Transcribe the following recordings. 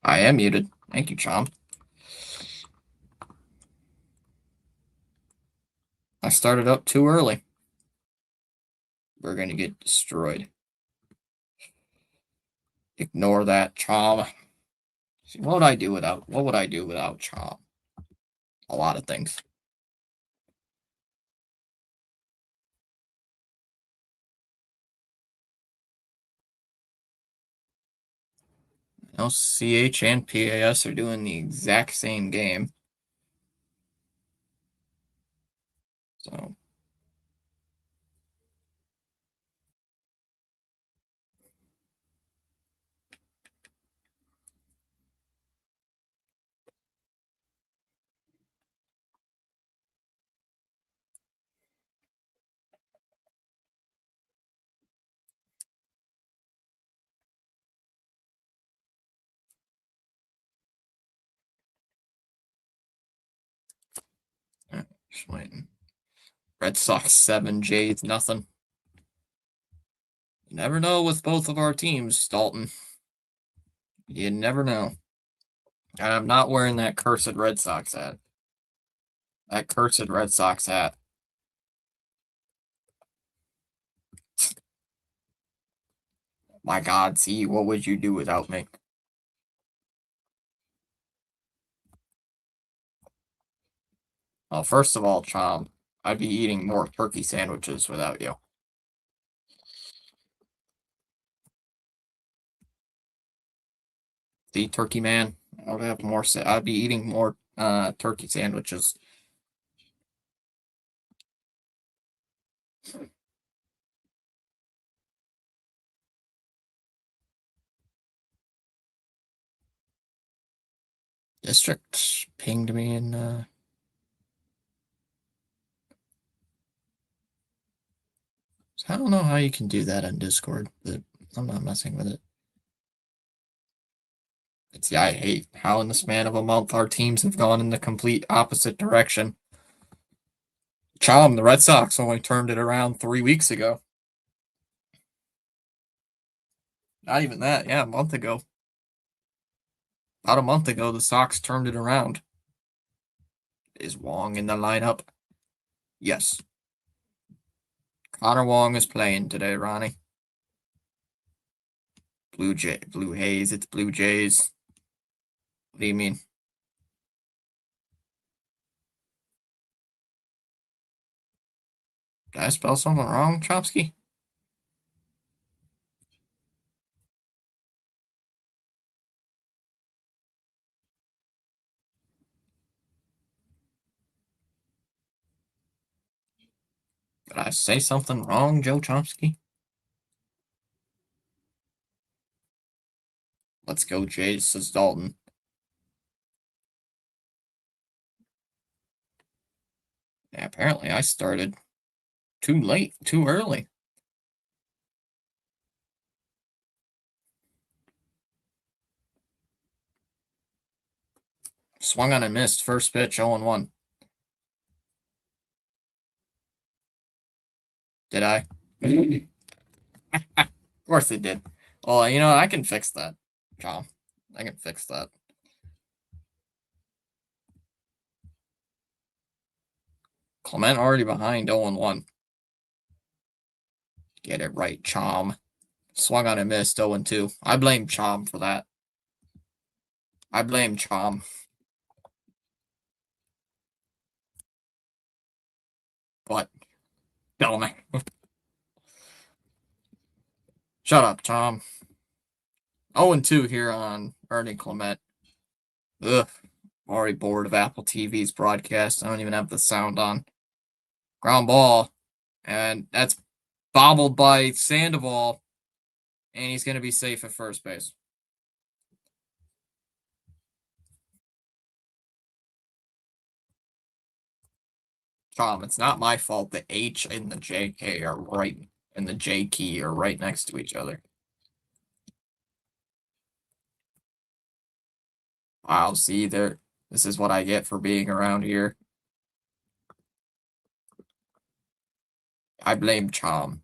I am muted. Thank you, Chomp. I started up too early. We're gonna get destroyed. Ignore that, Chomp. What would I do without Chomp? A lot of things. CH and PAS are doing the exact same game. So just waiting. Red Sox 7, Jays nothing. You never know with both of our teams, Dalton. You never know. And I'm not wearing that cursed Red Sox hat. That cursed Red Sox hat. My God, see, what would you do without me? Well, first of all, Chomp, I'd be eating more turkey sandwiches without you. See, Turkey Man, I would have more. I'd be eating more turkey sandwiches. District pinged me in. I don't know how you can do that on Discord, but I'm not messing with it. Yeah, I hate how in the span of a month our teams have gone in the complete opposite direction. Chom, the Red Sox only turned it around 3 weeks ago. Not even that, yeah, a month ago. About a month ago, the Sox turned it around. Is Wong in the lineup? Yes. Connor Wong is playing today, Ronnie. Blue Haze, it's Blue Jays. What do you mean? Did I spell something wrong, Chomsky? Did I say something wrong, Joe Chomsky? Let's go, Jays, says Dalton. Yeah, apparently I started too late, too early. Swung on and missed. First pitch, 0-1. Did I? Of course it did. Well, you know, I can fix that, Chom. I can fix that. Clement already behind 0-1. Get it right, Chom. Swung on and missed 0-2. I blame Chom for that. I blame Chom. But, Bellman. Shut up, Chom. 0-2 here on Ernie Clement. Ugh. I'm already bored of Apple TV's broadcast. I don't even have the sound on. Ground ball. And that's bobbled by Sandoval. And he's going to be safe at first base. Tom, it's not my fault the H and the JK are right, and the J key are right next to each other. Wow, see there. This is what I get for being around here. I blame Chom.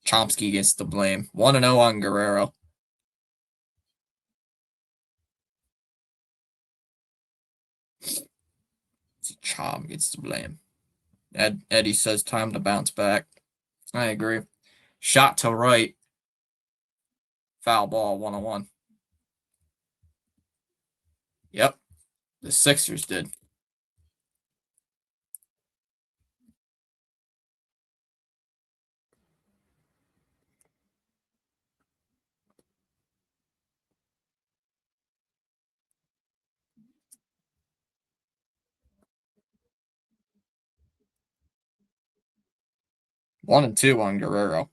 Chomsky gets the blame. 1-0 on Guerrero. Chom gets the blame. Eddie says time to bounce back. I agree. Shot to right. Foul ball 1-1. Yep. The Sixers did. One and two on Guerrero.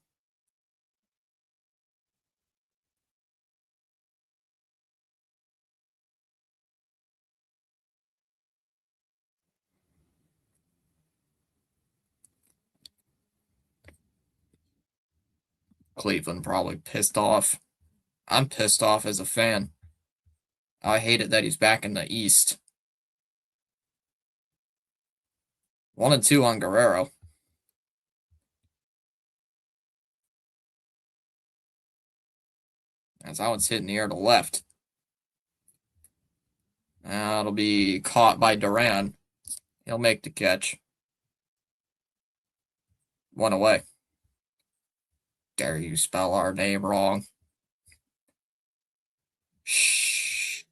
Cleveland probably pissed off. I'm pissed off as a fan. I hate it that he's back in the East. 1 and 2 on Guerrero. As that one's hitting the air to left. It'll be caught by Duran. He'll make the catch. One away. Dare you spell our name wrong? Shh.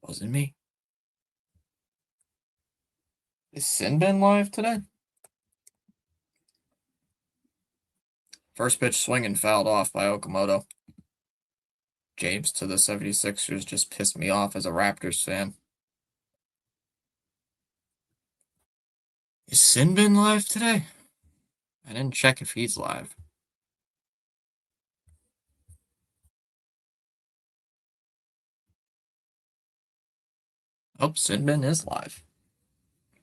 Wasn't me. Is Sin been live today? First pitch swinging fouled off by Okamoto. James to the 76ers just pissed me off as a Raptors fan. Is Sin been live today? I didn't check if he's live. Oh, Sinbin is live.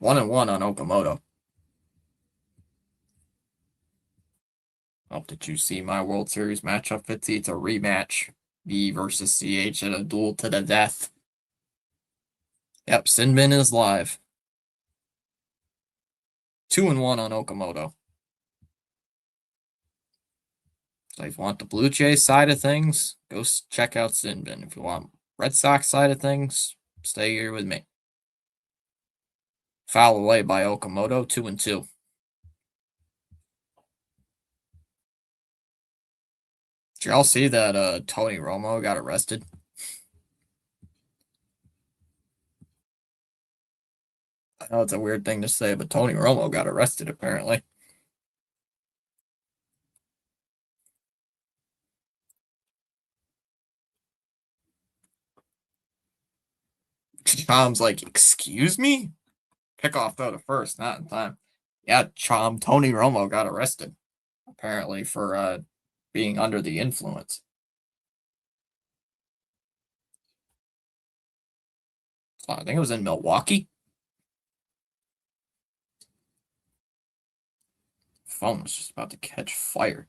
1 and 1 on Okamoto. Oh, did you see my World Series matchup, Fitzy? It's a rematch. V versus CH at a duel to the death. Yep, Sinbin is live. 2 and 1 on Okamoto. So if you want the Blue Jays side of things, go check out Sinbin. If you want Red Sox side of things, stay here with me. Foul away by Okamoto, 2 and 2. Did y'all see that Tony Romo got arrested? I know it's a weird thing to say, but Tony Romo got arrested apparently. Chom's like, excuse me? Pickoff though to first, not in time. Yeah, Tony Romo got arrested, apparently, for being under the influence. So I think it was in Milwaukee. Phone was just about to catch fire.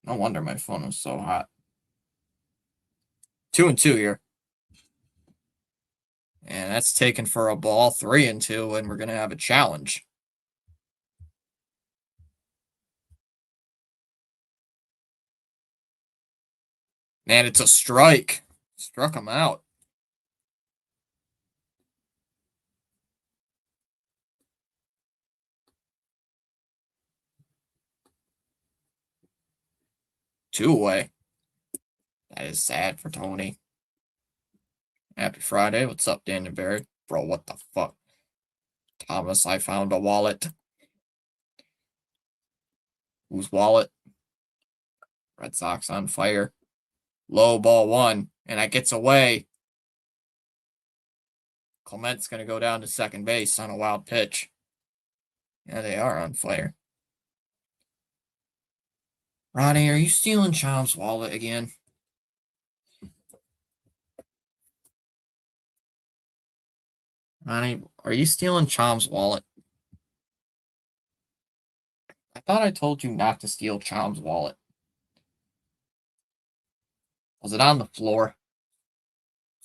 No wonder my phone was so hot. 2 and 2 here. And that's taken for a ball. 3 and 2, and we're going to have a challenge. Man, it's a strike. Struck him out. Two away. That is sad for Tony. Happy Friday. What's up, Daniel Barry? Bro, what the fuck? Thomas, I found a wallet. Whose wallet? Red Sox on fire. Low ball 1, and that gets away. Clement's going to go down to second base on a wild pitch. Yeah, they are on fire. Ronnie, are you stealing Chom's wallet again? Ronnie, are you stealing Chom's wallet? I thought I told you not to steal Chom's wallet. Was it on the floor?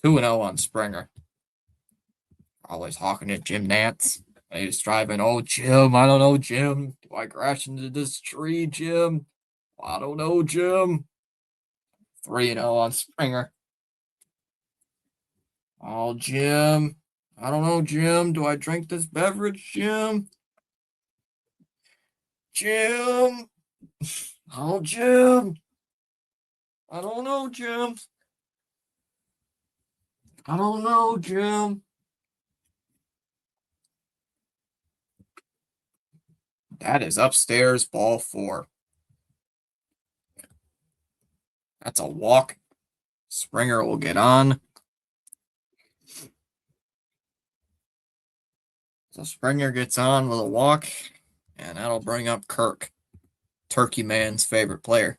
2 and 0 on Springer. Always hawking at Jim Nantz. He's driving. Oh, Jim, I don't know, Jim. Do I crash into this tree, Jim? I don't know, Jim. 3 and 0 on Springer. Oh, Jim. I don't know, Jim. Do I drink this beverage, Jim? Jim. Oh, Jim. I don't know, Jim. I don't know, Jim. That is upstairs, ball 4. That's a walk. Springer will get on. So Springer gets on with a walk, and that'll bring up Kirk, Turkey Man's favorite player.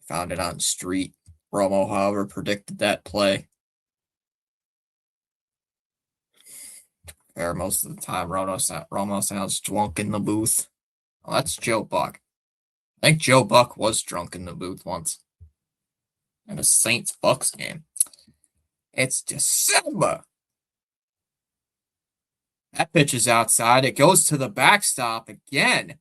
Found it on the street. Romo, however, predicted that play. There, most of the time, Romo sounds drunk in the booth. Oh, that's Joe Buck. I think Joe Buck was drunk in the booth once in a Saints Bucks game. It's December. That pitch is outside. It goes to the backstop again.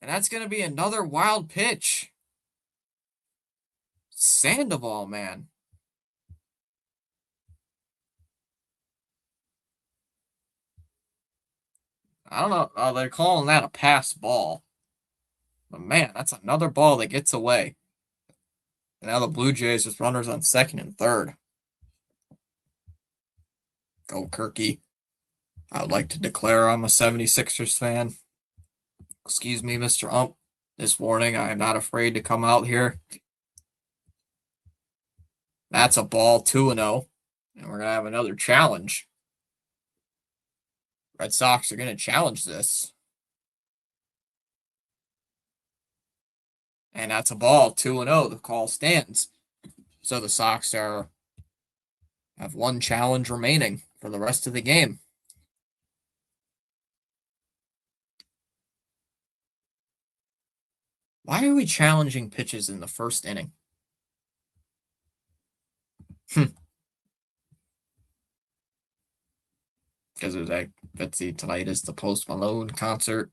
And that's going to be another wild pitch. Sandoval, man. I don't know. They're calling that a pass ball. But man, that's another ball that gets away. And now the Blue Jays with runners on second and third. Go Kirky. I would like to declare I'm a 76ers fan. Excuse me, Mr. Ump. This warning, I am not afraid to come out here. That's a ball, 2-0. And we're going to have another challenge. Red Sox are going to challenge this. And that's a ball, 2-0. The call stands. So the Sox have one challenge remaining for the rest of the game. Why are we challenging pitches in the first inning? Because it was like Betsy tonight is the Post Malone concert.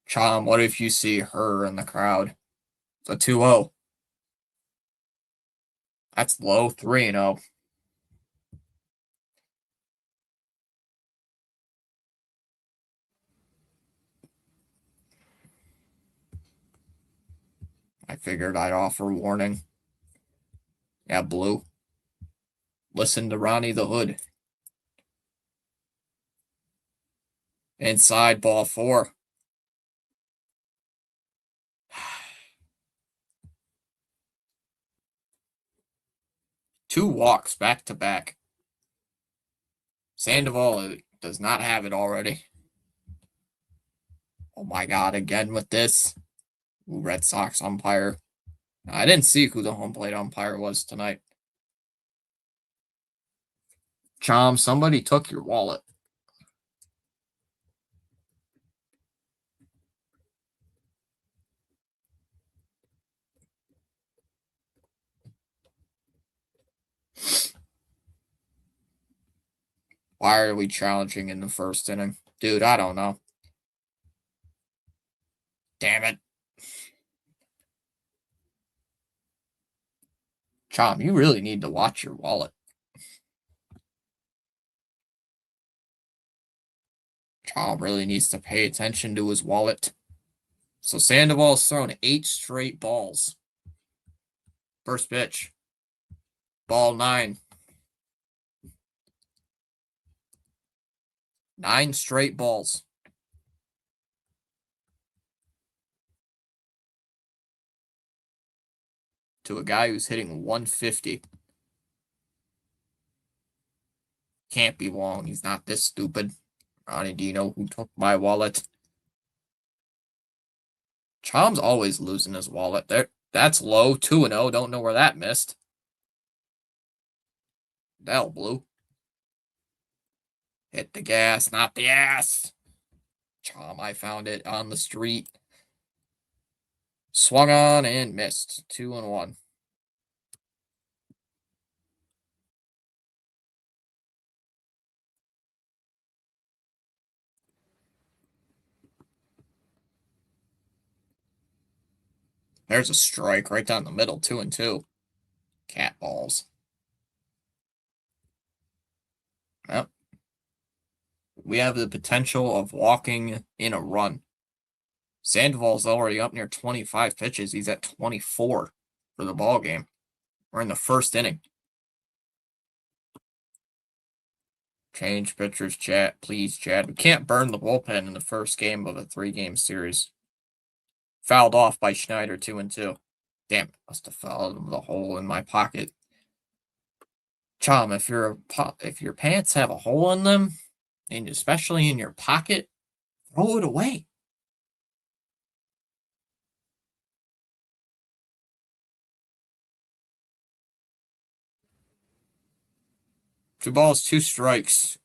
Chom, what if you see her in the crowd? It's a 2-0. That's low, 3-0. I figured I'd offer warning. Yeah, Blue. Listen to Ronnie the Hood. Inside, ball 4. Two walks back to back. Sandoval does not have it already. Oh my God, again with this. Ooh, Red Sox umpire. I didn't see who the home plate umpire was tonight. Chom, somebody took your wallet. Why are we challenging in the first inning? Dude, I don't know. Damn it. Chom, you really need to watch your wallet. Chom really needs to pay attention to his wallet. So Sandoval's thrown 8 straight balls. First pitch. Ball 9. 9 straight balls. To a guy who's hitting 150. Can't be long. He's not this stupid. Ronnie, do you know who took my wallet? Chom's always losing his wallet. That's low. 2-0. Don't know where that missed. That'll Blue. Hit the gas, not the ass. Chom, I found it on the street. Swung on and missed. 2-1. There's a strike right down the middle. 2-2. bat balls. Yep. We have the potential of walking in a run. Sandoval's already up near 25 pitches. He's at 24 for the ball game. We're in the first inning. Change pitchers, chat. Please, Chad. We can't burn the bullpen in the first game of a 3-game series. Fouled off by Schneider, 2-2. Damn it. Must have fouled the hole in my pocket. Chom, if your pants have a hole in them, and especially in your pocket, throw it away. Two balls, 2 strikes.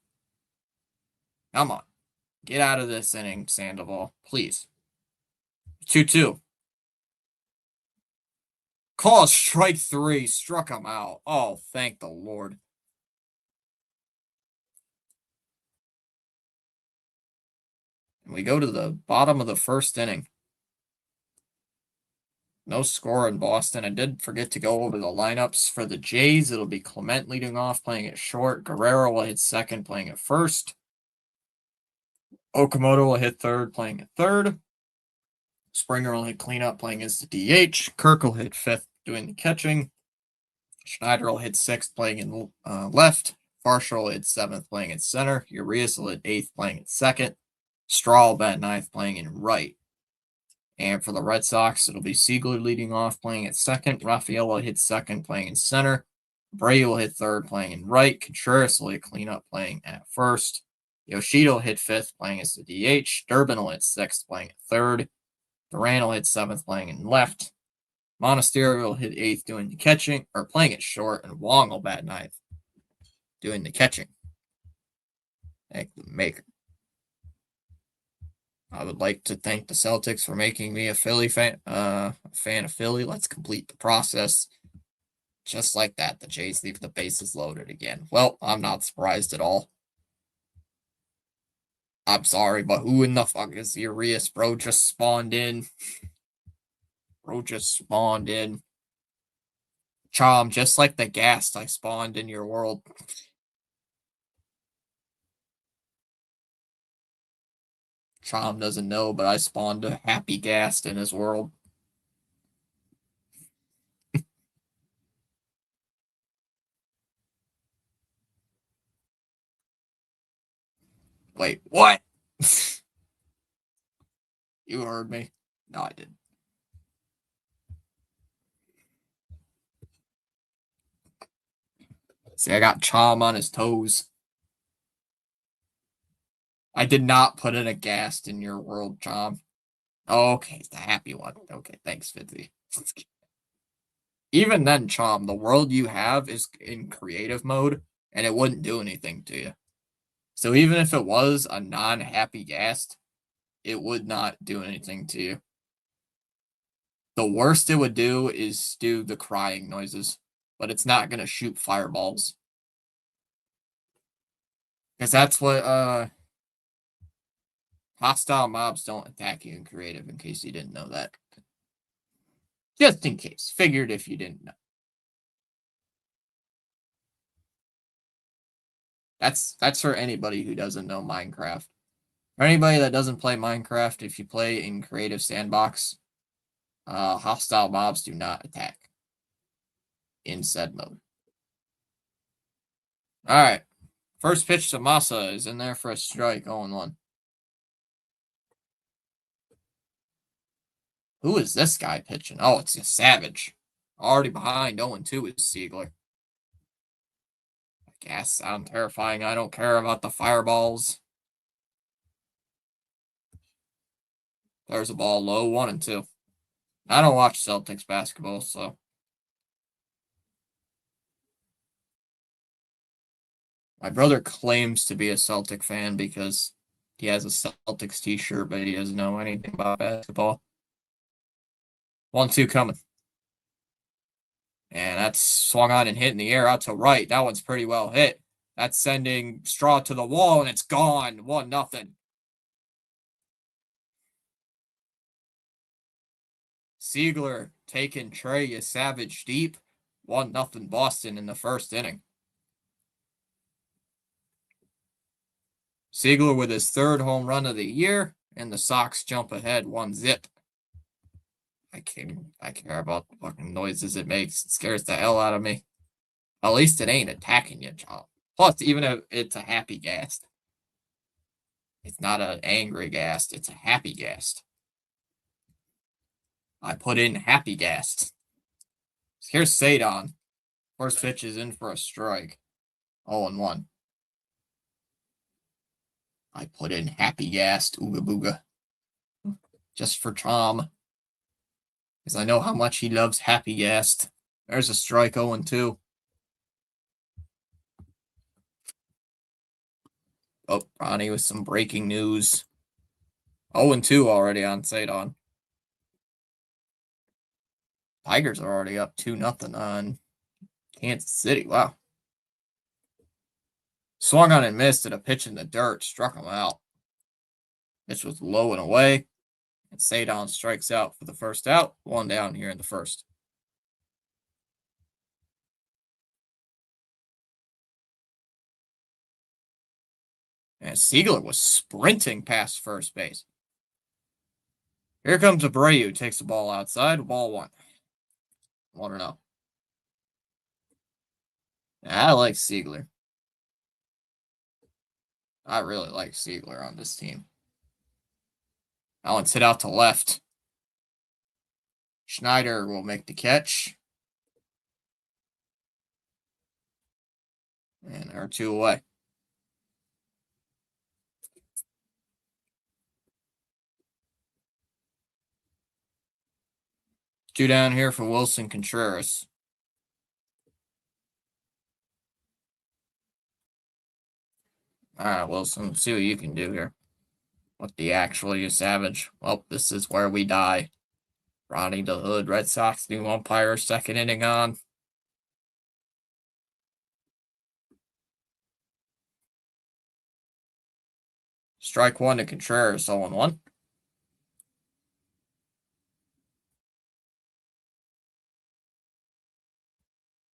Come on. Get out of this inning, Sandoval. Please. 2-2. Call strike 3. Struck him out. Oh, thank the Lord. And we go to the bottom of the first inning. No score in Boston. I did forget to go over the lineups for the Jays. It'll be Clement leading off, playing at short. Guerrero will hit second, playing at first. Okamoto will hit third, playing at third. Springer will hit cleanup, playing as the DH. Kirk will hit fifth, doing the catching. Schneider will hit sixth, playing in left. Farshall will hit seventh, playing at center. Urias will hit eighth, playing at second. Straw will bat ninth, playing in right. And for the Red Sox, it'll be Siegler leading off, playing at second. Rafael will hit second, playing in center. Bray will hit third, playing in right. Contreras will hit cleanup, playing at first. Yoshida will hit fifth, playing as the DH. Durbin will hit sixth, playing at third. Duran will hit seventh, playing in left. Monasterio will hit eighth, doing the catching, or playing at short. And Wong will bat ninth, doing the catching. Thank the maker. I would like to thank the Celtics for making me a Philly fan, a fan of Philly. Let's complete the process. Just like that, the Jays leave the bases loaded again. Well, I'm not surprised at all. I'm sorry, but who in the fuck is Urias? Bro just spawned in. Chom, just like the ghast I spawned in your world. Chom doesn't know, but I spawned a happy ghast in his world. Wait, what? You heard me. No, I didn't. See, I got Chom on his toes. I did not put in a ghast in your world, Chom. Okay, it's the happy one. Okay, thanks, Fitzy. Even then, Chom, the world you have is in creative mode, and it wouldn't do anything to you. So even if it was a non-happy ghast, it would not do anything to you. The worst it would do is do the crying noises, but it's not going to shoot fireballs. Because that's what, hostile mobs don't attack you in creative, in case you didn't know that. Just in case. Figured if you didn't know. That's for anybody who doesn't know Minecraft. For anybody that doesn't play Minecraft, if you play in Creative Sandbox, hostile mobs do not attack in said mode. Alright. First pitch to Masa is in there for a strike, 0-1. Who is this guy pitching? Oh, it's a Savage. Already behind 0-2 is Siegler. I guess sound terrifying. I don't care about the fireballs. There's a ball low, 1-2. I don't watch Celtics basketball, so. My brother claims to be a Celtic fan because he has a Celtics t-shirt, but he doesn't know anything about basketball. 1-2 coming. And that's swung on and hit in the air out to right. That one's pretty well hit. That's sending Straw to the wall, and it's gone. 1-0. Siegler taking Trey Savage deep. 1-0 Boston in the first inning. Seigler with his third home run of the year, and the Sox jump ahead 1-0. I care about the fucking noises it makes. It scares the hell out of me. At least it ain't attacking you, John. Plus, even if it's a happy ghast. It's not an angry ghast, it's a happy ghast. I put in happy ghast. Here's Cedon. First pitch is in for a strike. 0-1. I put in happy ghast. Ooga booga. Just for Tom. Because I know how much he loves happy ghast. There's a strike. 0-2. Oh, Ronnie with some breaking news. 0-2 already on Cedon. Tigers are already up 2-0 on Kansas City. Wow. Swung on and missed at a pitch in the dirt. Struck him out. Pitch was low and away. And Cedon strikes out for the first out. 1 down here in the first. And Seigler was sprinting past first base. Here comes Abreu. Takes the ball outside. Ball 1. 1-0. I like Seigler. I really like Seigler on this team. That one's hit out to left. Schneider will make the catch. And they're 2 away. Two down here for Wilson Contreras. All right, Wilson, let's see what you can do here. What the actual you savage. Well, this is where we die. Ronnie the Hood, Red Sox new umpire, second inning on. Strike 1 to Contreras, 0-1.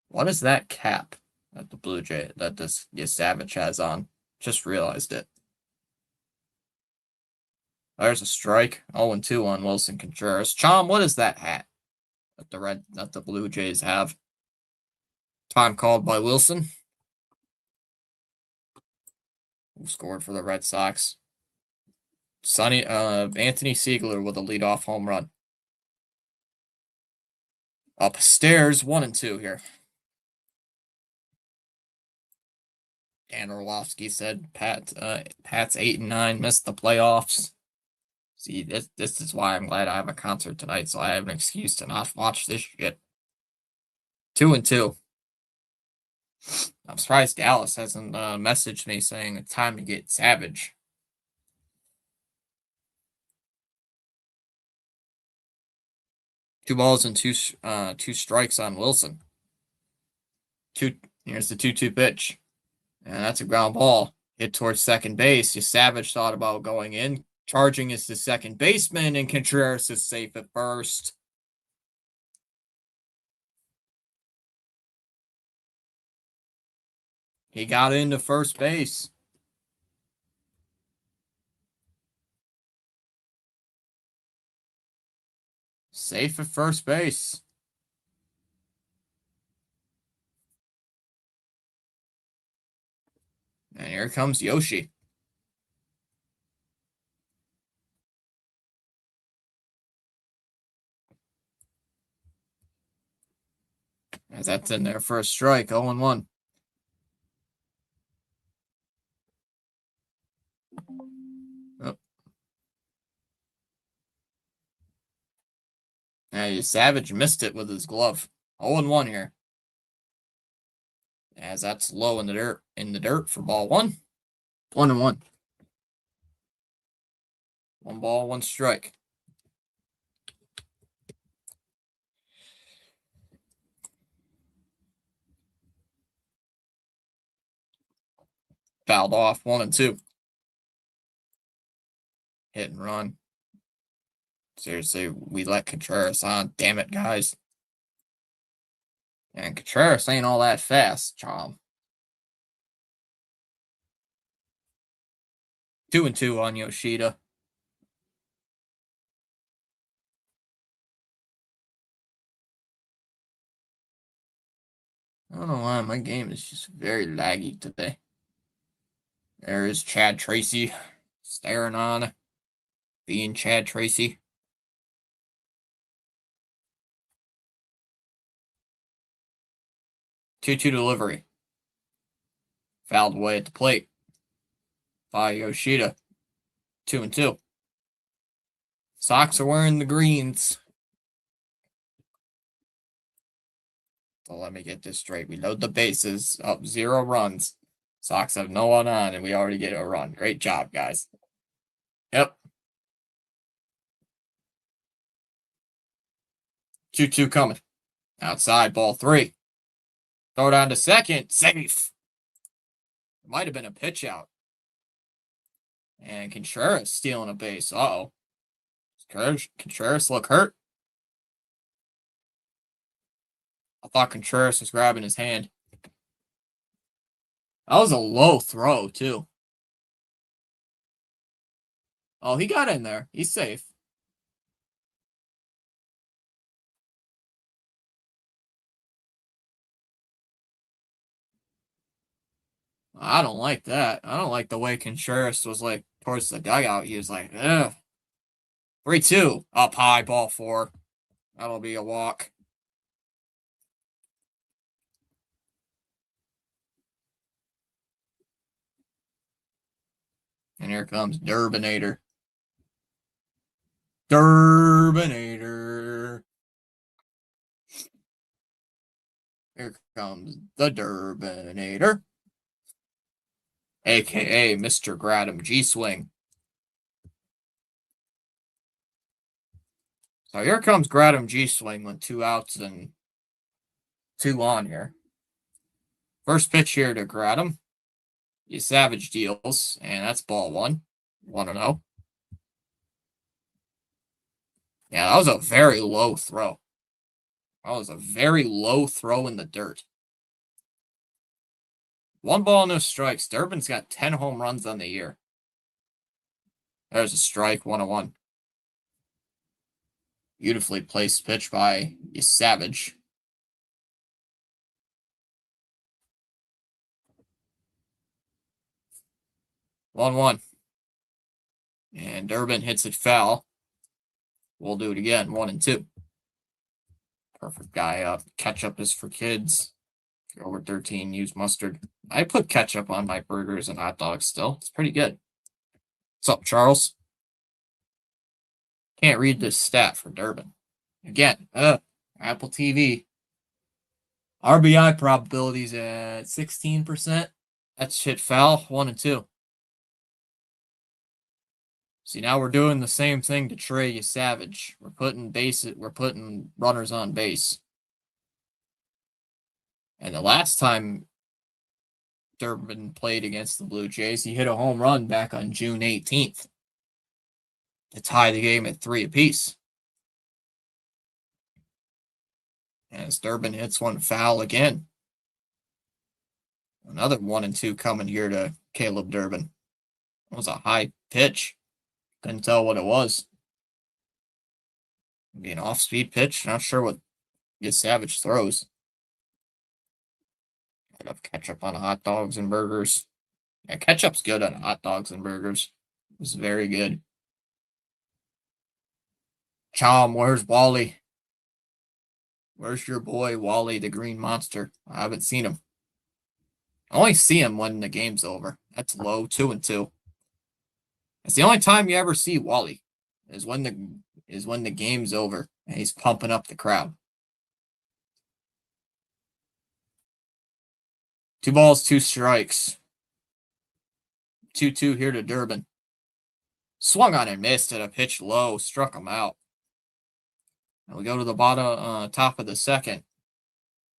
What is that cap that the Blue Jay that this Savage has on? Just realized it. There's a strike. 0-2 on Wilson Contreras. Chom, what is that hat that the Blue Jays have? Time called by Wilson. Who scored for the Red Sox? Anthony Seigler with a leadoff home run. Upstairs, 1-2 here. Dan Orlovsky said Pat's 8-9, missed the playoffs. See, this is why I'm glad I have a concert tonight, so I have an excuse to not watch this shit. 2-2. I'm surprised Dallas hasn't messaged me saying it's time to get Savage. Two balls and two strikes on Wilson. Here's the 2-2 pitch. And that's a ground ball. Hit towards second base. Savage thought about going in. Charging is the second baseman, and Contreras is safe at first. He got into first base. Safe at first base. And here comes Yoshi. As that's in their first strike, 0-1. Oh. Hey, Savage missed it with his glove. 0-1 here. As that's low in the dirt for ball 1. 1-1. 1 ball, 1 strike. Fouled off, 1-2. Hit and run. Seriously, we let Contreras on. Damn it, guys. And Contreras ain't all that fast, Chom. 2-2 on Yoshida. I don't know why my game is just very laggy today. There is Chad Tracy staring on, being Chad Tracy. 2-2 delivery. Fouled away at the plate by Yoshida. 2-2. Sox are wearing the greens. So let me get this straight. We load the bases, up 0 runs. Sox have no one on, and we already get a run. Great job, guys. Yep. 2-2 coming. Outside, ball 3. Throw down to second. Safe. Might have been a pitch out. And Contreras stealing a base. Uh-oh. Contreras look hurt. I thought Contreras was grabbing his hand. That was a low throw, too. Oh, he got in there. He's safe. I don't like that. I don't like the way Contreras was like towards the dugout. He was like, ugh. 3-2. Up high, ball 4. That'll be a walk. And here comes Durbinator. Durbinator. Here comes the Durbinator. AKA Mr. Gradham G-Swing. So here comes Gradham G-Swing with 2 outs and 2 on here. First pitch here to Gradham. You Savage deals, and that's ball 1. 1-0. Yeah, that was a very low throw. That was a very low throw in the dirt. 1 ball, no strikes. Durbin's got 10 home runs on the year. There's a strike, 1-1. Beautifully placed pitch by Savage. 1-1. And Durbin hits it foul. We'll do it again, 1-2. Perfect guy up. Ketchup is for kids. If you're over 13, use mustard. I put ketchup on my burgers and hot dogs still. It's pretty good. What's up, Charles? Can't read this stat for Durbin. Again, Apple TV. RBI probabilities at 16%. That's hit foul, 1-2. See, now we're doing the same thing to Trey Savage. We're putting runners on base. And the last time Durbin played against the Blue Jays, he hit a home run back on June 18th to tie the game at 3 apiece. As Durbin hits one foul again. Another 1-2 coming here to Caleb Durbin. That was a high pitch. Couldn't tell what it was. Maybe an off-speed pitch. Not sure what Savage throws. I love ketchup on hot dogs and burgers. Yeah, ketchup's good on hot dogs and burgers. It's very good. Chom, where's Wally? Where's your boy, Wally the Green Monster? I haven't seen him. I only see him when the game's over. That's low, 2-2. It's the only time you ever see Wally is when the game's over and he's pumping up the crowd. 2 balls, 2 strikes. 2-2 here to Durbin. Swung on and missed at a pitch low, struck him out. And we go to the top of the second.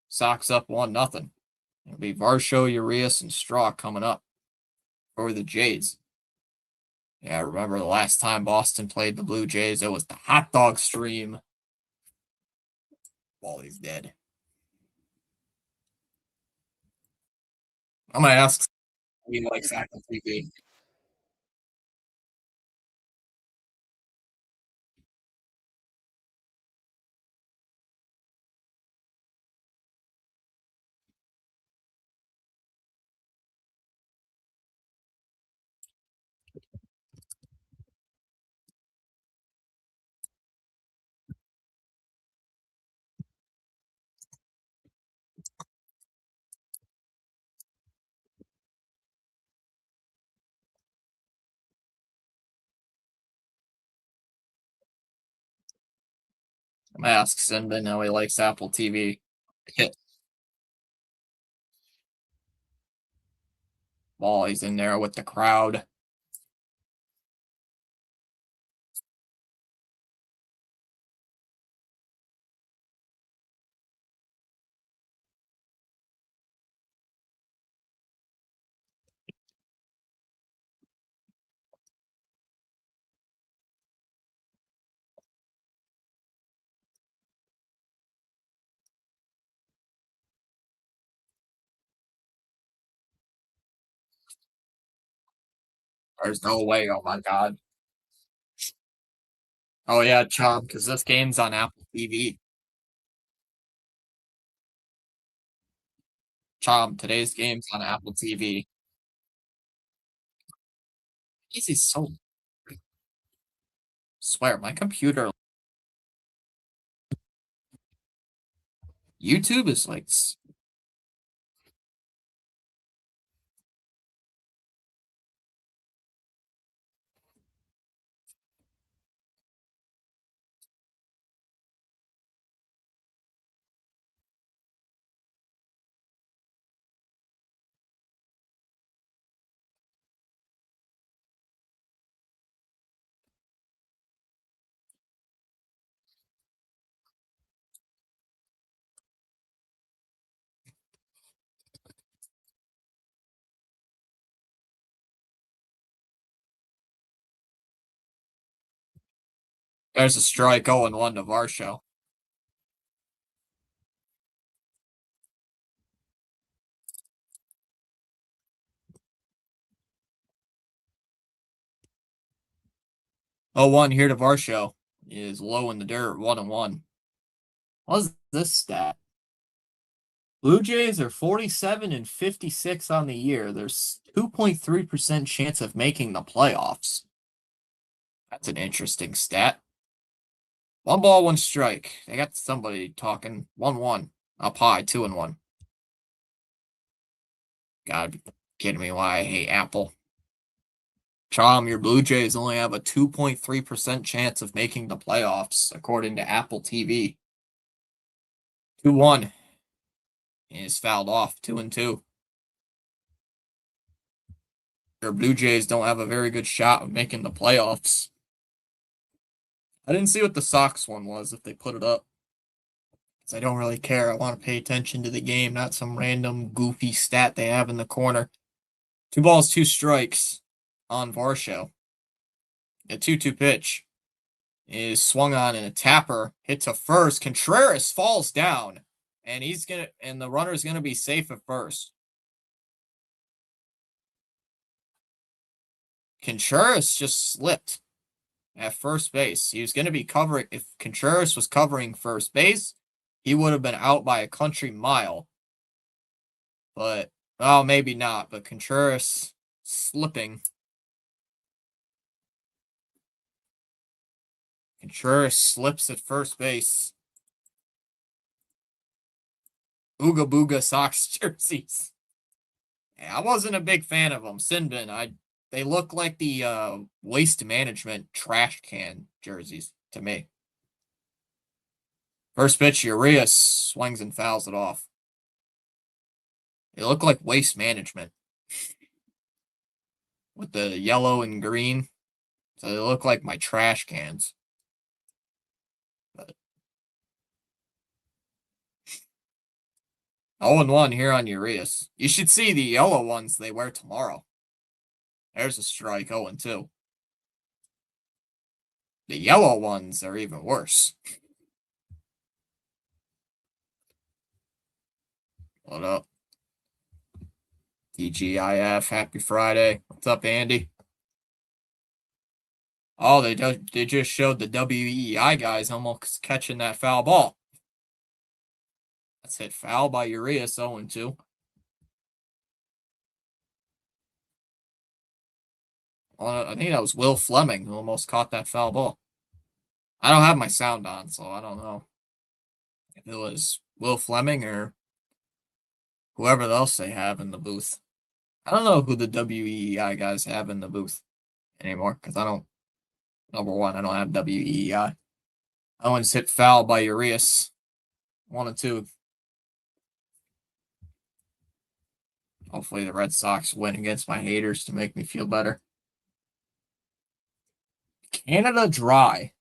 Sox up 1-0. It'll be Varsho, Urias, and Straw coming up for the Jays. Yeah, I remember the last time Boston played the Blue Jays, it was the hot dog stream. Wally's dead. I'm gonna ask if he likes Apple TV. I'm gonna ask Sinbin how he likes Apple TV. Hit while he's in there with the crowd. There's no way. Oh my god. Oh yeah, Chom, because this game's on Apple TV. Chom, today's game's on Apple TV. Easy so swear my computer YouTube is like there's a strike 0-1 to Varsho. Oh, 1 here to Varsho is low in the dirt, 1-1. What's this stat? Blue Jays are 47-56 on the year. There's 2.3% chance of making the playoffs. That's an interesting stat. 1 ball, 1 strike. They got somebody talking. 1-1. Up high, 2-1. Gotta be kidding me why I hate Apple. Chom, your Blue Jays only have a 2.3% chance of making the playoffs, according to Apple TV. 2-1. Is fouled off, 2-2. Your Blue Jays don't have a very good shot of making the playoffs. I didn't see what the Sox one was if they put it up. Because I don't really care. I want to pay attention to the game, not some random goofy stat they have in the corner. 2 balls, 2 strikes on Varsho. A 2-2 pitch is swung on and a tapper hits a first. Contreras falls down and the runner's gonna be safe at first. Contreras just slipped at first base. He was gonna be covering if Contreras was covering first base, he would have been out by a country mile. But well, maybe not, but Contreras slipping. Contreras slips at first base. Ooga Booga Sox jerseys. Yeah, I wasn't a big fan of them. Sinbin, they look like the Waste Management trash can jerseys to me. First pitch, Urias swings and fouls it off. They look like Waste Management with the yellow and green. So they look like my trash cans. But 0-1 here on Urias. You should see the yellow ones they wear tomorrow. There's a strike, 0-2. The yellow ones are even worse. What up? TGIF, happy Friday. What's up, Andy? Oh, they just showed the WEI guys almost catching that foul ball. That's hit foul by Urias, 0-2. I think that was Will Fleming who almost caught that foul ball. I don't have my sound on, so I don't know if it was Will Fleming or whoever else they have in the booth. I don't know who the WEI guys have in the booth anymore because I don't. Number one, I don't have WEI. I once hit foul by Urias. 1-2. Hopefully the Red Sox win against my haters to make me feel better. Canada Dry.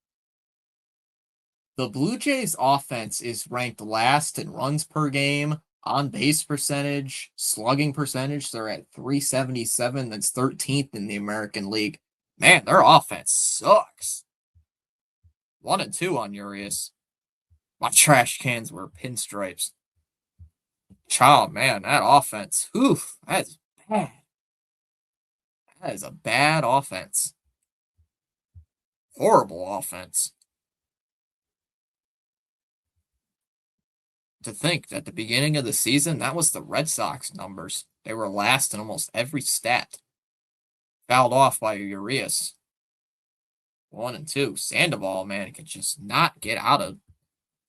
The Blue Jays offense is ranked last in runs per game, on base percentage, slugging percentage. They're at 377. That's 13th in the American League. Man, their offense sucks. 1-2 on Urias. My trash cans were pinstripes. Child, man, that offense. Oof, that's bad. That is a bad offense. Horrible offense. To think that at the beginning of the season, that was the Red Sox numbers. They were last in almost every stat. Fouled off by Urias. 1-2. Sandoval, man, can just not get out of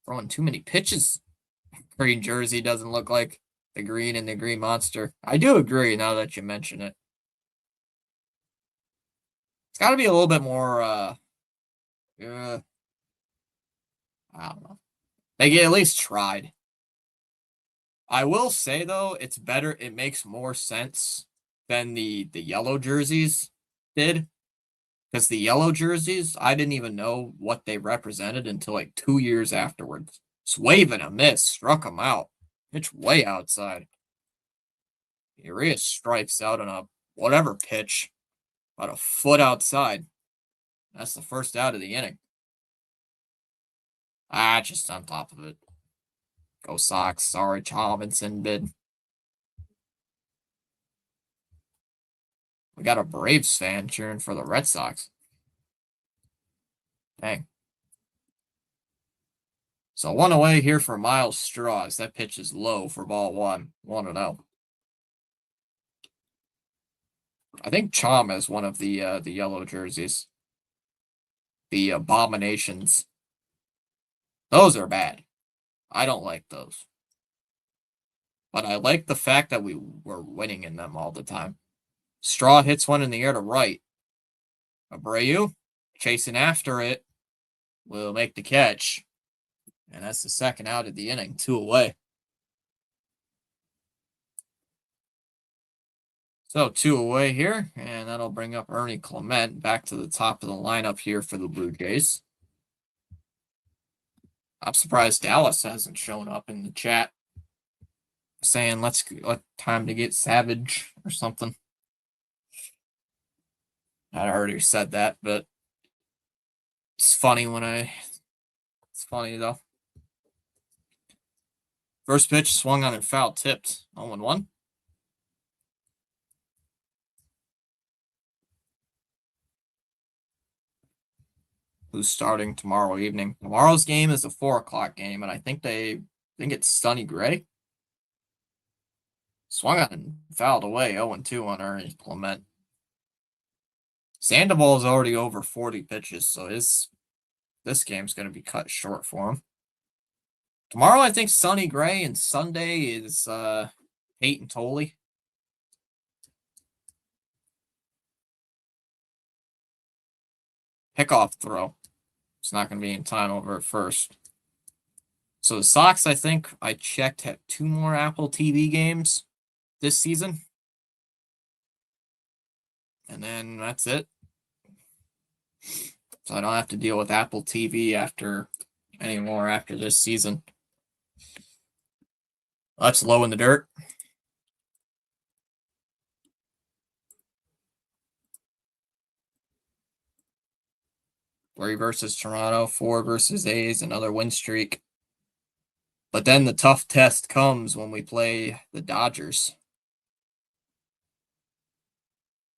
throwing too many pitches. Green jersey doesn't look like the green and the green monster. I do agree now that you mention it. It's got to be a little bit more, I don't know. They get at least tried. I will say, though, it's better. It makes more sense than the yellow jerseys did. Because the yellow jerseys, I didn't even know what they represented until like 2 years afterwards. Swave and a miss, struck him out. Pitch way outside. Urias strikes out on a whatever pitch, about a foot outside. That's the first out of the inning. Just on top of it. Go Sox. Sorry, Robinson bid. We got a Braves fan cheering for the Red Sox. Dang. So 1 away here for Miles Straws. That pitch is low for ball 1. 1-0. I think Chom is one of the yellow jerseys. The Abominations. Those are bad. I don't like those. But I like the fact that we were winning in them all the time. Straw hits one in the air to right. Abreu, chasing after it, will make the catch. And that's the second out of the inning, 2 away. So 2 away here, and that'll bring up Ernie Clement back to the top of the lineup here for the Blue Jays. I'm surprised Dallas hasn't shown up in the chat saying let time to get Savage or something. I already said that, but it's funny it's funny though. First pitch swung on and foul tipped. 0-1. Who's starting tomorrow evening? Tomorrow's game is a 4:00 game, and I think it's Sonny Gray. Swung on and fouled away. 0-2 on Ernie Clement. Sandoval is already over 40 pitches, so this game's going to be cut short for him. Tomorrow, I think Sonny Gray, and Sunday is Peyton Tolley. Pickoff throw. It's not going to be in time over at first. So the Sox, I think I checked, have 2 more Apple TV games this season. And then that's it. So I don't have to deal with Apple TV anymore after this season. That's low in the dirt. Three versus Toronto, 4 versus A's, another win streak. But then the tough test comes when we play the Dodgers.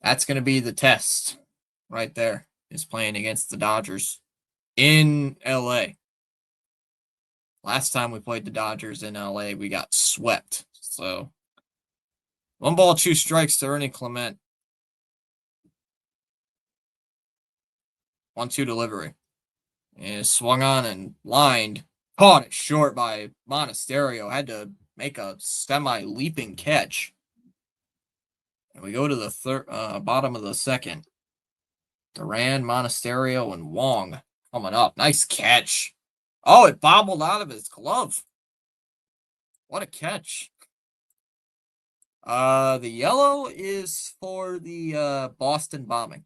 That's going to be the test right there, is playing against the Dodgers in LA. Last time we played the Dodgers in LA, we got swept. So, 1 ball, 2 strikes to Ernie Clement. 1-2 delivery. And swung on and lined. Caught it short by Monasterio. Had to make a semi-leaping catch. And we go to the bottom of the second. Duran, Monasterio, and Wong coming up. Nice catch. Oh, it bobbled out of his glove. What a catch. The yellow is for the Boston bombing.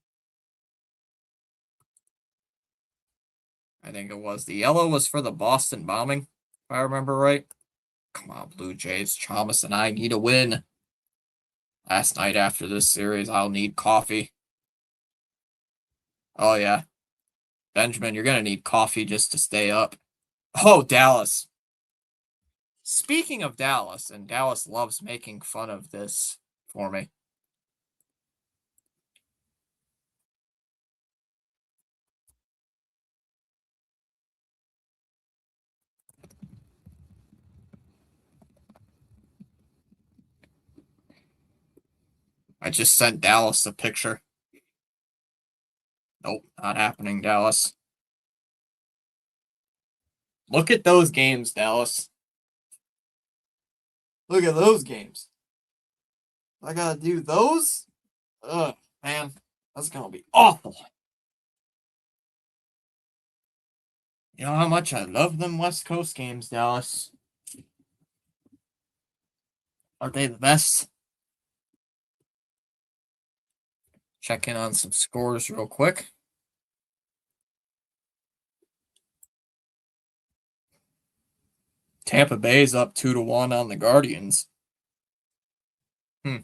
I think it was. The yellow was for the Boston bombing, if I remember right. Come on, Blue Jays. Chalmers and I need a win. Last night after this series, I'll need coffee. Oh, yeah. Benjamin, you're going to need coffee just to stay up. Oh, Dallas. Speaking of Dallas, and Dallas loves making fun of this for me. I just sent Dallas a picture. Nope, not happening, Dallas. Look at those games, Dallas. Look at those games. I gotta do those? Ugh, man. That's gonna be awful. You know how much I love them West Coast games, Dallas? Aren't they the best? Check in on some scores real quick. Tampa Bay's up 2-1 on the Guardians. The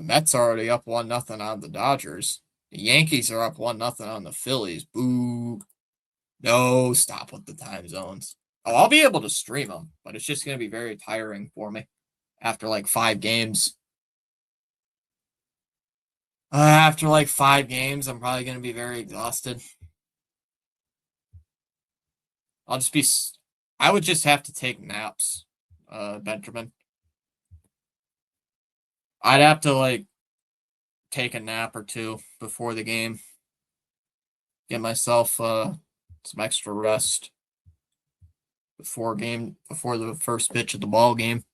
Mets are already up 1-0 on the Dodgers. The Yankees are up 1-0 on the Phillies. Boo. No, stop with the time zones. Oh, I'll be able to stream them, but it's just going to be very tiring for me after like 5 games. After like 5 games, I'm probably going to be very exhausted. I would just have to take naps, Benjamin. I'd have to like take a nap or 2 before the game. Get myself some extra rest before the first pitch of the ball game.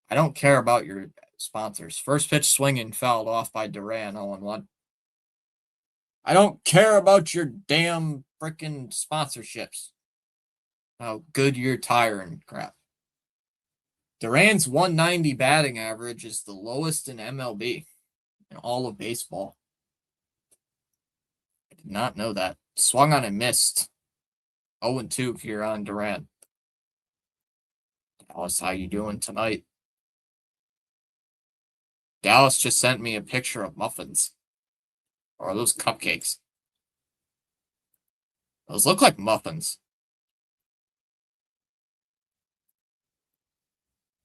I don't care about your sponsors. First pitch swinging fouled off by Duran, 0-1. I don't care about your damn freaking sponsorships. Oh, Goodyear tire and crap. Duran's 190 batting average is the lowest in MLB in all of baseball. I did not know that. Swung on and missed. 0-2 here on Duran. Dallas, how you doing tonight? Dallas just sent me a picture of muffins. Or are those cupcakes? Those look like muffins.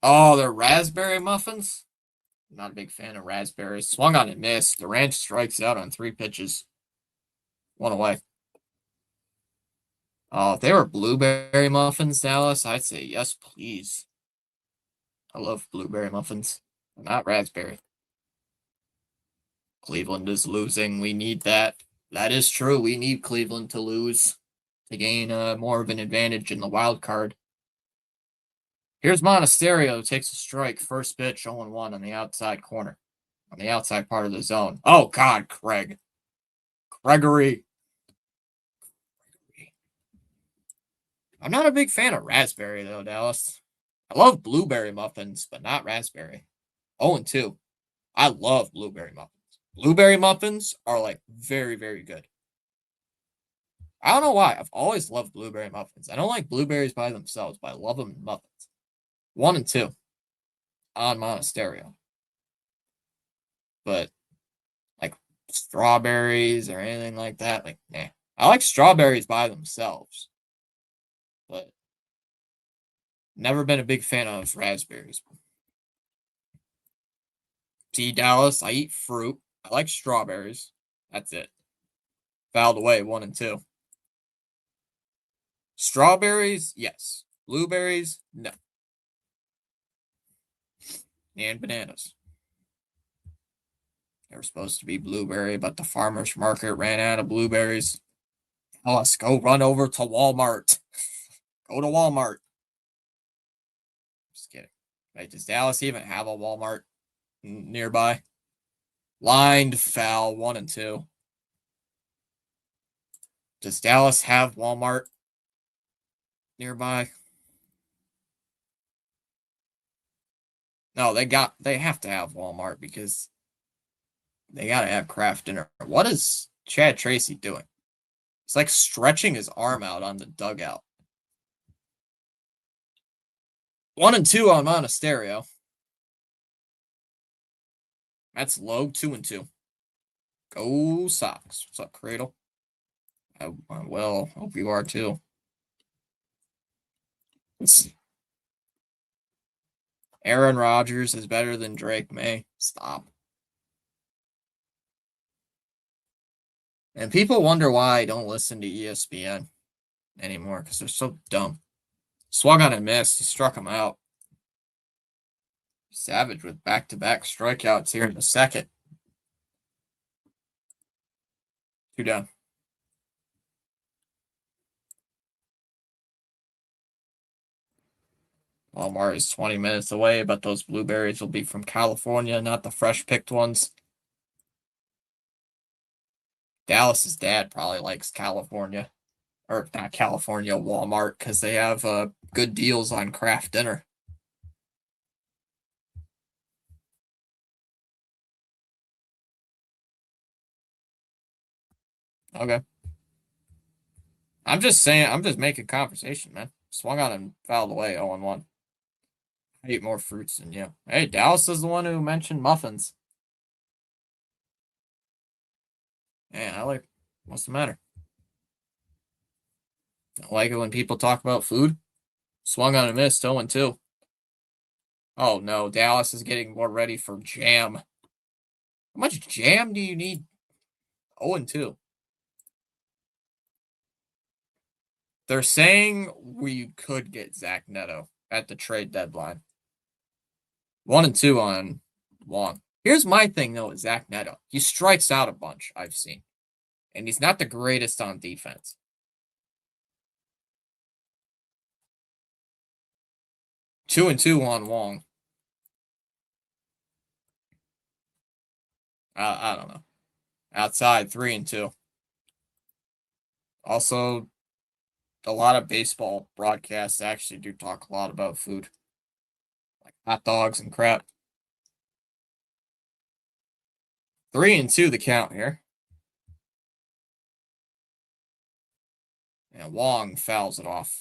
Oh, they're raspberry muffins? I'm not a big fan of raspberries. Swung on and missed. Duran strikes out on 3 pitches. 1 away. Oh, if they were blueberry muffins, Dallas, I'd say yes, please. I love blueberry muffins, but not raspberry. Cleveland is losing. We need that. That is true. We need Cleveland to lose to gain more of an advantage in the wild card. Here's Monasterio, takes a strike. First pitch, 0-1 on the outside corner. On the outside part of the zone. Oh, God, Craig. Gregory. I'm not a big fan of raspberry, though, Dallas. I love blueberry muffins, but not raspberry. 0-2. I love blueberry muffins. Blueberry muffins are, like, very, very good. I don't know why. I've always loved blueberry muffins. I don't like blueberries by themselves, but I love them in muffins. 1-2 on Monasterio. But, like, strawberries or anything like that, like, nah. I like strawberries by themselves. But never been a big fan of raspberries. See, Dallas, I eat fruit. I like strawberries. That's it. Fouled away 1 and 2. Strawberries, yes. Blueberries, no. And bananas. They were supposed to be blueberry, but the farmer's market ran out of blueberries. Oh, let's go run over to Walmart. Go to Walmart. Just kidding. Wait, does Dallas even have a Walmart nearby? Lined foul 1 and 2. Does Dallas have Walmart nearby? No, they have to have Walmart because they gotta have Kraft Dinner. What is Chad Tracy doing? He's like stretching his arm out on the dugout. 1 and 2 on Monasterio. That's low 2 and 2. Go Sox. What's up, Cradle? Well, hope you are too. Aaron Rodgers is better than Drake May. Stop. And people wonder why I don't listen to ESPN anymore because they're so dumb. Swung on and missed. He struck him out. Savage with back-to-back strikeouts here in the second. 2 down. Walmart is 20 minutes away, but those blueberries will be from California, not the fresh-picked ones. Dallas's dad probably likes California. Or not California, Walmart, because they have good deals on Kraft Dinner. Okay. I'm just saying, I'm just making conversation, man. Swung on and fouled away 0-1. I eat more fruits than you. Hey, Dallas is the one who mentioned muffins. Man, I like, what's the matter? I like it when people talk about food. Swung on and missed, 0-2. Oh no, Dallas is getting more ready for jam. How much jam do you need? 0-2. They're saying we could get Zach Neto at the trade deadline. 1-2 on Wong. Here's my thing though with Zach Neto. He strikes out a bunch, I've seen. And he's not the greatest on defense. 2-2 on Wong. I don't know. Outside 3-2. Also, a lot of baseball broadcasts actually do talk a lot about food, like hot dogs and crap. 3-2 the count here. And Wong fouls it off.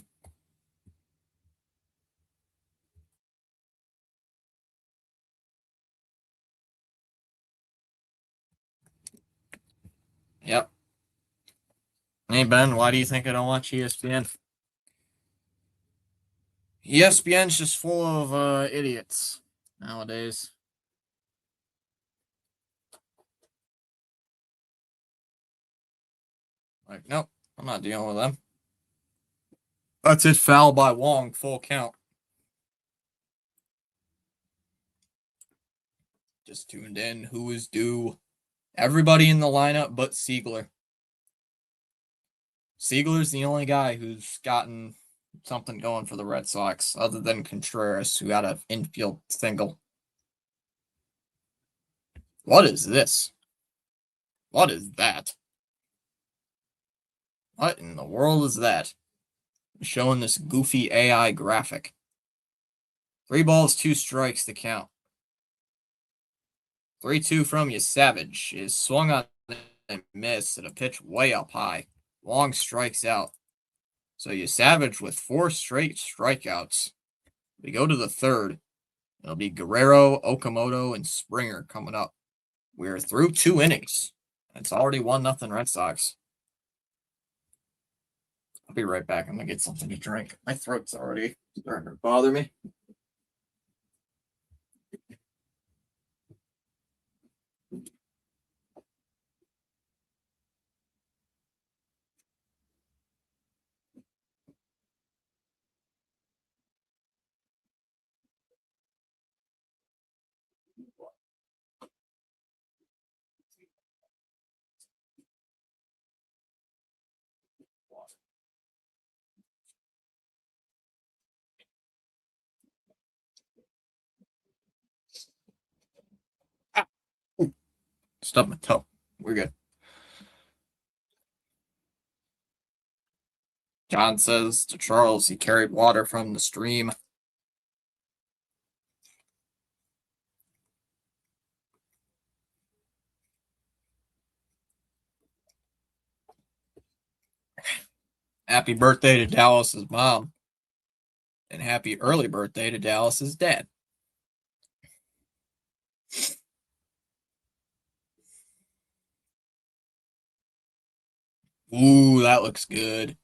Yep. Hey, Ben, why do you think I don't watch ESPN? ESPN's just full of idiots nowadays. Like, nope, I'm not dealing with them. That's it, foul by Wong, full count. Just tuned in. Who is due? Everybody in the lineup but Siegler. Siegler's the only guy who's gotten something going for the Red Sox, other than Contreras, who got an infield single. What is this? What is that? What in the world is that? Showing this goofy AI graphic. 3 balls, 2 strikes to count. 3-2 from you, Savage is swung on and missed at a pitch way up high. Wong strikes out. So you Savage with 4 straight strikeouts. We go to the third. It'll be Guerrero, Okamoto, and Springer coming up. We're through 2 innings. It's already 1-0 Red Sox. I'll be right back. I'm going to get something to drink. My throat's already starting to bother me. Stub my toe. We're good. John says to Charles he carried water from the stream. Happy birthday to Dallas's mom. And happy early birthday to Dallas's dad. Ooh, that looks good.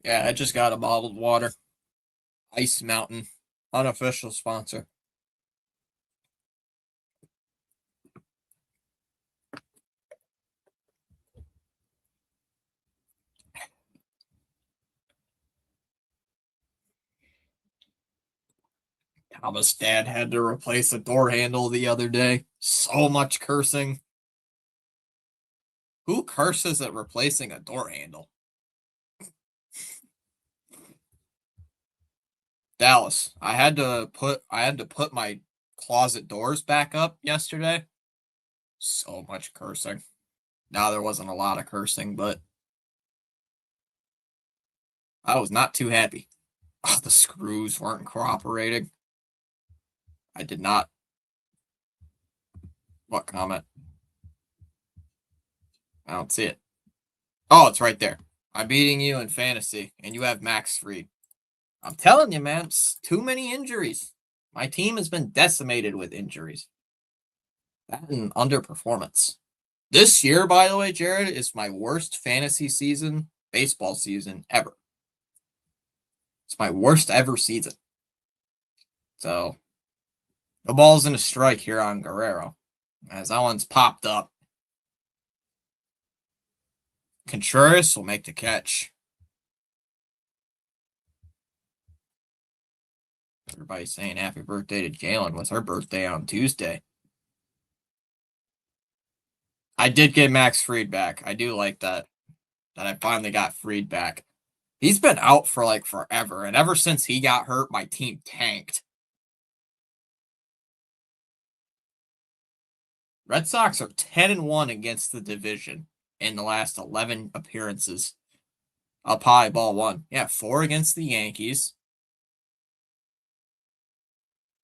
Yeah, I just got a bottled water. Ice Mountain, unofficial sponsor. Thomas' dad had to replace a door handle the other day. So much cursing. Who curses at replacing a door handle? Dallas. I had to put my closet doors back up yesterday. So much cursing. Now there wasn't a lot of cursing, but I was not too happy. Oh, the screws weren't cooperating. I did not. What comment? I don't see it. Oh, it's right there. I'm beating you in fantasy, and you have Max Fried. I'm telling you, man, it's too many injuries. My team has been decimated with injuries. That and underperformance. This year, by the way, Jared, is my worst fantasy season, baseball season ever. It's my worst ever season. So, the ball's in a strike here on Guerrero, as that one's popped up. Contreras will make the catch. Everybody's saying happy birthday to Jalen with her birthday on Tuesday. I did get Max Fried back. I do like that I finally got Fried back. He's been out for like forever, and ever since he got hurt, my team tanked. Red Sox are 10-1 against the division in the last 11 appearances. Up high, ball one. Yeah, 4 against the Yankees.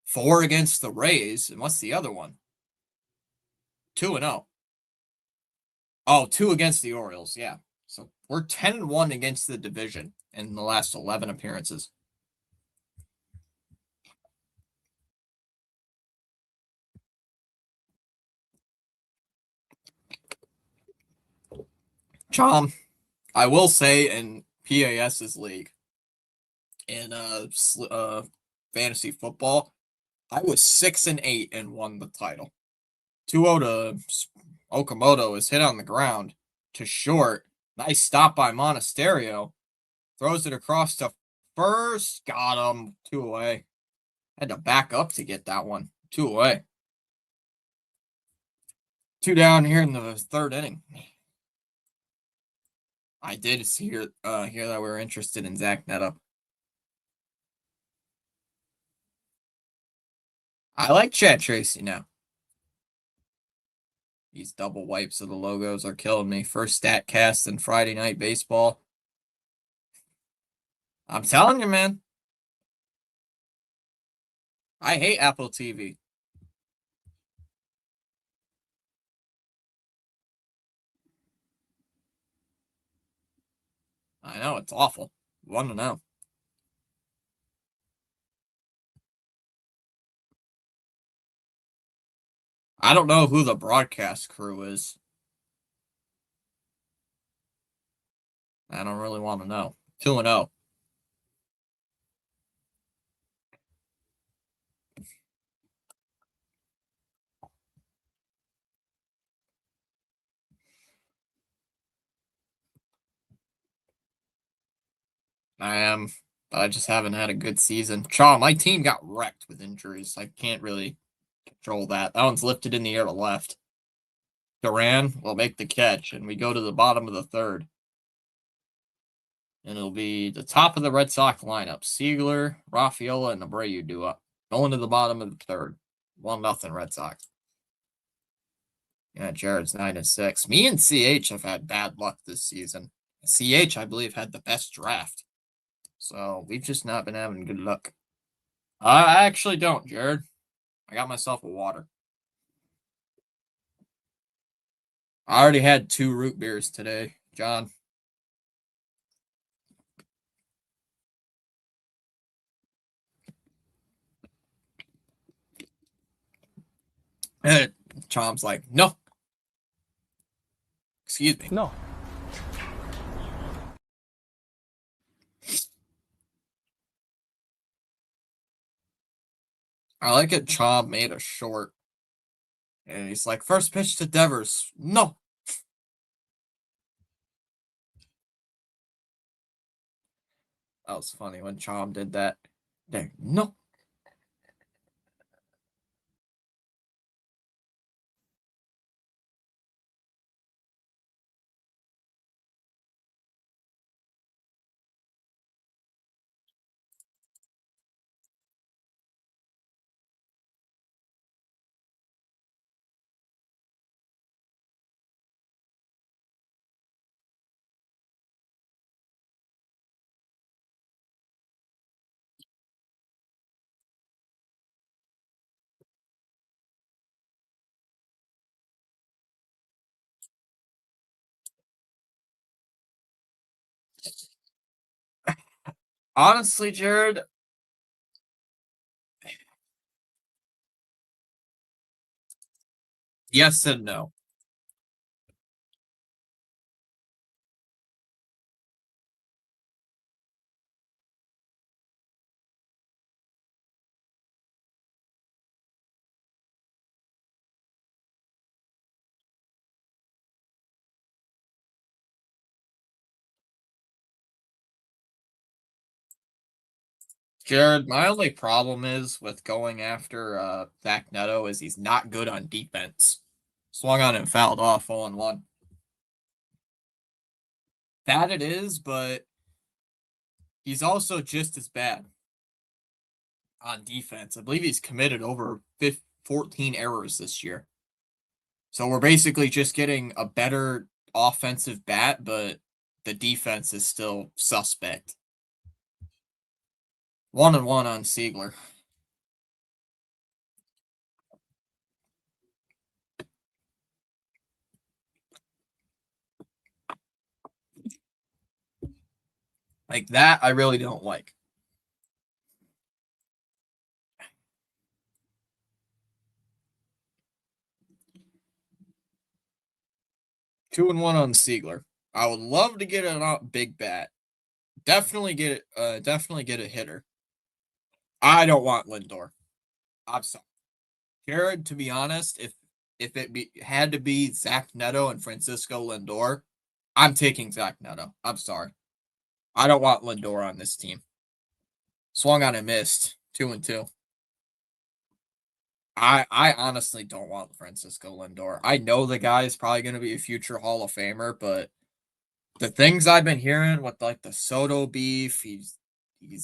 4 against the Rays. And what's the other one? 2-0. Oh, 2 against the Orioles. Yeah. So we're 10-1 against the division in the last 11 appearances. Chom, I will say in PAS's league, in fantasy football, I was 6-8 and won the title. 2-0 to Okamoto is hit on the ground to short. Nice stop by Monasterio. Throws it across to first. Got him. 2 away. Had to back up to get that one. 2 away. 2 down here in the third inning. I did hear that we were interested in Zach Netta. I like Chad Tracy now. These double wipes of the logos are killing me. First StatCast in Friday Night Baseball. I'm telling you, man. I hate Apple TV. I know, it's awful. 1-0. I don't know who the broadcast crew is. I don't really want to know. 2-0. I am, but I just haven't had a good season. Chaw, my team got wrecked with injuries. I can't really control that. That one's lifted in the air to left. Duran will make the catch, and we go to the bottom of the third. And it'll be the top of the Red Sox lineup. Siegler, Rafaela, and Abreu do up. Going to the bottom of the third. 1-0 Red Sox. Yeah, Jared's 9-6. Me and CH have had bad luck this season. CH, I believe, had the best draft. So we've just not been having good luck. I actually don't, Jared. I got myself a water. I already had 2 root beers today, John. Chom's like, no. Excuse me. No. I like it. Chom made a short. And he's like, first pitch to Devers. No. That was funny when Chom did that. There, no. Honestly, Jared, yes and no. Jared, my only problem is with going after Zach Neto is he's not good on defense. Swung on and fouled off 0-1. That it is, but he's also just as bad on defense. I believe he's committed over 14 errors this year. So we're basically just getting a better offensive bat, but the defense is still suspect. 1-1 on Siegler. Like that, I really don't like. Two and one on Siegler. I would love to get a big bat. Definitely get it. Definitely get a hitter. I don't want Lindor. I'm sorry, Jared. To be honest, if had to be Zach Neto and Francisco Lindor, I'm taking Zach Neto. I'm sorry. I don't want Lindor on this team. Swung on and missed. 2-2. I honestly don't want Francisco Lindor. I know the guy is probably going to be a future Hall of Famer, but the things I've been hearing with like the Soto beef, he's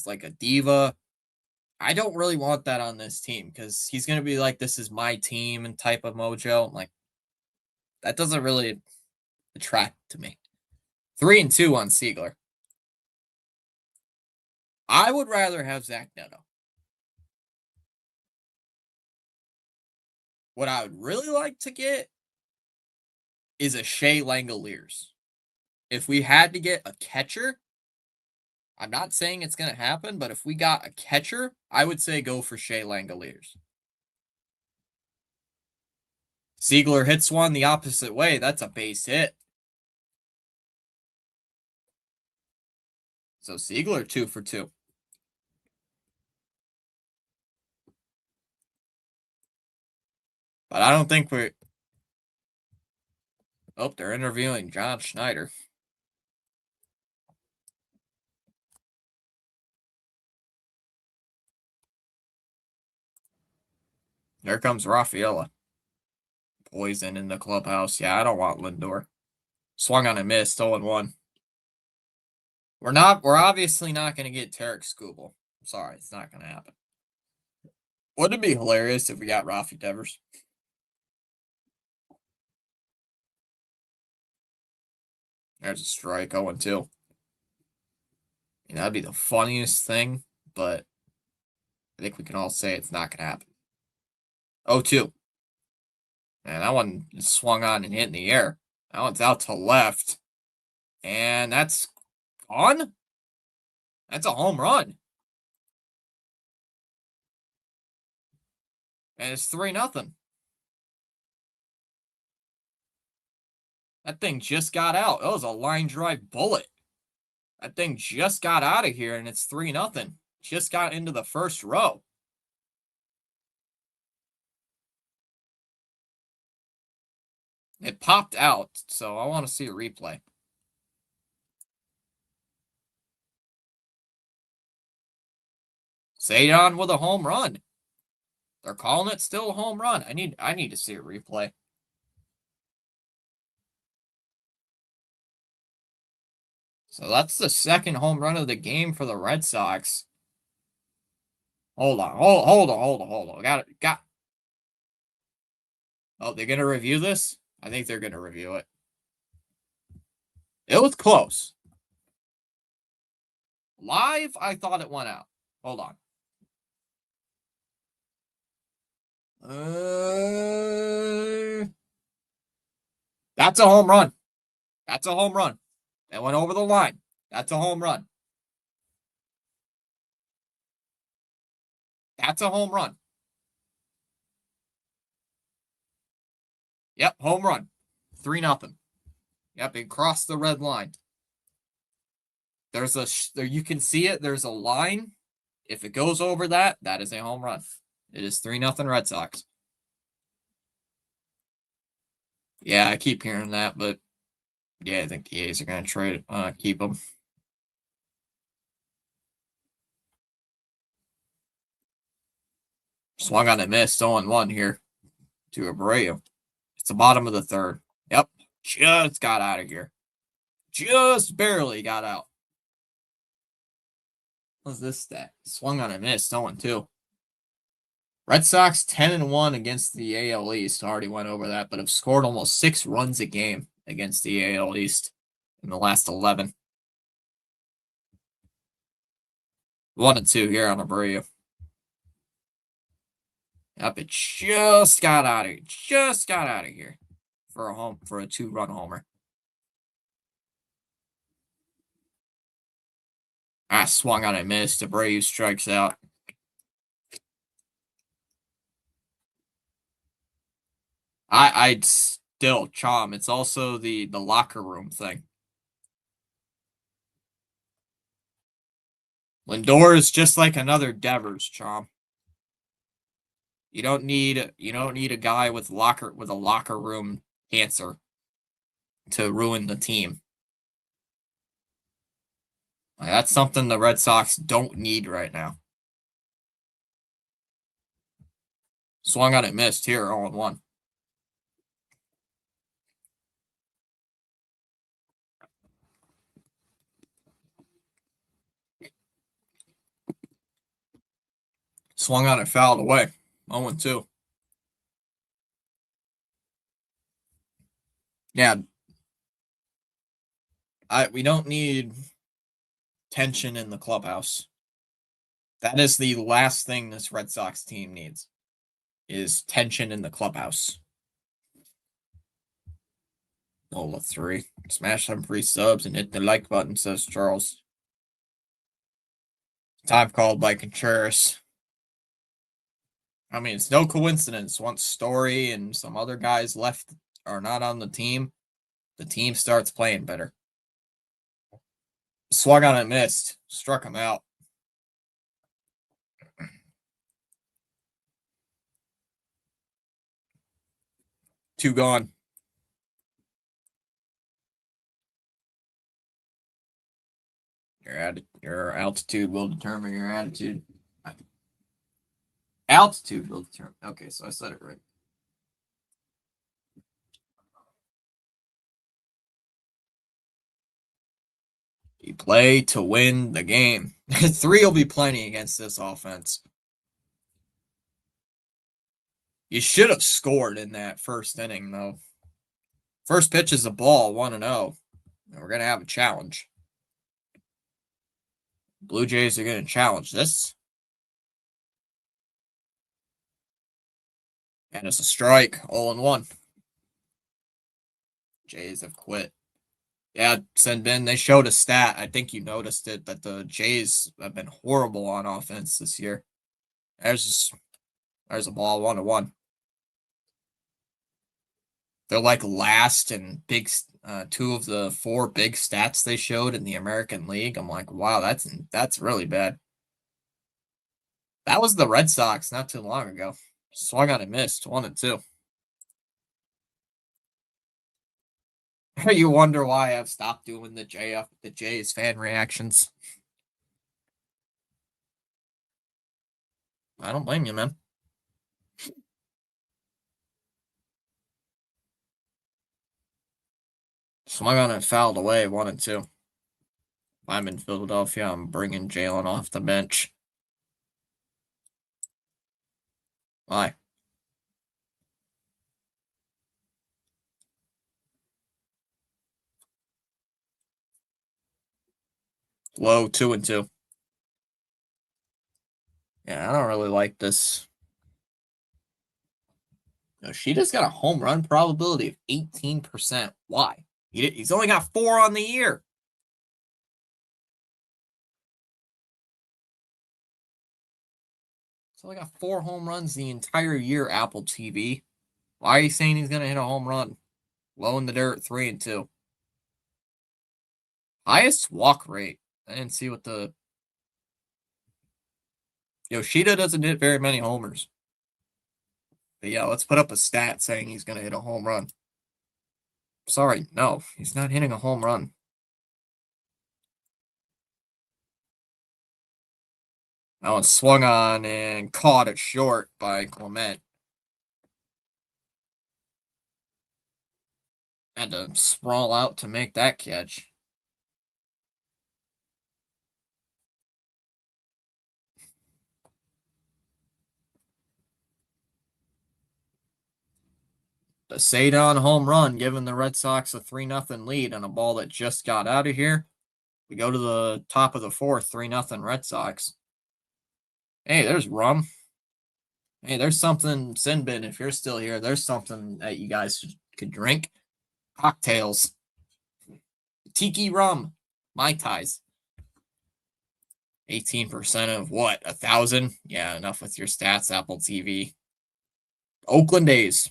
like a diva. I don't really want that on this team because he's going to be like, this is my team and type of mojo. I'm like, that doesn't really attract to me. 3-2 on Siegler. I would rather have Zach Neto. What I would really like to get is a Shea Langoliers. If we had to get a catcher, I'm not saying it's going to happen, but if we got a catcher, I would say go for Shea Langoliers. Siegler hits one the opposite way. That's a base hit. So Siegler 2 for 2. But I don't think we're. Oh, they're interviewing John Schneider. There comes Rafaela. Poison in the clubhouse. Yeah, I don't want Lindor. Swung on and missed. 0-1. We're obviously not going to get Tarek Skubal. I'm sorry, it's not going to happen. Wouldn't it be hilarious if we got Rafi Devers? There's a strike, 0-2. That'd be the funniest thing, but I think we can all say it's not going to happen. 0-2. Man, that one swung on and hit in the air. That one's out to left. And that's gone? That's a home run. And it's 3-0. That thing just got out. That was a line drive bullet. That thing just got out of here, and it's 3-0. Just got into the first row. It popped out, so I want to see a replay. Cedon with a home run. They're calling it still a home run. I need to see a replay. So that's the second home run of the game for the Red Sox. Hold on. Hold on. Got. Oh, they're going to review this? I think they're going to review it. It was close. Live, I thought it went out. Hold on. That's a home run. That's a home run. That went over the line. That's a home run. That's a home run. Yep, home run. 3-0. Yep, it crossed the red line. There's there you can see it. There's a line. If it goes over that, that is a home run. It is 3-0 Red Sox. Yeah, I keep hearing that, but yeah, I think the A's are going to keep him. Swung on a miss, 0-1 here to Abreu. It's the bottom of the third. Yep, just got out of here. Just barely got out. What's this stat? Swung on a miss, 0-2. Red Sox 10-1 against the AL East. Already went over that, but have scored almost 6 runs a game against the AL East in the last 11. 1-2 here on Abreu. Yep, it just got out of here. Just got out of here for a 2-run homer. Swung on and missed. Abreu strikes out. I'd still Chom. It's also the locker room thing. Lindor is just like another Devers, Chom. You don't need a guy with a locker room cancer to ruin the team. That's something the Red Sox don't need right now. Swung on it, missed here, 0-1. Swung on it, fouled away. 0-2. Yeah. We don't need tension in the clubhouse. That is the last thing this Red Sox team needs, is tension in the clubhouse. 0-3. Smash some free subs and hit the like button, says Charles. Time called by Contreras. I mean, it's no coincidence. Once Story and some other guys are not on the team starts playing better. Swung on it, missed. Struck him out. Two gone. Your altitude will determine your attitude. Altitude will determine. Okay, so I said it right. You play to win the game. 3 will be plenty against this offense. You should have scored in that first inning, though. First pitch is a ball, 1-0. We're going to have a challenge. Blue Jays are going to challenge this. And it's a strike, 0-1. Jays have quit. Yeah, Senbin, they showed a stat. I think you noticed it, that the Jays have been horrible on offense this year. There's a ball, 1-1. They're like last in big, 2 of the 4 big stats they showed in the American League. I'm like, wow, that's really bad. That was the Red Sox not too long ago. Swung on and missed, 1-2. You wonder why I've stopped doing the Jays fan reactions. I don't blame you, man. Swung on and fouled away, 1-2. If I'm in Philadelphia, I'm bringing Jalen off the bench. Why? Low, 2-2. Yeah, I don't really like this. Yoshida's got a home run probability of 18%. Why? He's only got 4 on the year. He's only got 4 home runs the entire year, Apple TV. Why are you saying he's going to hit a home run? Low in the dirt, 3-2. Highest walk rate. I didn't see what the... Yoshida doesn't hit very many homers. But yeah, let's put up a stat saying he's going to hit a home run. Sorry, no, he's not hitting a home run. That one swung on and caught it short by Clement. Had to sprawl out to make that catch. The Cedon home run, giving the Red Sox a 3-0 lead on a ball that just got out of here. We go to the top of the 4th, 3-0 Red Sox. Hey, there's rum. Hey, there's something, Sinbin, if you're still here, there's something that you guys could drink. Cocktails. Tiki rum. Mai Tais. 18% of what? 1,000? Yeah, enough with your stats, Apple TV. Oakland A's.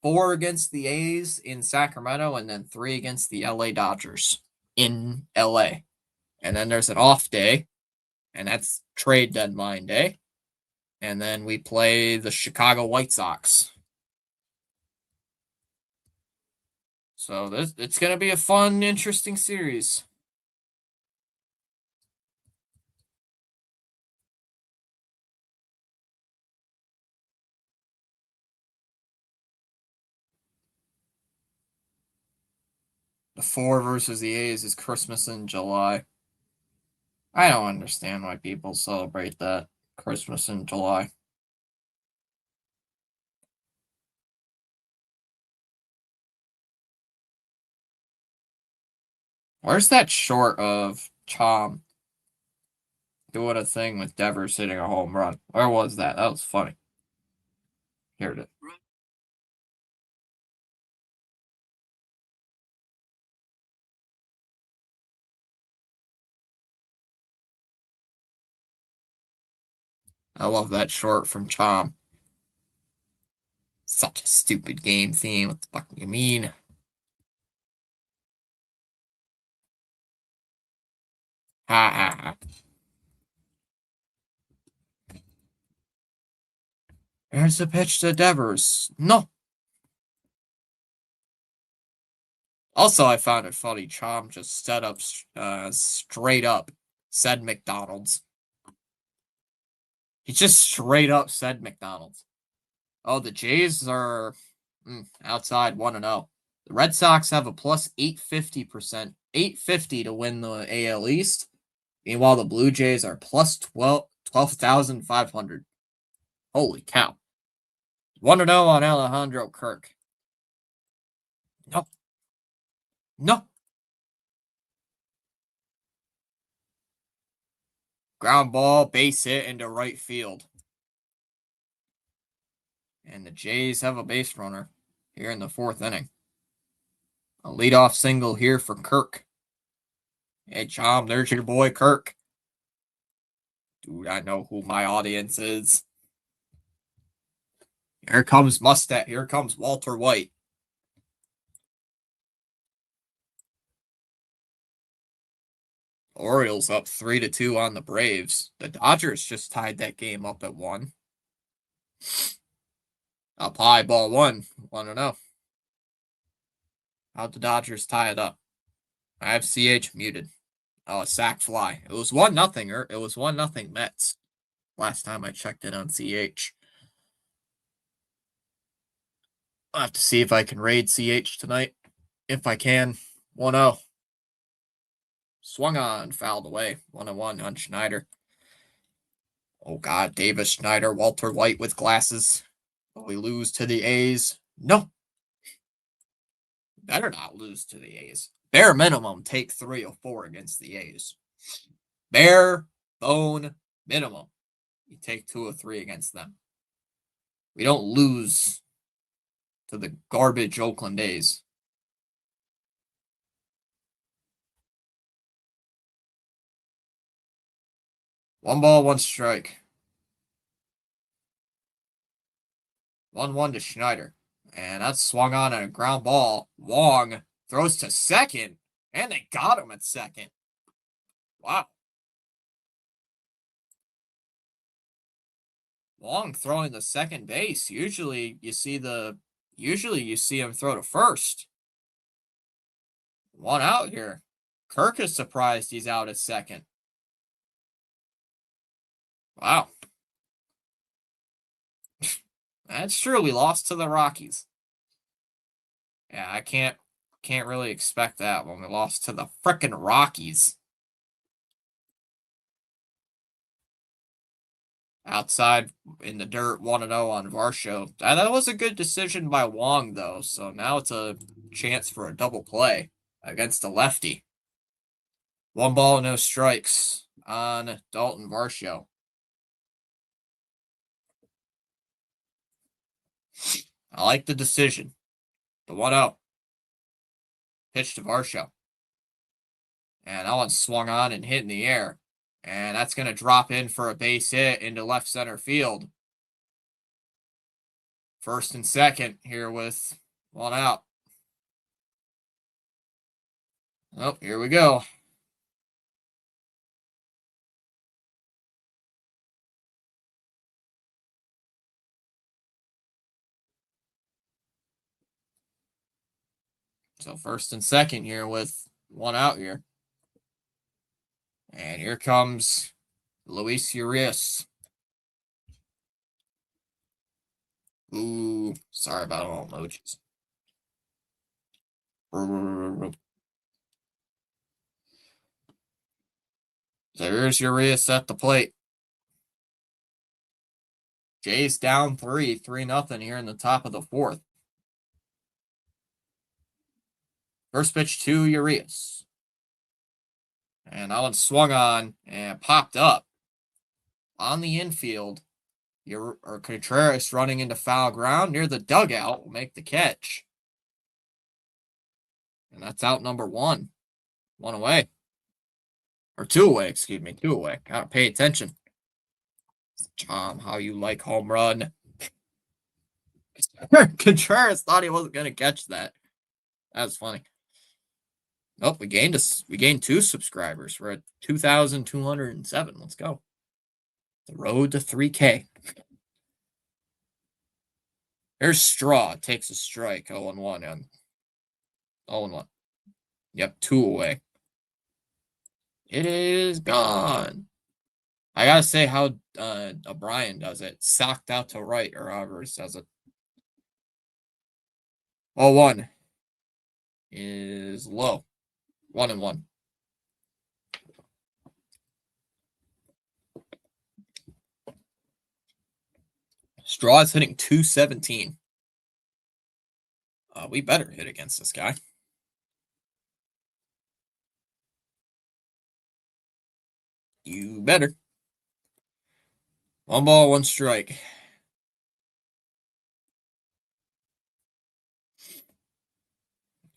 4 against the A's in Sacramento, and then 3 against the LA Dodgers in LA. And then there's an off day, and that's trade deadline day. And then we play the Chicago White Sox. So it's going to be a fun, interesting series. The 4 versus the A's is Christmas in July. I don't understand why people celebrate that. Christmas in July. Where's that short of Chom doing a thing with Devers hitting a home run? Where was that? That was funny. Here it is. I love that short from Chom. Such a stupid game theme. What the fuck do you mean? Ha ha ha. There's the pitch to Devers. No. Also, I found it funny. Chom just set up straight up said McDonald's. He just straight up said McDonald's. Oh, the Jays are outside 1-0. The Red Sox have a plus 850%, 850 to win the AL East. Meanwhile, the Blue Jays are plus 12,500. Holy cow. 1-0 on Alejandro Kirk. No. No. Ground ball, base hit into right field. And the Jays have a base runner here in the 4th inning. A leadoff single here for Kirk. Hey, Chom, there's your boy Kirk. Dude, I know who my audience is. Here comes Mustang. Here comes Walter White. Orioles up 3-2 on the Braves. The Dodgers just tied that game up at 1. Up high, ball 1. 1-0. How'd the Dodgers tie it up? I have CH muted. Oh, a sac fly. It was 1-0. It was 1-0 Mets. Last time I checked it on CH. I'll have to see if I can raid CH tonight. If I can. 1-0. Swung on, fouled away. 1-1 on Schneider. Oh, God. Davis, Schneider, Walter White with glasses. Will we lose to the A's? No. Better not lose to the A's. Bare minimum, take 3 or 4 against the A's. Bare bone minimum. You take 2 or 3 against them. We don't lose to the garbage Oakland A's. One ball, one strike. 1-1 to Schneider. And that's swung on a ground ball. Wong throws to second. And they got him at second. Wow. Wong throwing the second base. Usually you see him throw to first. 1 out here. Kirk is surprised he's out at second. Wow. That's true. We lost to the Rockies. Yeah, I can't really expect that when we lost to the frickin' Rockies. Outside in the dirt, 1-0 on Varsho. That was a good decision by Wong, though. So now it's a chance for a double play against a lefty. 1 ball, no strikes on Dalton Varsho. I like the decision. The 1-0. Pitch to Varsho. And that one swung on and hit in the air. And that's going to drop in for a base hit into left center field. First and second here with 1 out. Oh, here we go. So first and second here with 1 out here. And here comes Luis Urias. Ooh, sorry about all emojis. There's Urias at the plate. Jays down 3-0 here in the top of the 4th. First pitch to Urias. And that one swung on and popped up on the infield. Contreras running into foul ground near the dugout will make the catch. And that's out number 1. 1 away. Or 2 away, excuse me. 2 away. Gotta pay attention. Tom, how you like home run. Contreras thought he wasn't gonna catch that. That's funny. Oh, we gained 2 subscribers. We're at 2,207. Let's go. The road to 3K. There's Straw. Takes a strike. 0-1 and 0-1. Yep, 2 away. It is gone. I gotta say how O'Brien does it. Socked out to right, or however he says it. 0-1 is low. 1-1. Straw is hitting 217. We better hit against this guy. You better. 1 ball, 1 strike.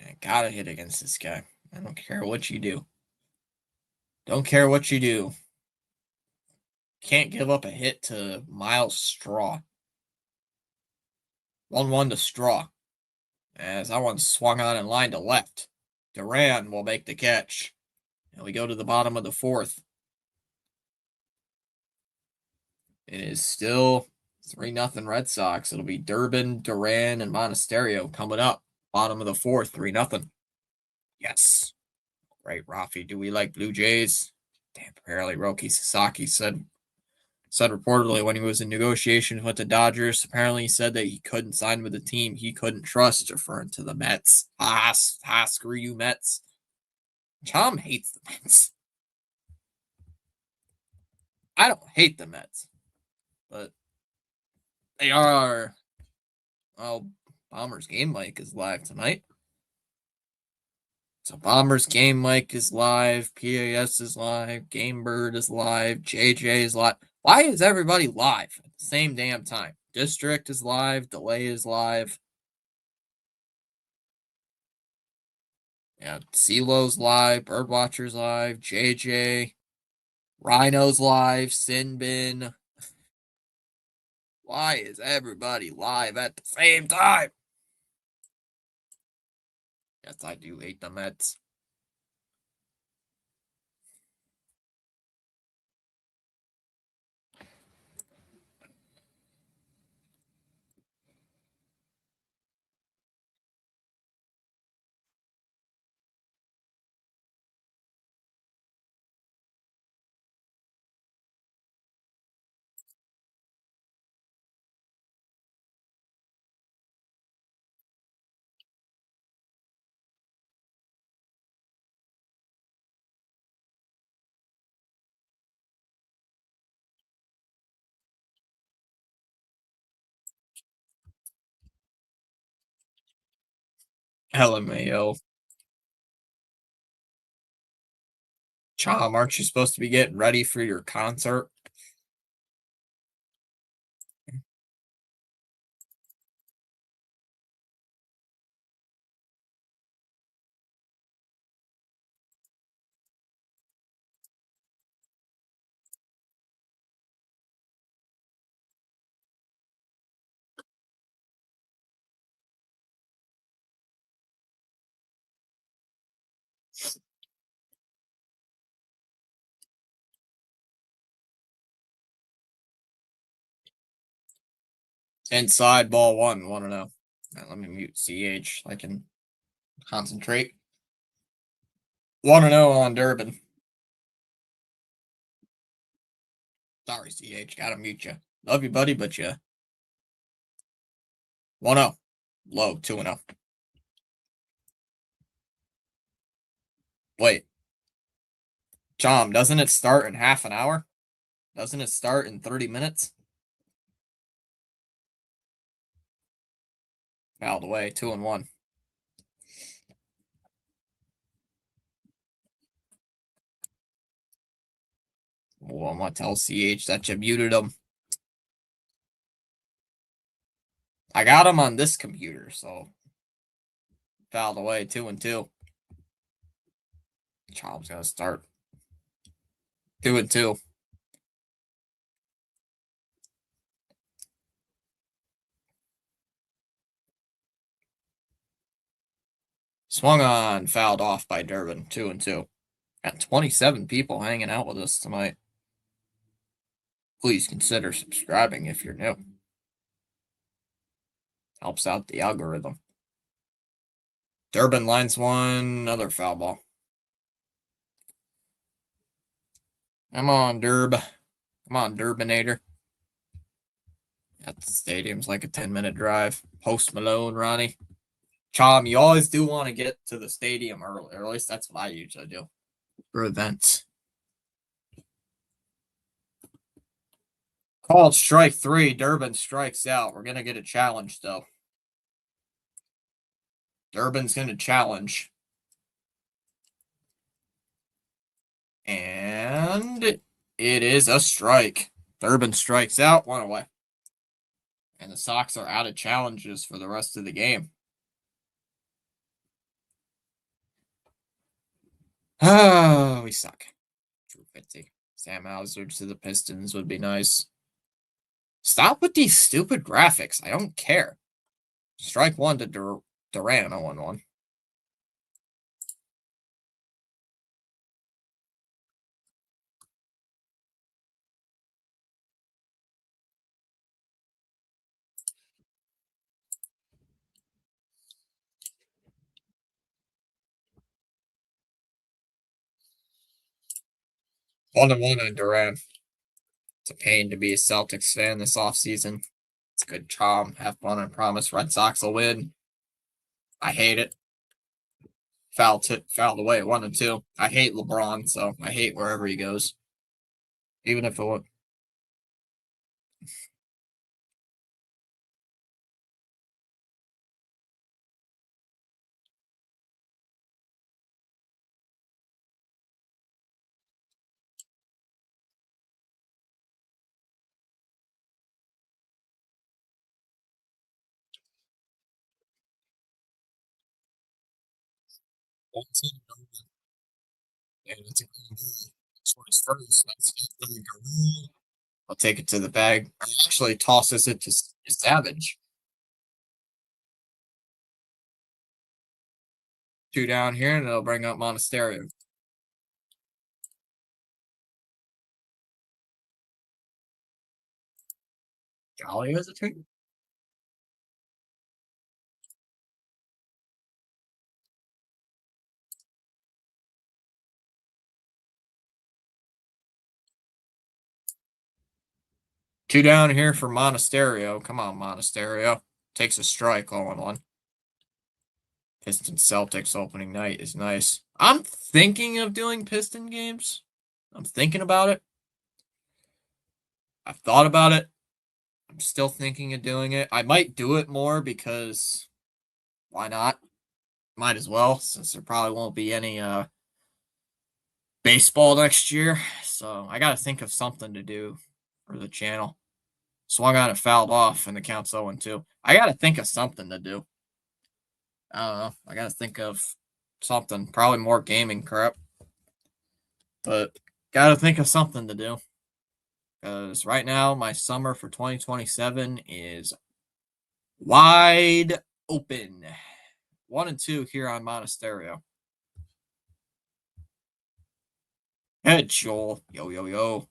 I gotta hit against this guy. I don't care what you do. Don't care what you do. Can't give up a hit to Miles Straw. 1-1 to Straw. As that one swung on in line to left. Duran will make the catch. And we go to the bottom of the 4th. It is still 3-0 Red Sox. It'll be Durbin, Duran, and Monasterio coming up. Bottom of the 4th, 3-0. Yes. Right, Rafi. Do we like Blue Jays? Damn, apparently Roki Sasaki said reportedly when he was in negotiations with the Dodgers, apparently he said that he couldn't sign with a team he couldn't trust, referring to the Mets. Screw you, Mets. Chom hates the Mets. I don't hate the Mets, but they are. Well, Bombers Game Mic is live tonight. So Bombers Game Mic is live, PAS is live, Game Bird is live, JJ is live. Why is everybody live at the same damn time? District is live, Delay is live. Yeah, CeeLo's live, Birdwatcher's live, JJ, Rhino's live, Sinbin. Why is everybody live at the same time? Yes, I do hate the Mets. LMAO. Chom, aren't you supposed to be getting ready for your concert? Inside ball 1, 1-0. Right, let me mute CH. I can concentrate. 1-0 on Durbin. Sorry, CH. Gotta mute you. Love you, buddy, but you. 1-0. Low, 2-0. Wait. Chom, doesn't it start in half an hour? Doesn't it start in 30 minutes? Fouled away, 2-1. Oh, I'm gonna tell CH that you muted him. I got him on this computer, so fouled away, 2-2. Chom's gonna start 2-2. Swung on, fouled off by Durbin, 2-2. Got 27 people hanging out with us tonight. Please consider subscribing if you're new. Helps out the algorithm. Durbin lines one, another foul ball. Come on, Durb. Come on, Durbinator. At the stadium's like a 10-minute drive. Post Malone, Ronnie. Chom, you always do want to get to the stadium early, or at least that's what I usually do for events. Called strike 3. Durbin strikes out. We're going to get a challenge, though. Durbin's going to challenge. And it is a strike. Durbin strikes out, 1 away. And the Sox are out of challenges for the rest of the game. Oh, we suck. 250. Sam Hauser to the Pistons would be nice. Stop with these stupid graphics. I don't care. Strike 1 to Duran, 0-1. One and one on Duran. It's a pain to be a Celtics fan this offseason. It's a good charm. Have fun and promise Red Sox will win. I hate it. Fouled away at 1 and 2. I hate LeBron, so I hate wherever he goes. Even if it would. And it's a I'll take it to the bag. Actually tosses it to Savage. 2 down here, and it'll bring up Monasterio. Jolly has a 2. Two down here for Monasterio. Come on, Monasterio. Takes a strike, 0-1. Piston Celtics opening night is nice. I'm thinking of doing Piston games. I'm thinking about it. I've thought about it. I'm still thinking of doing it. I might do it more because why not? Might as well, since there probably won't be any baseball next year. So I got to think of something to do for the channel. Swung on it, fouled off, and the count's 0-2. I got to think of something to do. I don't know. I got to think of something. Probably more gaming crap. But got to think of something to do. Because right now, my summer for 2027 is wide open. 1 and 2 here on Monasterio. Head Joel. Yo, yo, yo.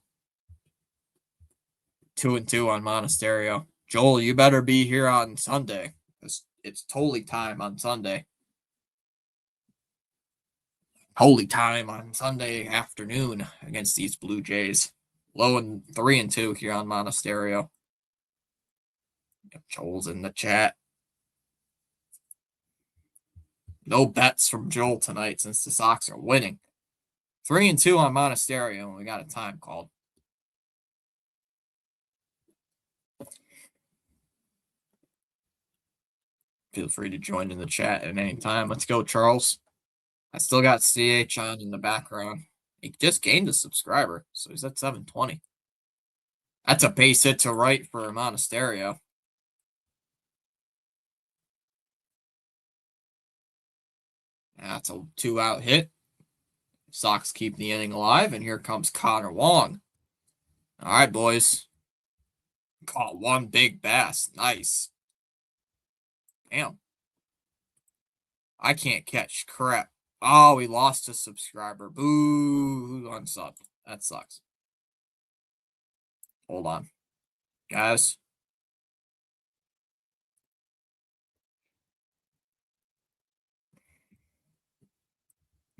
2 and 2 on Monasterio. Joel, you better be here on Sunday. It's totally time on Sunday. Holy time on Sunday afternoon against these Blue Jays. Low and 3 and 2 here on Monasterio. Joel's in the chat. No bets from Joel tonight since the Sox are winning. 3 and 2 on Monasterio, and we got a time called. Feel free to join in the chat at any time. Let's go, Charles. I still got CH on in the background. He just gained a subscriber, so he's at 720. That's a base hit to right for Monasterio. That's a 2-out hit. Sox keep the inning alive, and here comes Connor Wong. All right, boys. Caught one big bass. Nice. Damn. I can't catch crap. Oh, we lost a subscriber. Boo. Unsubbed. That sucks. Hold on. Guys.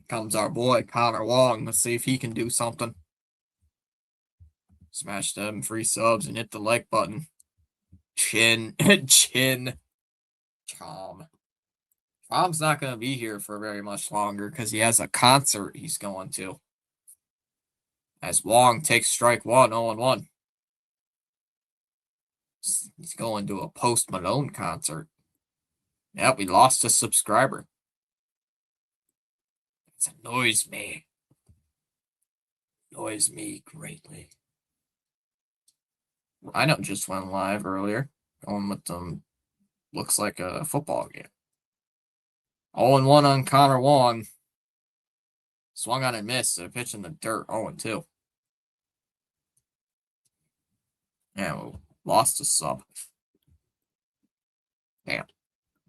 Comes our boy, Connor Wong. Let's see if he can do something. Smash them free subs and hit the like button. Chin. Chin. Chom. Chom's not going to be here for very much longer because he has a concert he's going to. As Wong takes strike 1, 0-1. He's going to a Post Malone concert. Yeah, we lost a subscriber. It annoys me. Annoys me greatly. I know just went live earlier. Going with them. Looks like a football game. 0-1 on Connor Wong. Swung on and missed. A pitch in the dirt. 0-2. Yeah, we lost a sub. Damn.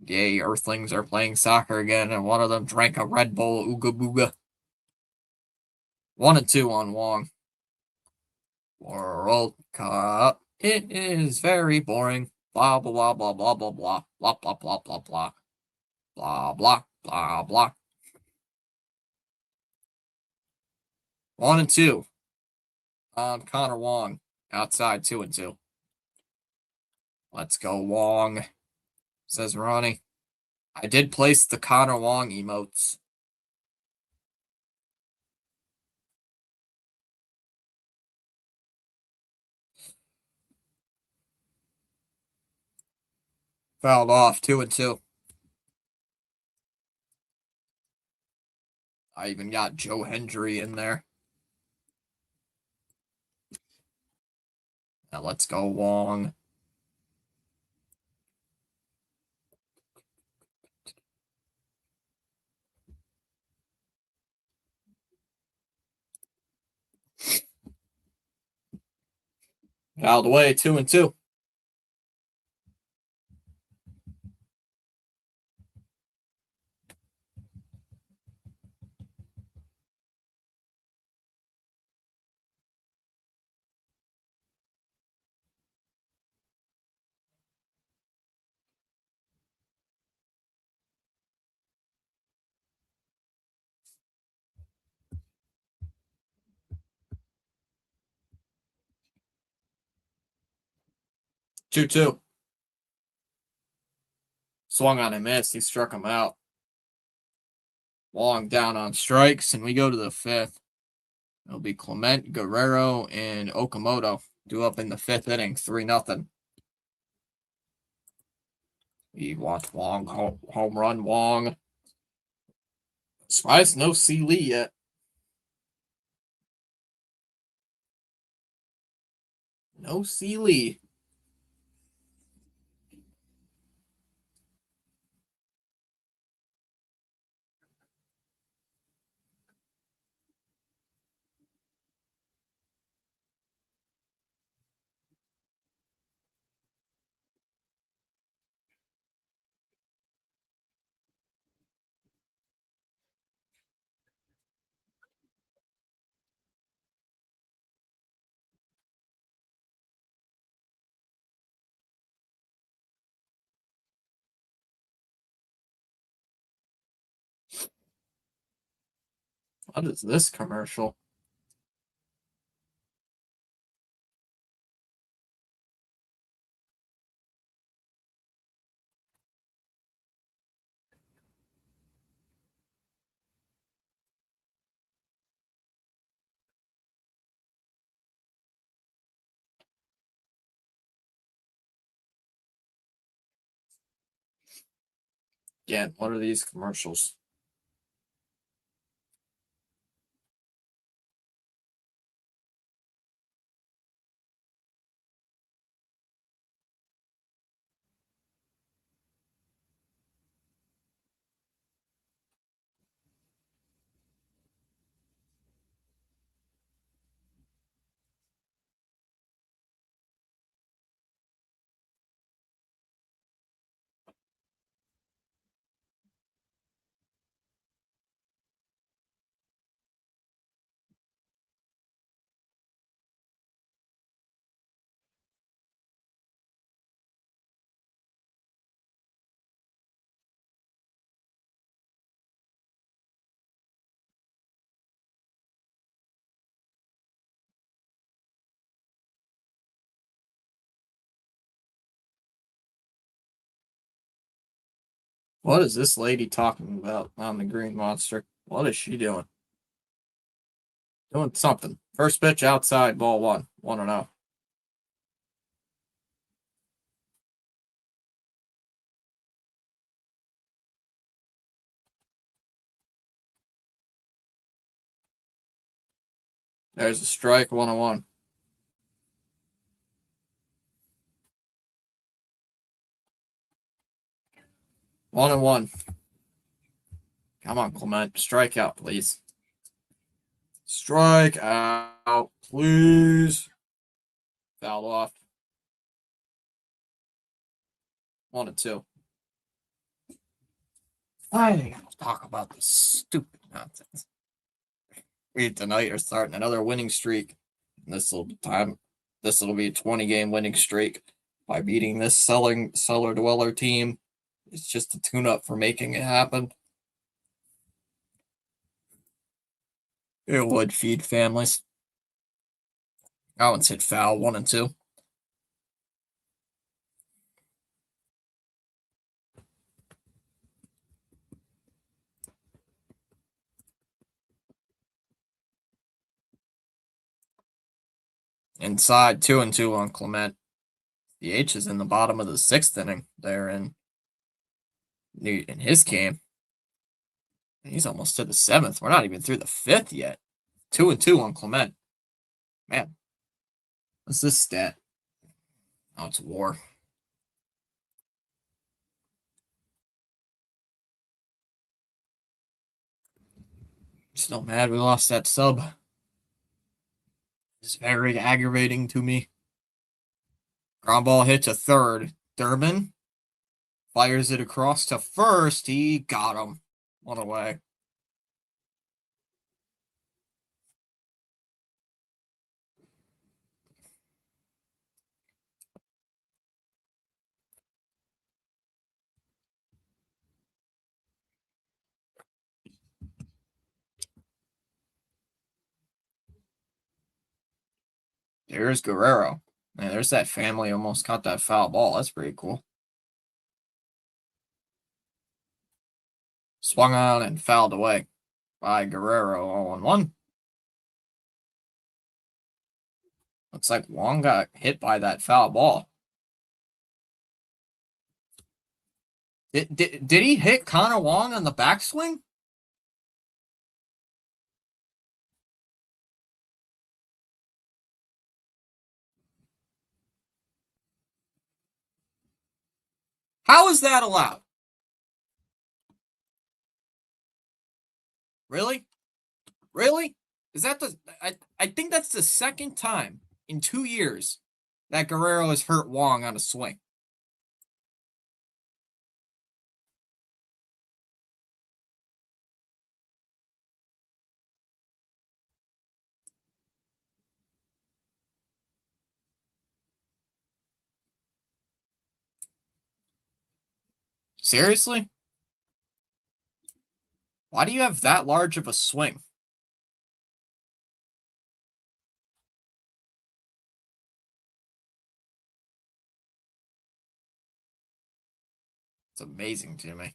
Yay, Earthlings are playing soccer again, and one of them drank a Red Bull Ooga Booga. 1-2 on Wong. World Cup. It is very boring. Blah, blah, blah, blah, blah, blah, blah, blah, blah, blah, blah. Blah, blah, blah, blah. 1-2 on Connor Wong. Outside 2-2. Let's go, Wong, says Ronnie. I did place the Connor Wong emotes. Fouled off 2-2. I even got Joe Hendry in there. Now let's go, Wong. Fouled away 2-2. Two. Swung on and missed. He struck him out. Wong down on strikes, and we go to the fifth. It'll be Clement, Guerrero, and Okamoto due up in the fifth inning, 3-0. We want Wong, home run, Wong. Surprised no C. Lee yet. No C. Lee. What is this commercial? Again, what are these commercials? What is this lady talking about on the Green Monster? What is she doing? Doing something. First pitch outside, ball 1. 1-0. There's a strike, 1-1. 1-1. Come on, Clement. Strike out, please. Strike out, please. Foul off. 1-2. I talk about this stupid nonsense. We tonight are starting another winning streak. This will be a 20-game winning streak by beating this cellar dweller team. It's just a tune-up for making it happen. It would feed families. That one's hit foul, 1-2. Inside, 2-2 on Clement. The H is in the bottom of the 6th inning there in his game. He's almost to the 7th. We're not even through the 5th yet. 2-2 on Clement. Man, what's this stat? Oh, it's WAR. Still mad we lost that sub. It's very aggravating to me. Ground ball hit to third. Durbin fires it across to first. He got him. One away. There's Guerrero. Man, there's that family almost caught that foul ball. That's pretty cool. Swung on and fouled away by Guerrero 0-1. Looks like Wong got hit by that foul ball. Did he hit Connor Wong on the backswing? How is that allowed? Really? Really? Is that I think that's the second time in 2 years that Guerrero has hurt Wong on a swing. Seriously? Why do you have that large of a swing? It's amazing to me.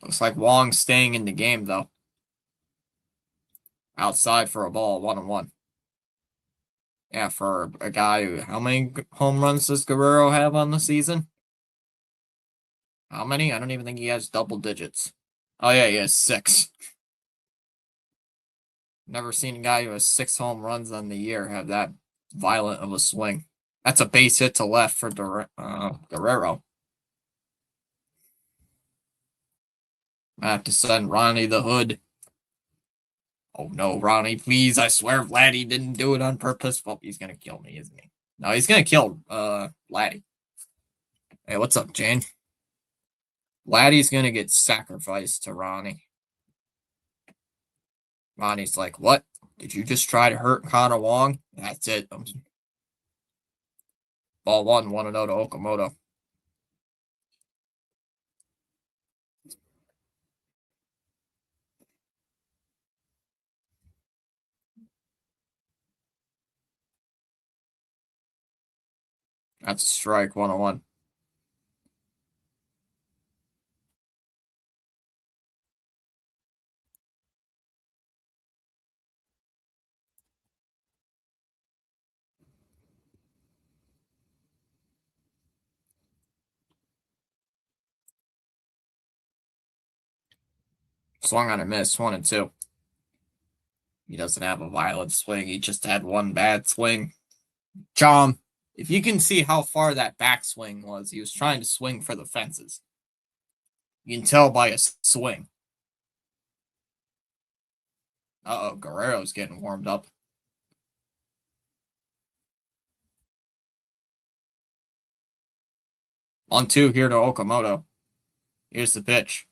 Looks like Wong's staying in the game, though. Outside for a ball, 1-1. Yeah, for a guy who, how many home runs does Guerrero have on the season? How many? I don't even think he has double digits. Oh, yeah, he has 6. Never seen a guy who has 6 home runs on the year have that violent of a swing. That's a base hit to left for Guerrero. I have to send Ronnie the Hood. Oh no, Ronnie, please, I swear Vladdy didn't do it on purpose. Well, he's gonna kill me, isn't he? No, he's gonna kill Vladdy. Hey, what's up, Jane? Vladdy's gonna get sacrificed to Ronnie. Ronnie's like, what? Did you just try to hurt Connor Wong? That's it. Ball 1-0 to Okamoto. That's a strike, 1-1. Swung on a miss, 1-2. He doesn't have a violent swing. He just had one bad swing. John, if you can see how far that backswing was, he was trying to swing for the fences. You can tell by a swing. Uh-oh, Guerrero's getting warmed up. 1-2 here to Okamoto. Here's the pitch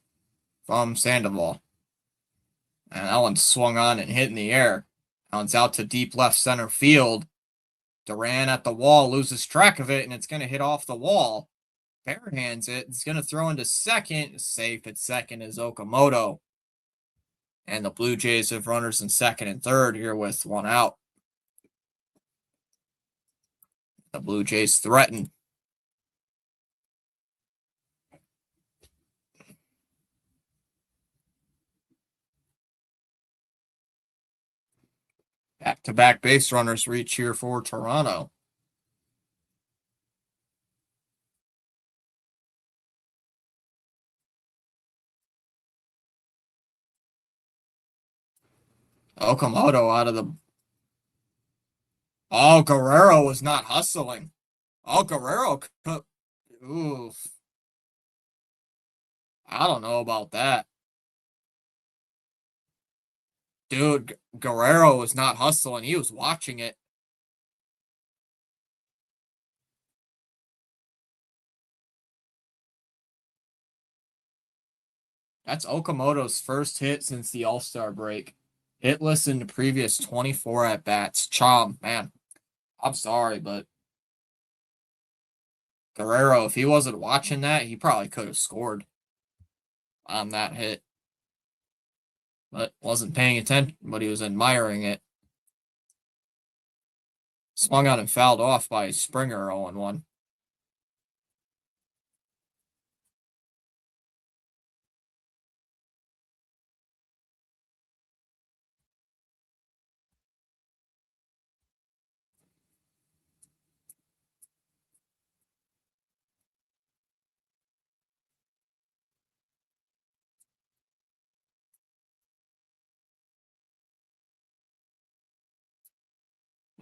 from Sandoval. And that one swung on and hit in the air. That one's out to deep left center field. Duran at the wall loses track of it, and it's going to hit off the wall. Barehands it. It's going to throw into second. Safe at second is Okamoto. And the Blue Jays have runners in second and third here with one out. The Blue Jays threaten. Back-to-back base runners reach here for Toronto. Okamoto out of the... Oh, Guerrero was not hustling. Oh, Guerrero could... Oof. I don't know about that. Dude, Guerrero was not hustling. He was watching it. That's Okamoto's first hit since the All-Star break. Hitless in the previous 24 at-bats. Chom, man, I'm sorry, but Guerrero, if he wasn't watching that, he probably could have scored on that hit. But wasn't paying attention, but he was admiring it. Swung on and fouled off by Springer, 0-1.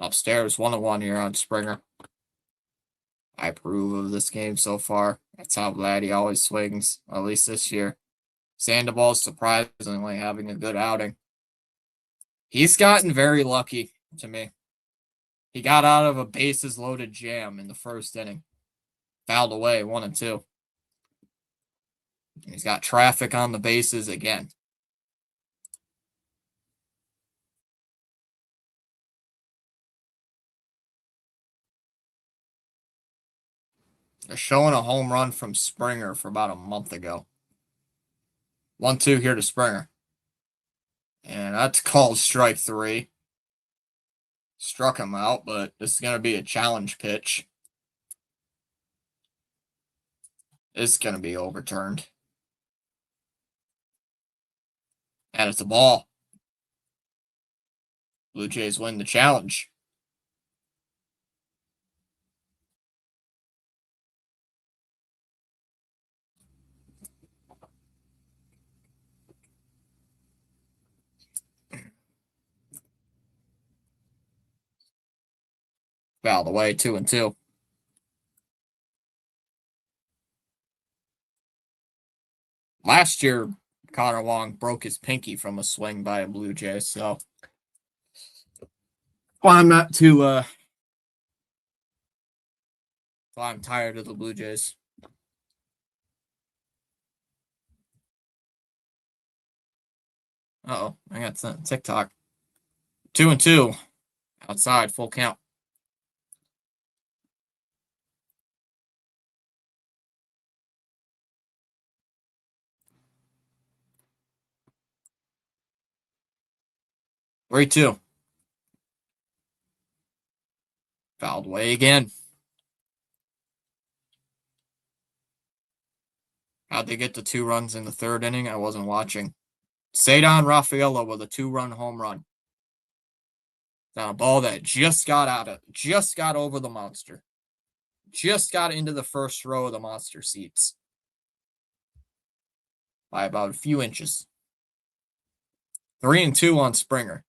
Upstairs, 1-1 here on Springer. I approve of this game so far. That's how Vladdy always swings, at least this year. Sandoval's surprisingly having a good outing. He's gotten very lucky to me. He got out of a bases loaded jam in the first inning. Fouled away, 1-2. He's got traffic on the bases again. They're showing a home run from Springer for about a month ago. 1-2 here to Springer. And that's called strike 3. Struck him out, but this is going to be a challenge pitch. It's going to be overturned. And it's a ball. Blue Jays win the challenge. Fouled away, 2-2. Last year, Connor Wong broke his pinky from a swing by a Blue Jay, so well, I'm not too well, I'm tired of the Blue Jays. Uh-oh, I got some TikTok. 2-2. Outside, full count. Three, 2. Fouled away again. How'd they get the 2 runs in the third inning? I wasn't watching. Ceddanne Rafaela with a 2-run home run. On a ball that just got over the monster. Just got into the first row of the monster seats. By about a few inches. 3-2 on Springer.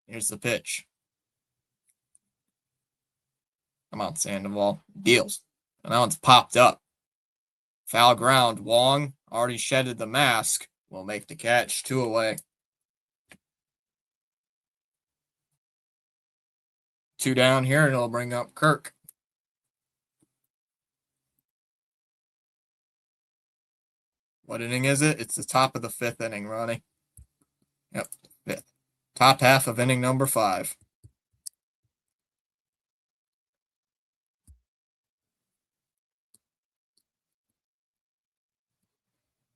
Here's the pitch. Come on, Sandoval. Deals. And that one's popped up. Foul ground. Wong already shedded the mask. Will make the catch. 2 away. 2 down here, and it'll bring up Kirk. What inning is it? It's the top of the 5th inning, Ronnie. Yep, 5th. Top half of inning number 5.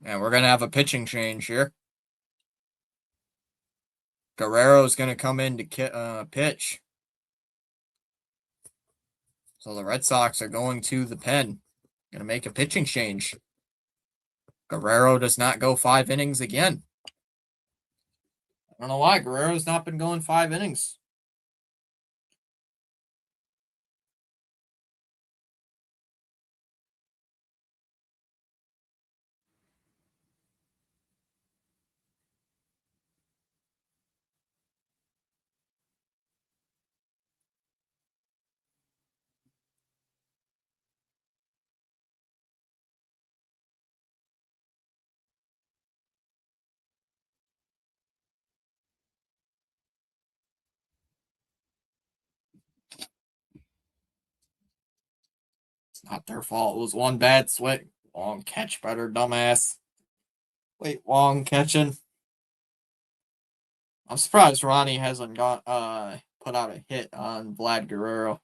And we're going to have a pitching change here. Guerrero's going to come in to pitch. So the Red Sox are going to the pen. Going to make a pitching change. Guerrero does not go 5 innings again. I don't know why. Guerrero's not been going 5 innings. It's not their fault. It was one bad swing. Wong catch better, dumbass. Wait, Wong catching. I'm surprised Ronnie hasn't got put out a hit on Vlad Guerrero.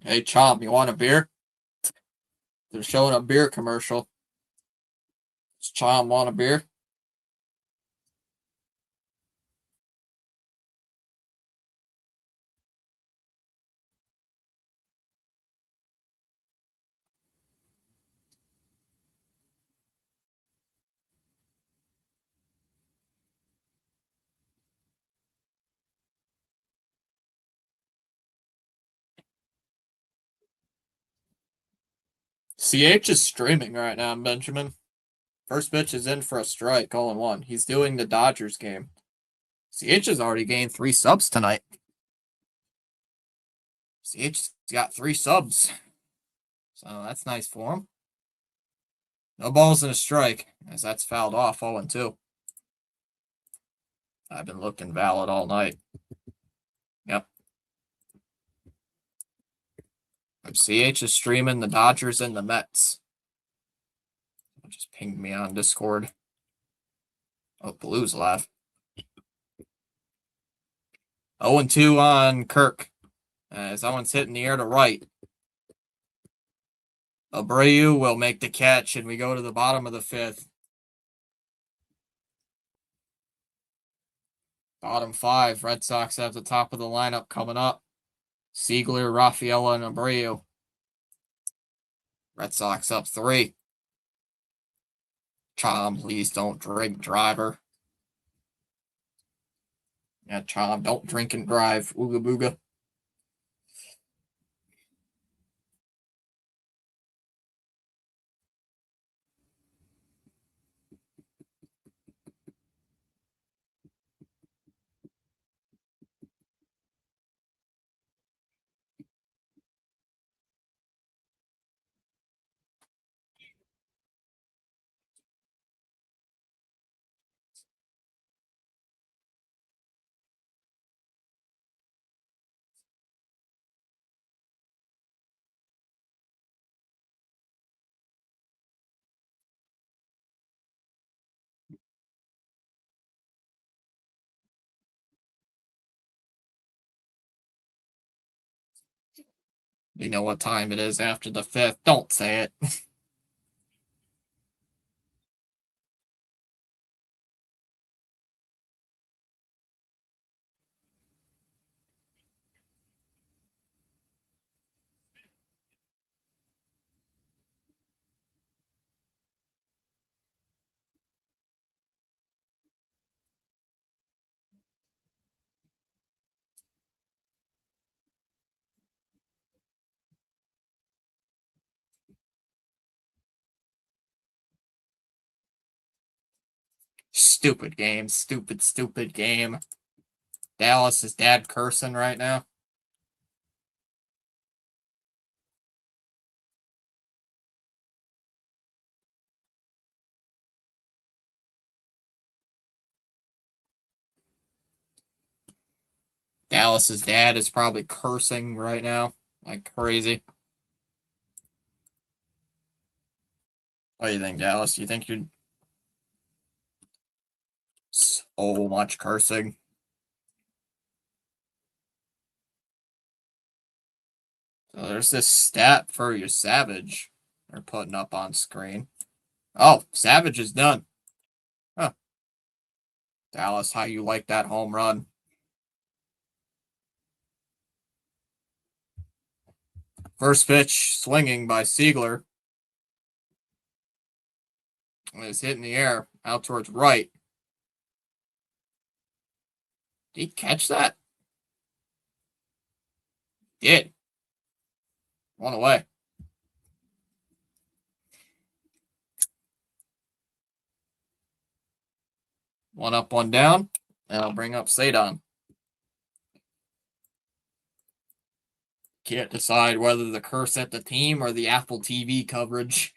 Hey Chom, you want a beer? They're showing a beer commercial. Does Chom want a beer? CH is streaming right now, Benjamin. First pitch is in for a strike, 0-1. He's doing the Dodgers game. CH has already gained 3 subs tonight. CH's got 3 subs. So that's nice for him. No balls and a strike, as that's fouled off 0-2. I've been looking valid all night. Yep. CH is streaming the Dodgers and the Mets. Just pinged me on Discord. Oh, Blues live. 0-2 on Kirk. As that one's hitting the air to right. Abreu will make the catch, and we go to the bottom of the 5th. Bottom 5. Red Sox have the top of the lineup coming up. Siegler, Rafaela, and Abreu. Red Sox up 3. Chom, please don't drink, driver. Yeah, Chom, don't drink and drive. Ooga booga. You know what time it is after the 5th. Don't say it. Stupid game. Stupid game. Dallas is dad cursing right now. Dallas's dad is probably cursing right now like crazy. What do you think, Dallas? Do you think you're so much cursing? So there's this stat for your Savage they're putting up on screen. Oh, Savage is done. Huh. Dallas, how you like that home run? First pitch swinging by Siegler. It's hitting the air out towards right. Did he catch that? Did. One away. One up, one down. And I'll bring up Sadon. Can't decide whether the curse at the team or the Apple TV coverage.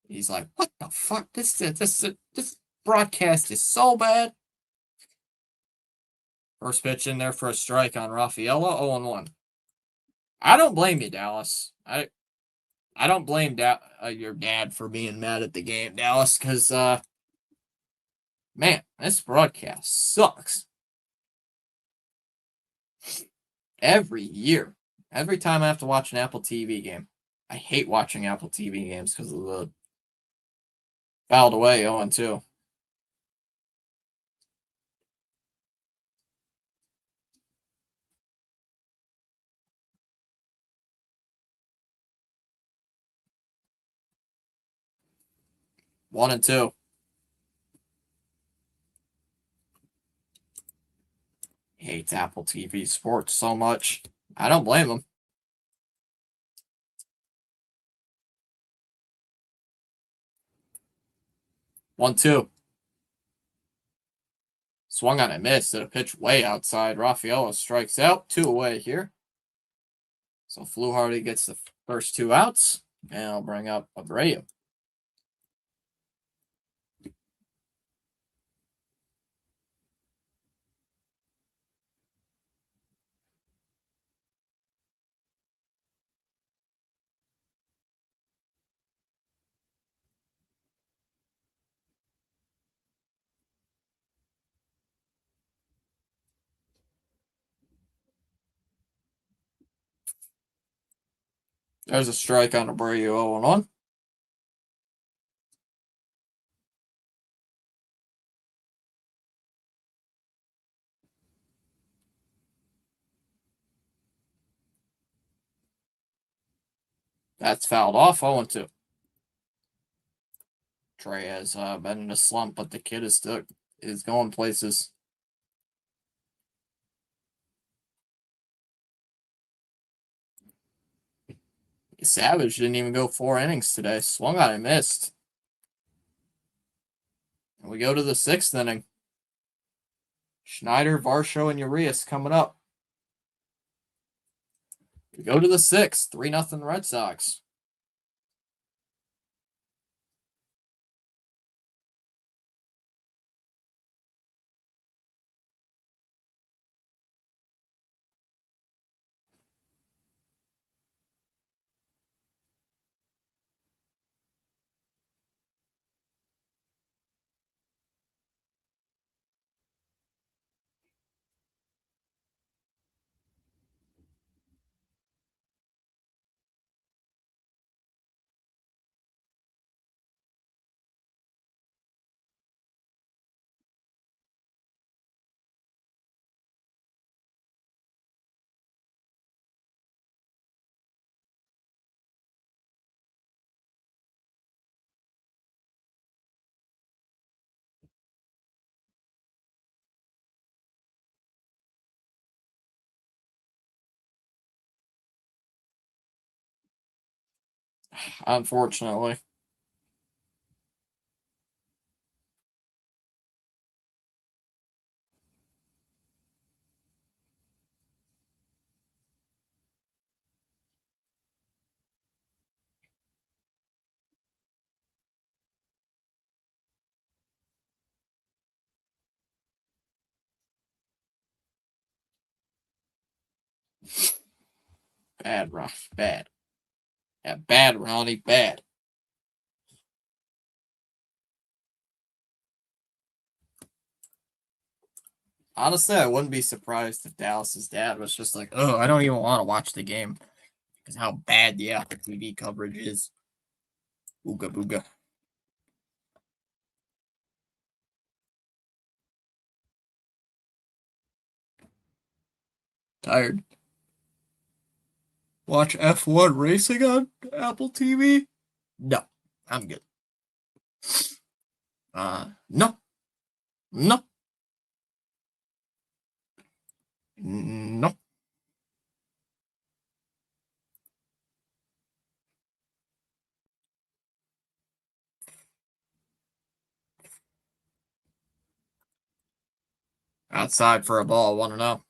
He's like, what the fuck? This broadcast is so bad. First pitch in there for a strike on Rafaela, 0-1. I don't blame you, Dallas. I don't blame your dad for being mad at the game, Dallas, because man, this broadcast sucks. Every year, every time I have to watch an Apple TV game, I hate watching Apple TV games because of the fouled away 0-2. One and two. Hates Apple TV Sports so much. I don't blame him. 1-2. Swung on a miss at a pitch way outside. Rafaela strikes out. 2 away here. So Fluharty gets the first 2 outs. And I'll bring up Abreu. There's a strike on Abreu, 0-1. That's fouled off, 0-2. Trey has been in a slump, but the kid is going places. Savage didn't even go 4 innings today. Swung on and missed. And we go to the 6th inning. Schneider, Varsho, and Urias coming up. We go to the 6th. 3-0 Red Sox. Unfortunately. Bad, Ross. Bad. Yeah, bad, Ronnie. Bad. Honestly, I wouldn't be surprised if Dallas's dad was just like, "Oh, I don't even want to watch the game because how bad the Apple TV coverage is." Ooga booga. Tired. Watch F1 racing on Apple TV? No, I'm good. No, no, no. Outside for a ball, want to know?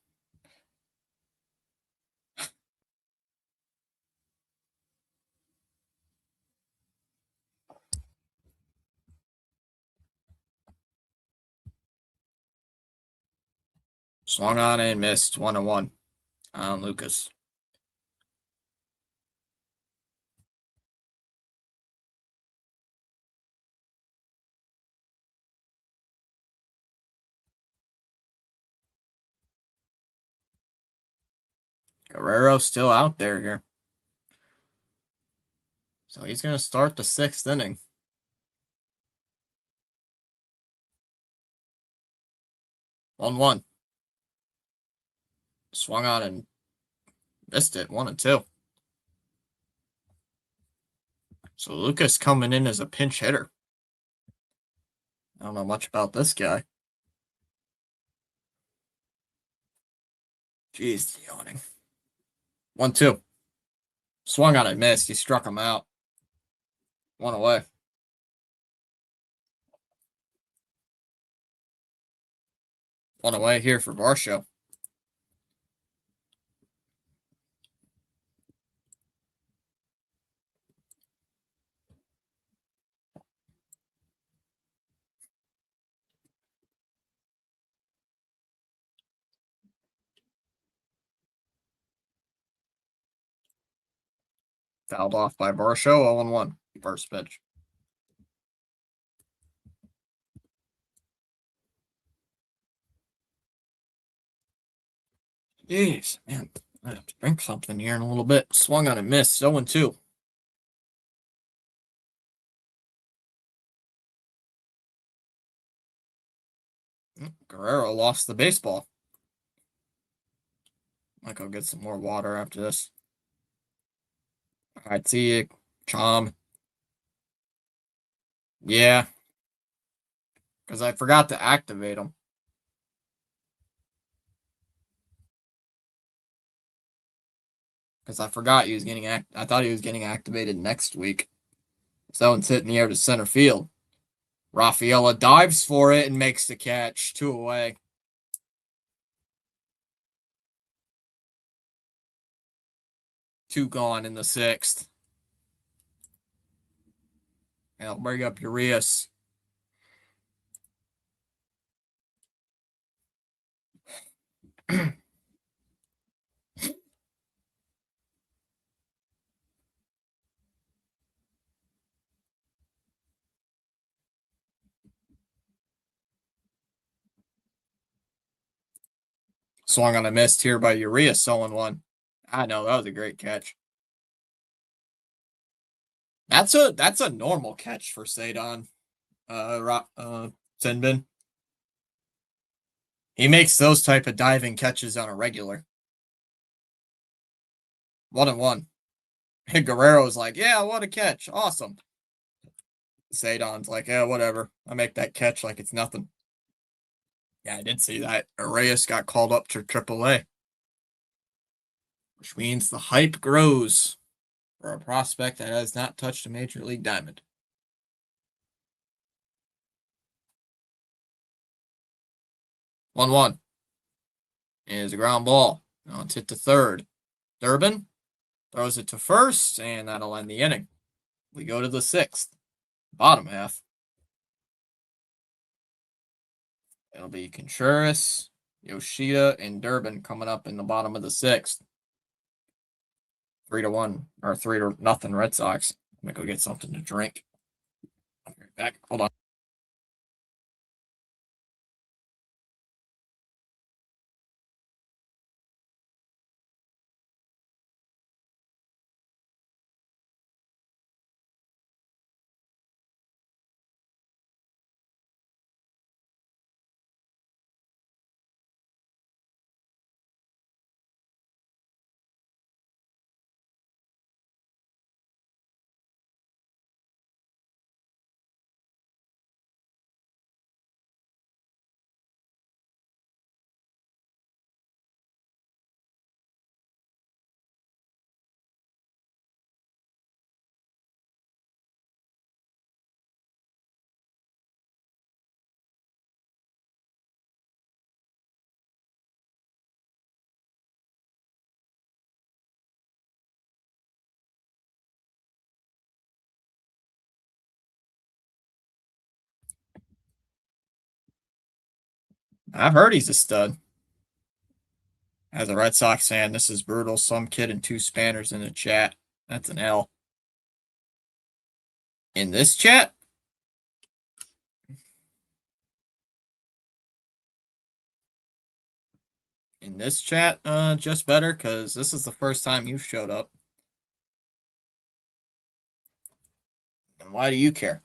Swung on and missed 1-1 on Lucas. Guerrero still out there here. So he's going to start the 6th inning. 1-1. Swung on and missed it. 1-2. So Lucas coming in as a pinch hitter. I don't know much about this guy. Jeez, yawning. 1-2. Swung on and missed. He struck him out. 1 away. One away here for Varsho. Fouled off by Varsho. 0-1. First pitch. Jeez, man. I have to drink something here in a little bit. Swung on and missed. 0-2. Guerrero lost the baseball. Might go get some more water after this. All right, see you, Chom. Yeah, because I forgot to activate him. Because I forgot he was getting I thought he was getting activated next week. So one's hitting the air to center field. Rafaela dives for it and makes the catch. 2 away. Two gone in the 6th. And I'll bring up Urias. Swung on a missed here by Urias, 0-1. I know, that was a great catch. That's a normal catch for Sadon. Senbin. He makes those type of diving catches on a regular. 1-1. And Guerrero's like, yeah, what a catch. Awesome. Sadon's like, yeah, whatever. I make that catch like it's nothing. Yeah, I did see that. Arias got called up to AAA. Which means the hype grows for a prospect that has not touched a major league diamond. 1-1. Is a ground ball. Now it's hit to third. Durbin throws it to first, and that'll end the inning. We go to the 6th. Bottom half. It'll be Contreras, Yoshida, and Durbin coming up in the bottom of the 6th. 3-1 or 3-0 Red Sox. I'm gonna go get something to drink. I'll be right back. Hold on. I've heard he's a stud. As a Red Sox fan, this is brutal. Some kid and 2 Spanners in the chat. That's an L. In this chat? In this chat, just better, because this is the first time you've showed up. And why do you care?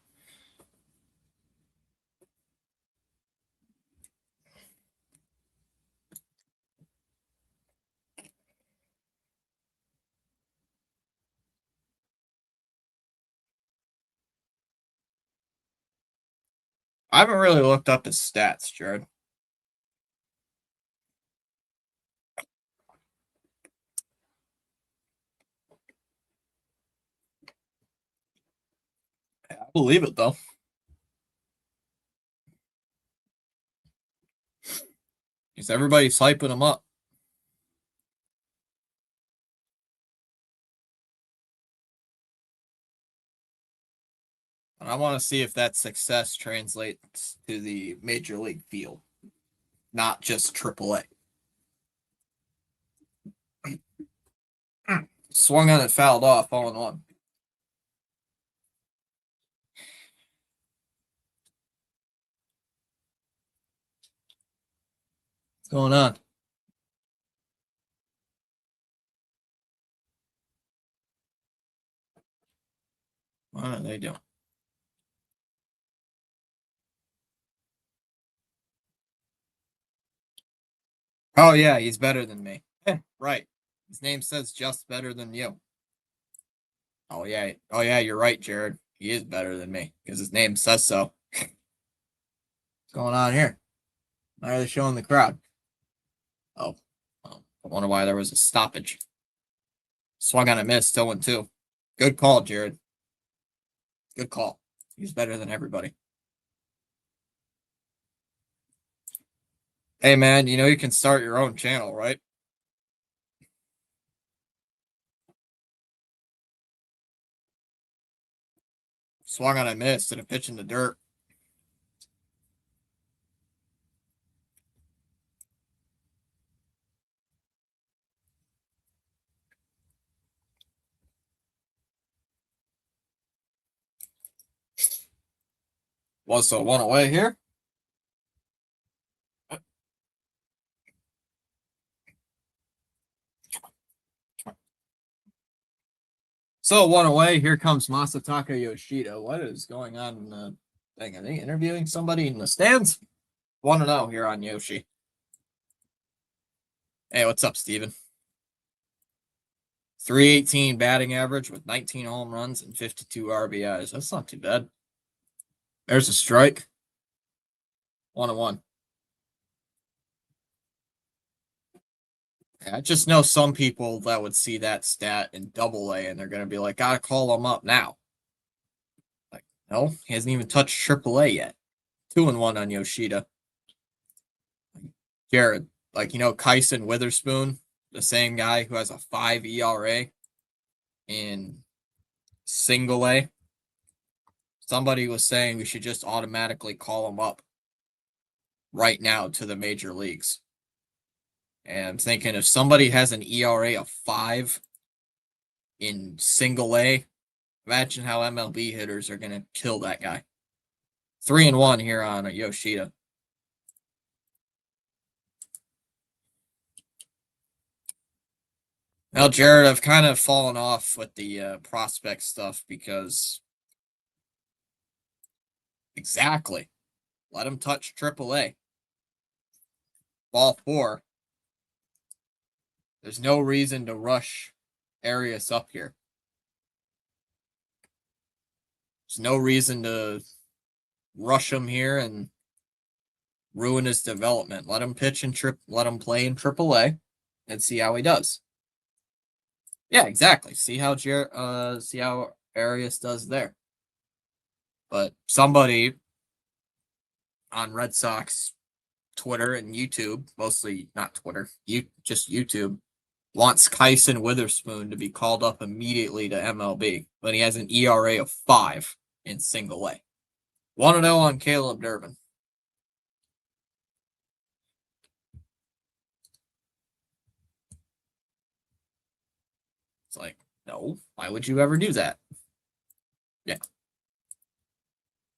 I haven't really looked up his stats, Jared. I believe it, though. Because everybody's hyping him up. And I want to see if that success translates to the major league field, not just AAA. Swung on it, fouled off, 0-1. What's going on? What are they doing? Oh, yeah, he's better than me. Right. His name says just better than you. Oh, yeah. Oh, yeah, you're right, Jared. He is better than me because his name says so. What's going on here? Why are they showing the crowd? Oh, I wonder why there was a stoppage. Swung on a miss, still 1-2. Good call, Jared. Good call. He's better than everybody. Hey, man, you know you can start your own channel, right? Swung on a miss and a pitch in the dirt. Was the 1 away here. So 1 away. Here comes Masataka Yoshida. What is going on in the thing? Are they interviewing somebody in the stands? 1-0 here on Yoshi. Hey, what's up, Steven? 318 batting average with 19 home runs and 52 RBIs. That's not too bad. There's a strike. 1-1. I just know some people that would see that stat in AA and they're going to be like, gotta call him up now. Like, no, he hasn't even touched AAA yet. 2-1 on Yoshida. Jared, like, you know, Kyson Witherspoon, the same guy who has a 5 ERA in single A. Somebody was saying we should just automatically call him up right now to the major leagues. And I'm thinking if somebody has an ERA of 5 in single A. Imagine how MLB hitters are going to kill that guy. 3-1 here on Yoshida. Now, Jared, I've kind of fallen off with the prospect stuff because exactly. Let him touch AAA. Ball 4. There's no reason to rush Arias up here. There's no reason to rush him here and ruin his development. Let him pitch and let him play in AAA and see how he does. Yeah, exactly. See how Arias does there. But somebody on Red Sox Twitter and YouTube, mostly not Twitter, just YouTube, wants Kyson Witherspoon to be called up immediately to MLB, but he has an ERA of 5 in single A. 1-0 on Caleb Durbin. It's like, no, why would you ever do that? Yeah.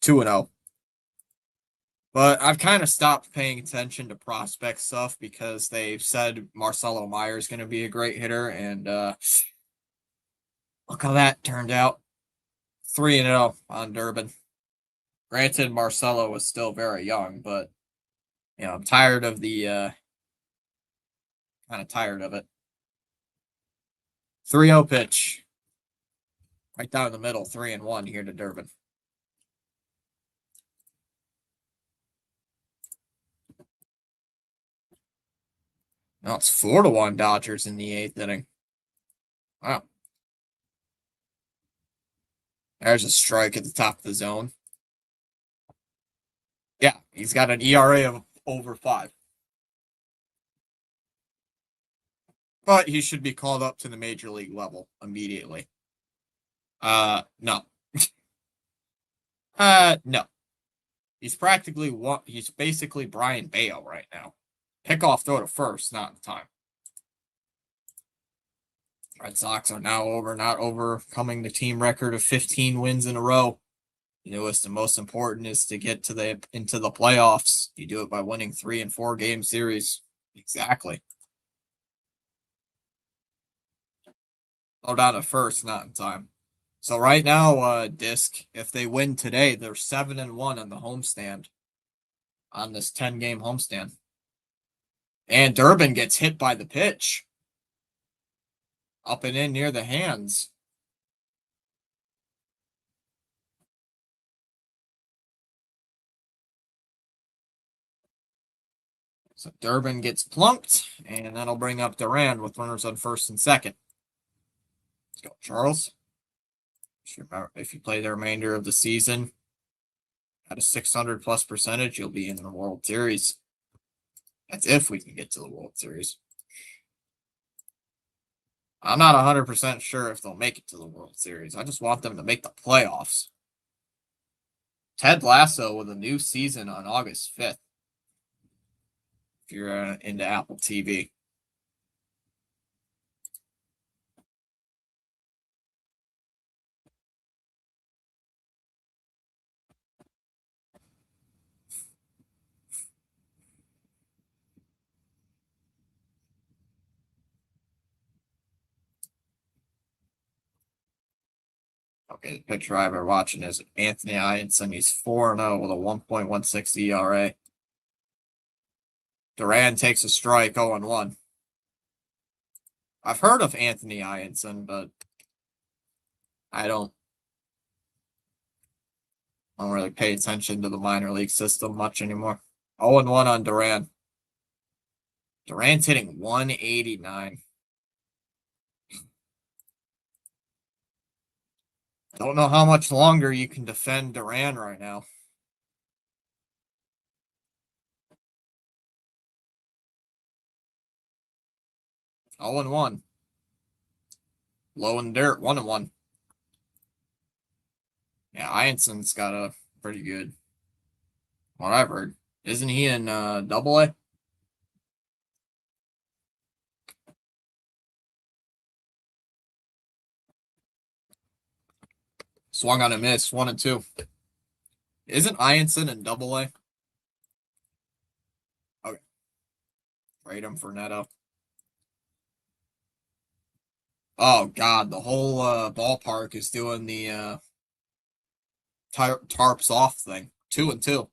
2-0. But I've kind of stopped paying attention to prospect stuff because they've said Marcelo Meyer is going to be a great hitter, and look how that turned out. 3-0 on Durbin. Granted, Marcelo was still very young, but I'm tired of the kind of tired of it. 3-0 pitch. Right down the middle, 3-1 here to Durbin. Now it's 4-1 Dodgers in the 8th inning. Wow. There's a strike at the top of the zone. Yeah, he's got an ERA of over 5. But he should be called up to the major league level immediately. No. No. He's basically Brian Bayo right now. Pickoff throw to first, not in time. Red Sox are now not overcoming the team record of 15 wins in a row. The newest and most important is to get into the playoffs. You do it by winning 3 and 4 game series. Exactly. Oh, down to first, not in time. So right now, Disc, if they win today, they're 7-1 on the homestand. On this 10-game homestand. And Durbin gets hit by the pitch. Up and in near the hands. So Durbin gets plunked, and that'll bring up Duran with runners on first and second. Let's go, Charles. If you play the remainder of the season at a 600+ percentage, you'll be in the World Series. That's if we can get to the World Series. I'm not 100% sure if they'll make it to the World Series. I just want them to make the playoffs. Ted Lasso with a new season on August 5th. If you're into Apple TV. Okay, the picture I've been watching is Anthony Ianson. He's 4-0 with a 1.16 ERA. Duran takes a strike, 0-1. I've heard of Anthony Ianson, but I don't really pay attention to the minor league system much anymore. 0-1 on Duran. Duran's hitting 189. Don't know how much longer you can defend Duran right now. Oh and 1. Low in dirt, 1-1. Yeah, Ianson's got a pretty good. What I've heard. Isn't he in Double A? Swung on a miss, 1-2. Isn't Ianson in Double-A? Okay. Trade him for Neto. Oh God, the whole ballpark is doing the tarps off thing. 2-2.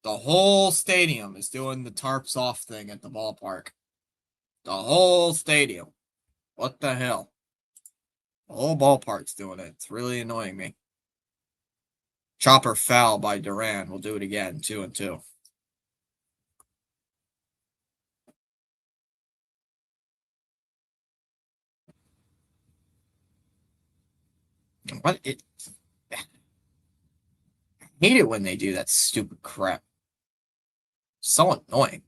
The whole stadium is doing the tarps off thing at the ballpark. The whole stadium. What the hell? The whole ballpark's doing it. It's really annoying me. Chopper foul by Duran. We'll do it again. 2-2. What it? I hate it when they do that stupid crap. So annoying.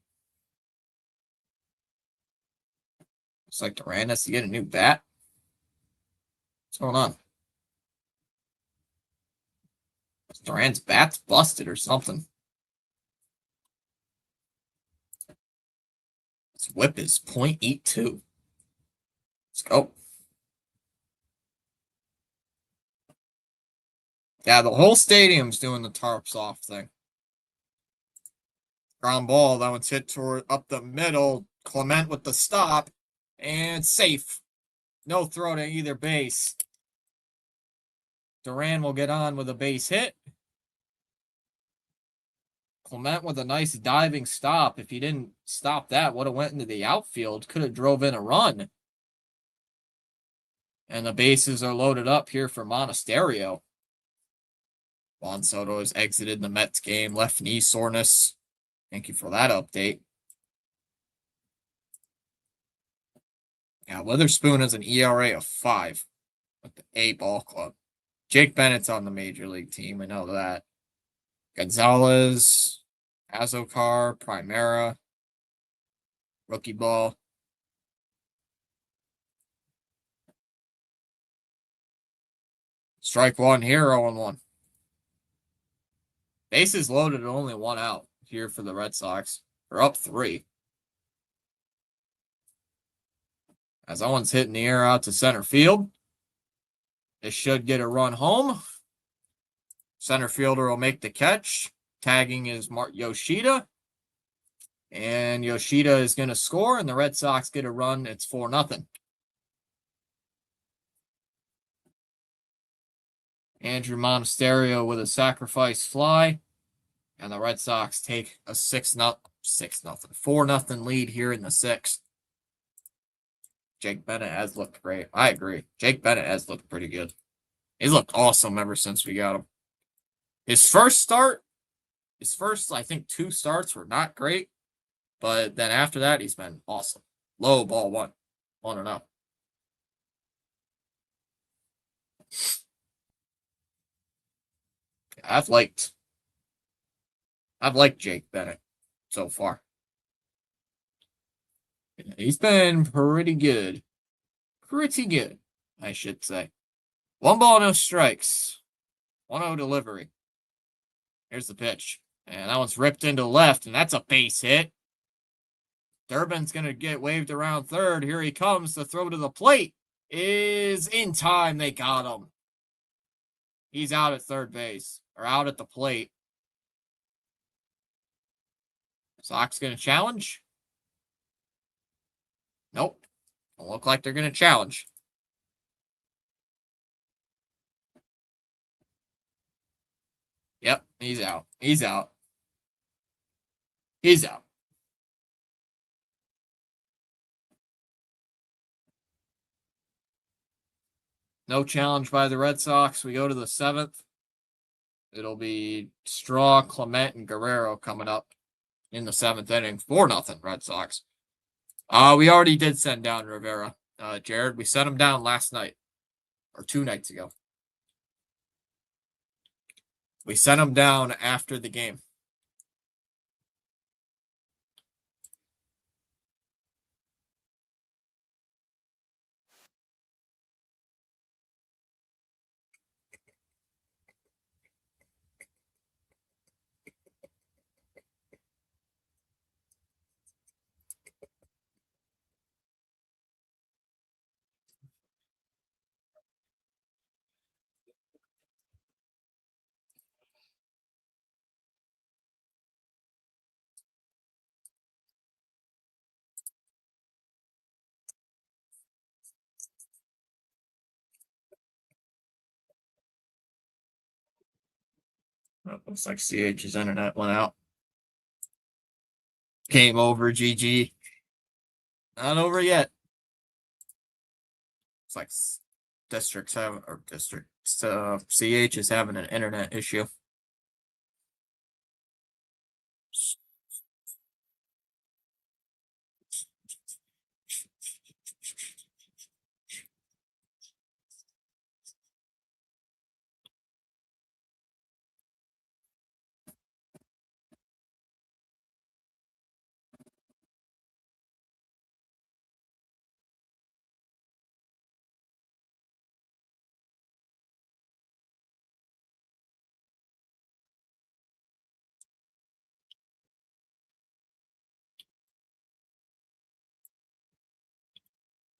It's like Duran has to get a new bat. What's going on? Duran's bat's busted or something. His whip is .82. Let's go. Yeah, the whole stadium's doing the tarps off thing. Ground ball, that one's hit toward up the middle. Clement with the stop. And safe. No throw to either base. Duran will get on with a base hit. Clement with a nice diving stop. If he didn't stop that, would have went into the outfield. Could have drove in a run. And the bases are loaded up here for Monasterio. Juan Soto has exited the Mets game. Left knee soreness. Thank you for that update. Yeah, Witherspoon has an ERA of 5 with the A ball club. Jake Bennett's on the major league team. I know that. Gonzalez, Azokar, Primera, rookie ball. Strike one here, 0-1. Bases loaded and only 1 out here for the Red Sox. They're up 3. As Owens hitting the air out to center field. This should get a run home. Center fielder will make the catch. Tagging is Yoshida. And Yoshida is going to score, and the Red Sox get a run. It's 4-0. Andrew Monasterio with a sacrifice fly. And the Red Sox take a 4-0 lead here in the 6th. Jake Bennett has looked great. I agree. Jake Bennett has looked pretty good. He's looked awesome ever since we got him. His first, I think, 2 starts were not great. But then after that, he's been awesome. Low ball 1. 1-0. I've liked Jake Bennett so far. He's been pretty good. Pretty good, I should say. 1 ball, no strikes. 1-0 delivery. Here's the pitch. And that one's ripped into left, and that's a base hit. Durbin's going to get waved around third. Here he comes. The throw to the plate is in time. They got him. He's out at third base, or out at the plate. Sox going to challenge? Nope. Don't look like they're going to challenge. Yep, he's out. He's out. He's out. No challenge by the Red Sox. We go to the 7th. It'll be Straw, Clement, and Guerrero coming up in the 7th inning. 4-0 Red Sox. We already did send down Rivera. Jared, we sent him down last night. Or 2 nights ago. We sent him down after the game. Oh, looks like CH's internet went out. Game over, GG. Not over yet. It's like CH is having an internet issue.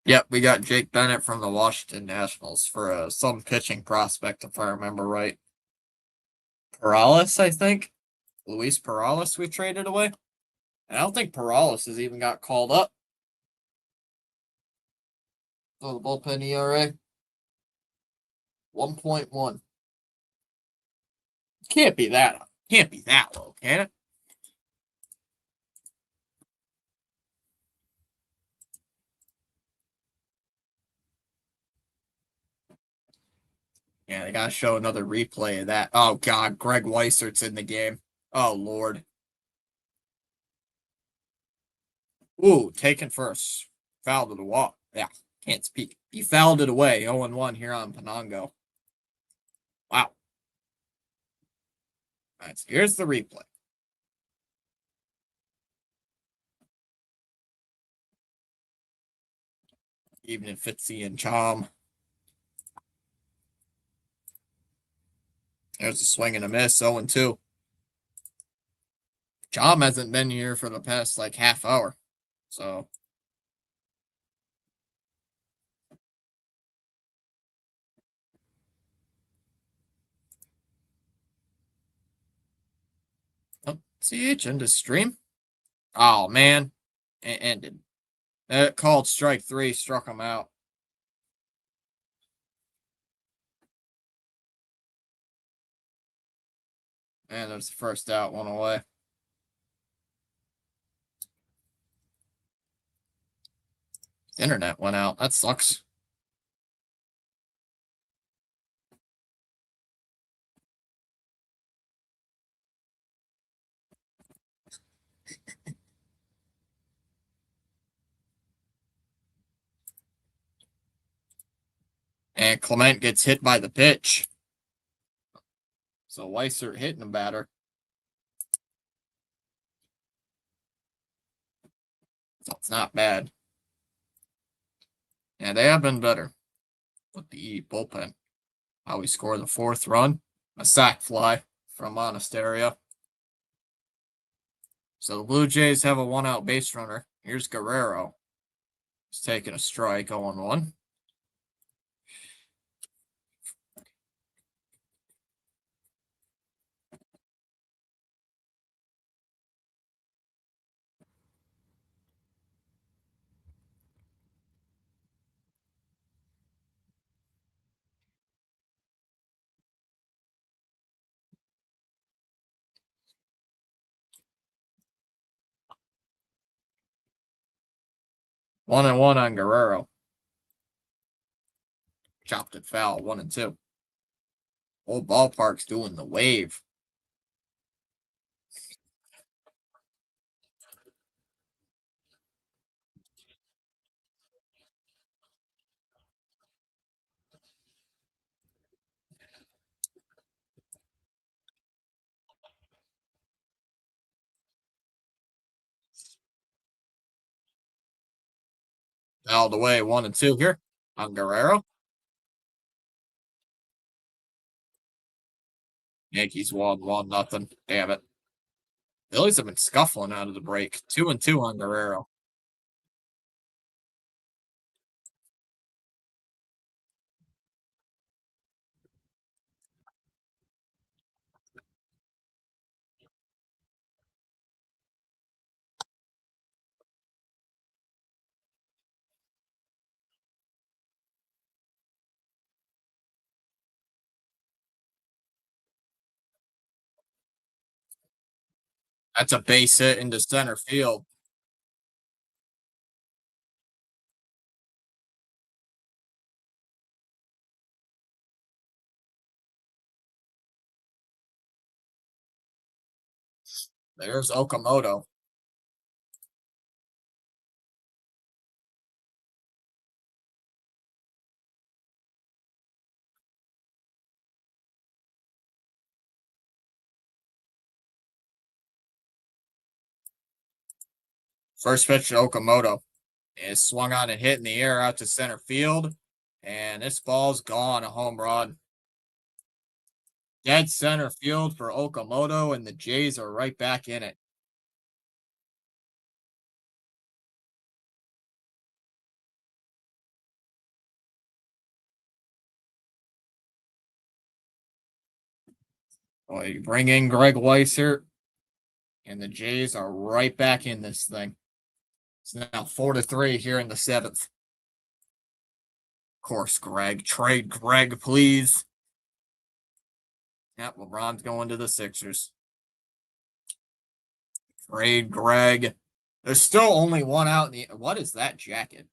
Yep, we got Jake Bennett from the Washington Nationals for some pitching prospect, if I remember right. Perales, I think. Luis Perales we traded away. I don't think Perales has even got called up. So the bullpen ERA 1.1. Can't be that low, can it? Yeah, they gotta show another replay of that. Oh god, Greg Weisert's in the game. Oh lord. Ooh, taken first. Fouled to the wall. Yeah, can't speak. He fouled it away. 0-1 here on Penango. Wow. All right, so here's the replay. Evening Fitzy and Chom. There's a swing and a miss. 0-2. Chom hasn't been here for the past like half hour. So oh, CH into stream. Oh man. It ended. It called strike 3, struck him out. And there's the first out, one away. Internet went out. That sucks. And Clement gets hit by the pitch. So Weissert hitting the batter. So it's not bad. Yeah, they have been better with the bullpen. How we score the 4th run. A sac fly from Monasterio. So the Blue Jays have a 1-out base runner. Here's Guerrero. He's taking a strike, 0-1. One and one on Guerrero. Chopped it foul, 1-2. Old ballpark's doing the wave. All the way, 1-2 here on Guerrero. Yankees won 1-0. Damn it. Phillies have been scuffling out of the break. 2-2 on Guerrero. That's a base hit into center field. There's Okamoto. First pitch to Okamoto is swung on and hit in the air out to center field. And this ball's gone, a home run. Dead center field for Okamoto, and the Jays are right back in it. Well, you bring in Greg Weissert, and the Jays are right back in this thing. It's now 4-3 here in the seventh. Of course, Greg. Trade Greg, please. Yep, LeBron's going to the Sixers. Trade Greg. There's still only one out in the. What is that jacket?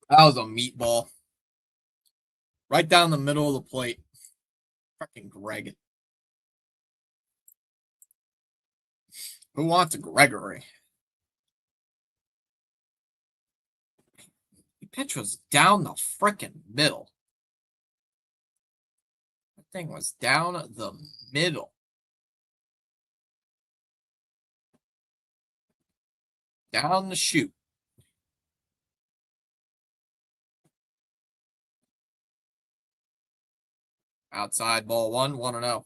That was a meatball. Right down the middle of the plate. Fucking Greg. Who wants a Gregory? The pitch was down the freaking middle. That thing was down the middle. Down the chute. Outside ball 1-0.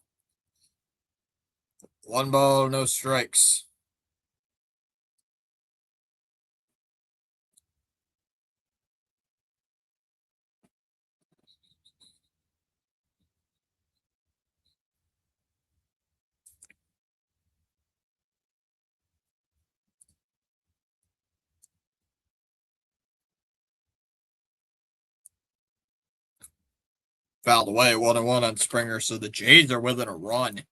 One ball, no strikes. Fouled away, 1-1 on Springer, so the Jays are within a run.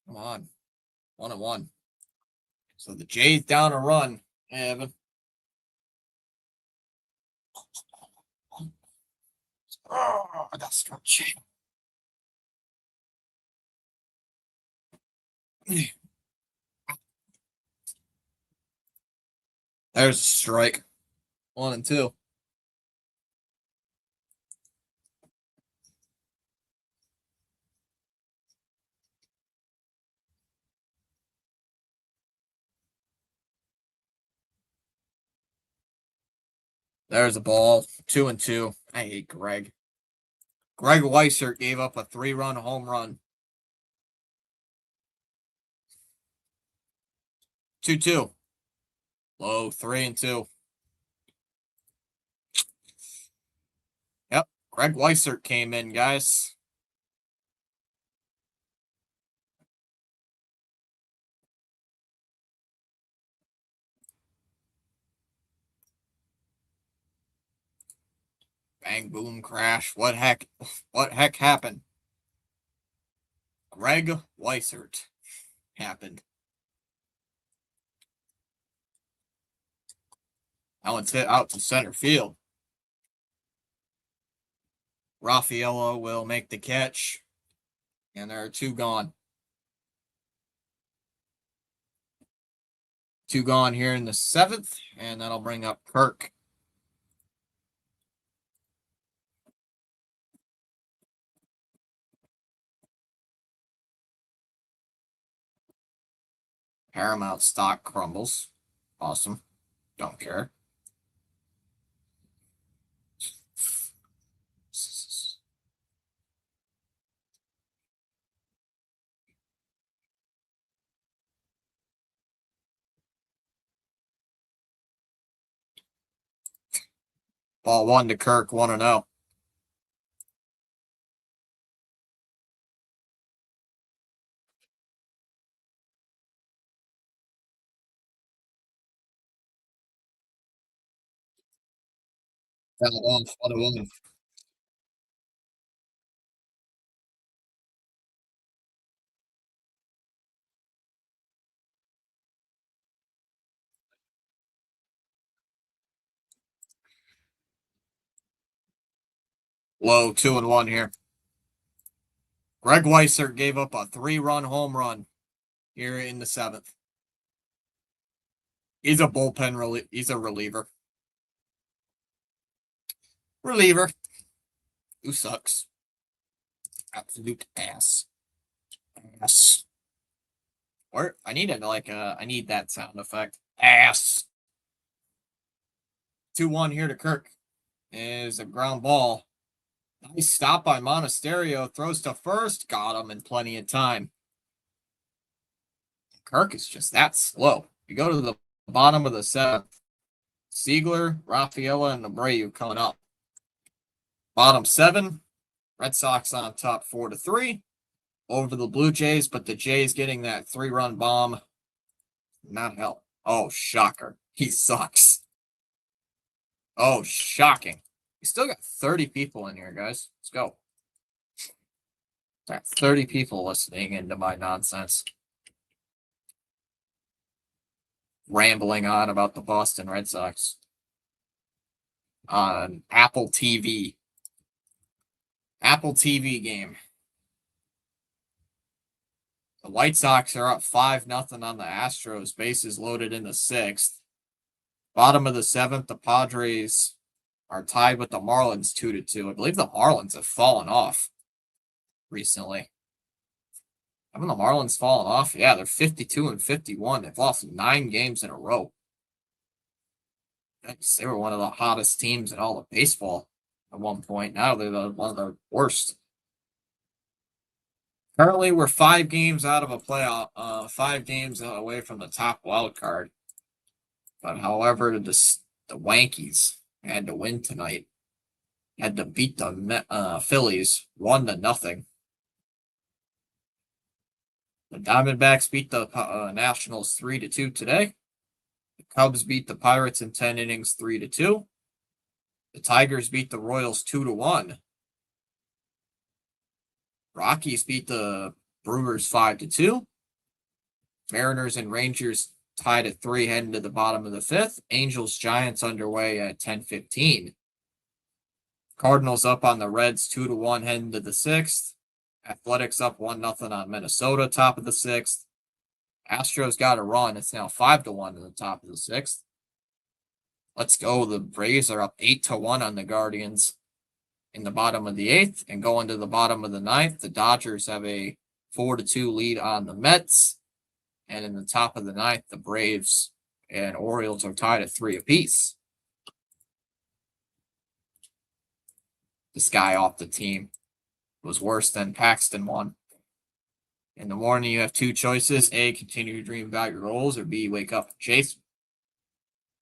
Come on. 1-1. So the Jays down a run, Evan. Oh, I got stretch. There's a strike. 1-2. There's a ball. 2-2. I hate Greg. Greg Weissert gave up a 3-run home run. 2-2. Low 3-2. Yep. Greg Weissert came in, guys. Bang, boom, crash. What heck happened? Greg Weissert happened. That one's hit out to center field. Raffaello will make the catch. And there are two gone. Two gone here in the seventh. And that'll bring up Kirk. Paramount stock crumbles. Awesome. Don't care. Ball 1 to Kirk, 1-0. Fouled off. What a one. Low 2-1 here. Greg Weissert gave up a 3-run home run here in the 7th. He's a bullpen he's a reliever. Reliever. Who sucks? Absolute ass. Ass. Or I need it like I need that sound effect. Ass. 2-1 here to Kirk. Is a ground ball. Nice stop by Monasterio. Throws to first. Got him in plenty of time. Kirk is just that slow. You go to the bottom of the 7th. Siegler, Rafaela, and Abreu coming up. Bottom 7. Red Sox on top 4-3 over the Blue Jays, but the Jays getting that 3-run bomb. Not help. Oh, shocker. He sucks. Oh, shocking. We still got 30 people in here, guys. Let's go. Got 30 people listening into my nonsense. Rambling on about the Boston Red Sox on Apple TV. Apple TV game. The White Sox are up 5-0 on the Astros. Bases loaded in the 6th. Bottom of the 7th, the Padres are tied with the Marlins 2-2. I believe the Marlins have fallen off recently. Haven't the Marlins fallen off? Yeah, they're 52-51. They've lost 9 games in a row. They were one of the hottest teams in all of baseball at one point. Now they're one of the worst. Currently, we're 5 games out of a playoff, 5 games away from the top wild card. But however, the Yankees had to win tonight. Had to beat the Phillies 1-0. The Diamondbacks beat the Nationals 3-2 today. The Cubs beat the Pirates in 10 innings 3-2. The Tigers beat the Royals 2-1. Rockies beat the Brewers 5-2. Mariners and Rangers tied at 3 heading to the bottom of the 5th. Angels Giants underway at 10:15. Cardinals up on the Reds 2-1 heading to the 6th. Athletics up 1-0 on Minnesota, top of the 6th. Astros got a run. It's now 5-1 to the top of the 6th. Let's go. The Braves are up 8-1 on the Guardians in the bottom of the 8th. And going to the bottom of the 9th, the Dodgers have a 4-2 lead on the Mets. And in the top of the 9th, the Braves and Orioles are tied at 3 apiece. This guy off the team was worse than Paxton one. In the morning, you have 2 choices. A, continue to dream about your goals, or B, wake up and chase.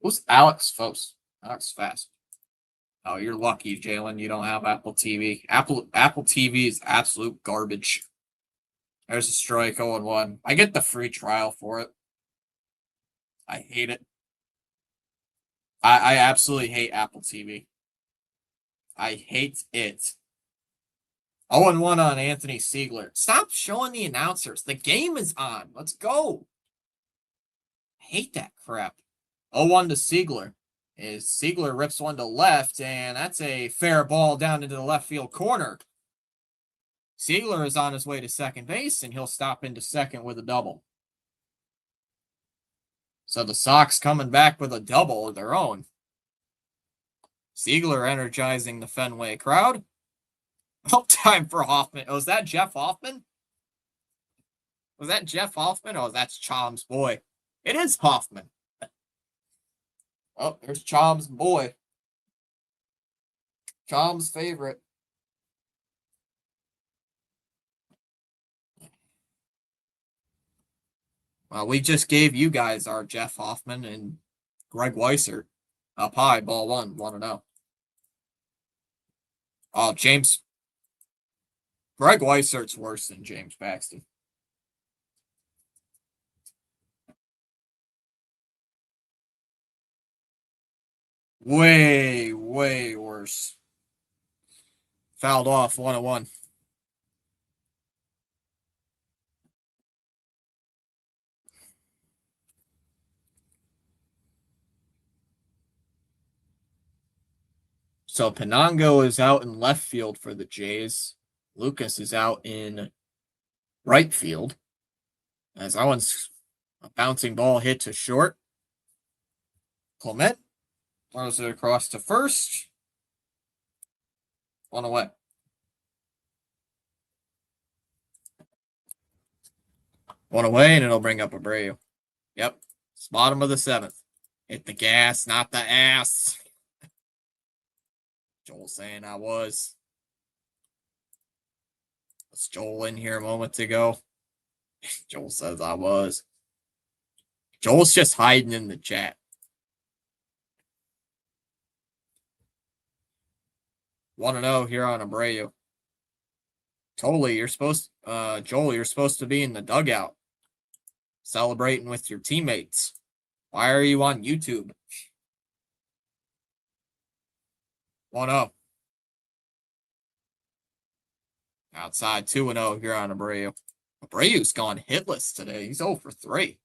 Who's Alex Fos? Alex Fast. Oh, you're lucky, Jalen. You don't have Apple TV. Apple TV is absolute garbage. There's a strike 0-1. I get the free trial for it. I hate it. I absolutely hate Apple TV. I hate it. 0-1 on Anthony Siegler. Stop showing the announcers. The game is on. Let's go. I hate that crap. 0-1 to Siegler. Siegler rips one to left, and that's a fair ball down into the left field corner. Siegler is on his way to second base, and he'll stop into second with a double. So the Sox coming back with a double of their own. Siegler energizing the Fenway crowd. Oh, time for Hoffman. Oh, is that Jeff Hoffman? Was that Jeff Hoffman? Oh, that's Chom's boy. It is Hoffman. Oh, there's Chom's boy. Chom's favorite. Well, we just gave you guys our Jeff Hoffman and Greg Weissert. Up high, ball 1, 1-0. Oh, Greg Weissert's worse than James Paxton. Way way worse. Fouled off 1-1. So Penango is out in left field for the Jays. Lucas is out in right field. As that one's a bouncing ball hit to short. Clement throws it across to first. One away. One away, and it'll bring up Abreu. Yep. It's bottom of the seventh. Hit the gas, not the ass. Joel saying I was. Was Joel in here a moment ago? Joel says I was. Joel's just hiding in the chat. Want to know here on Abreu. Joel, you're supposed to be in the dugout celebrating with your teammates. Why are you on YouTube? 1-0. Outside 2-0 here on Abreu. Abreu's gone hitless today. He's 0 for 3.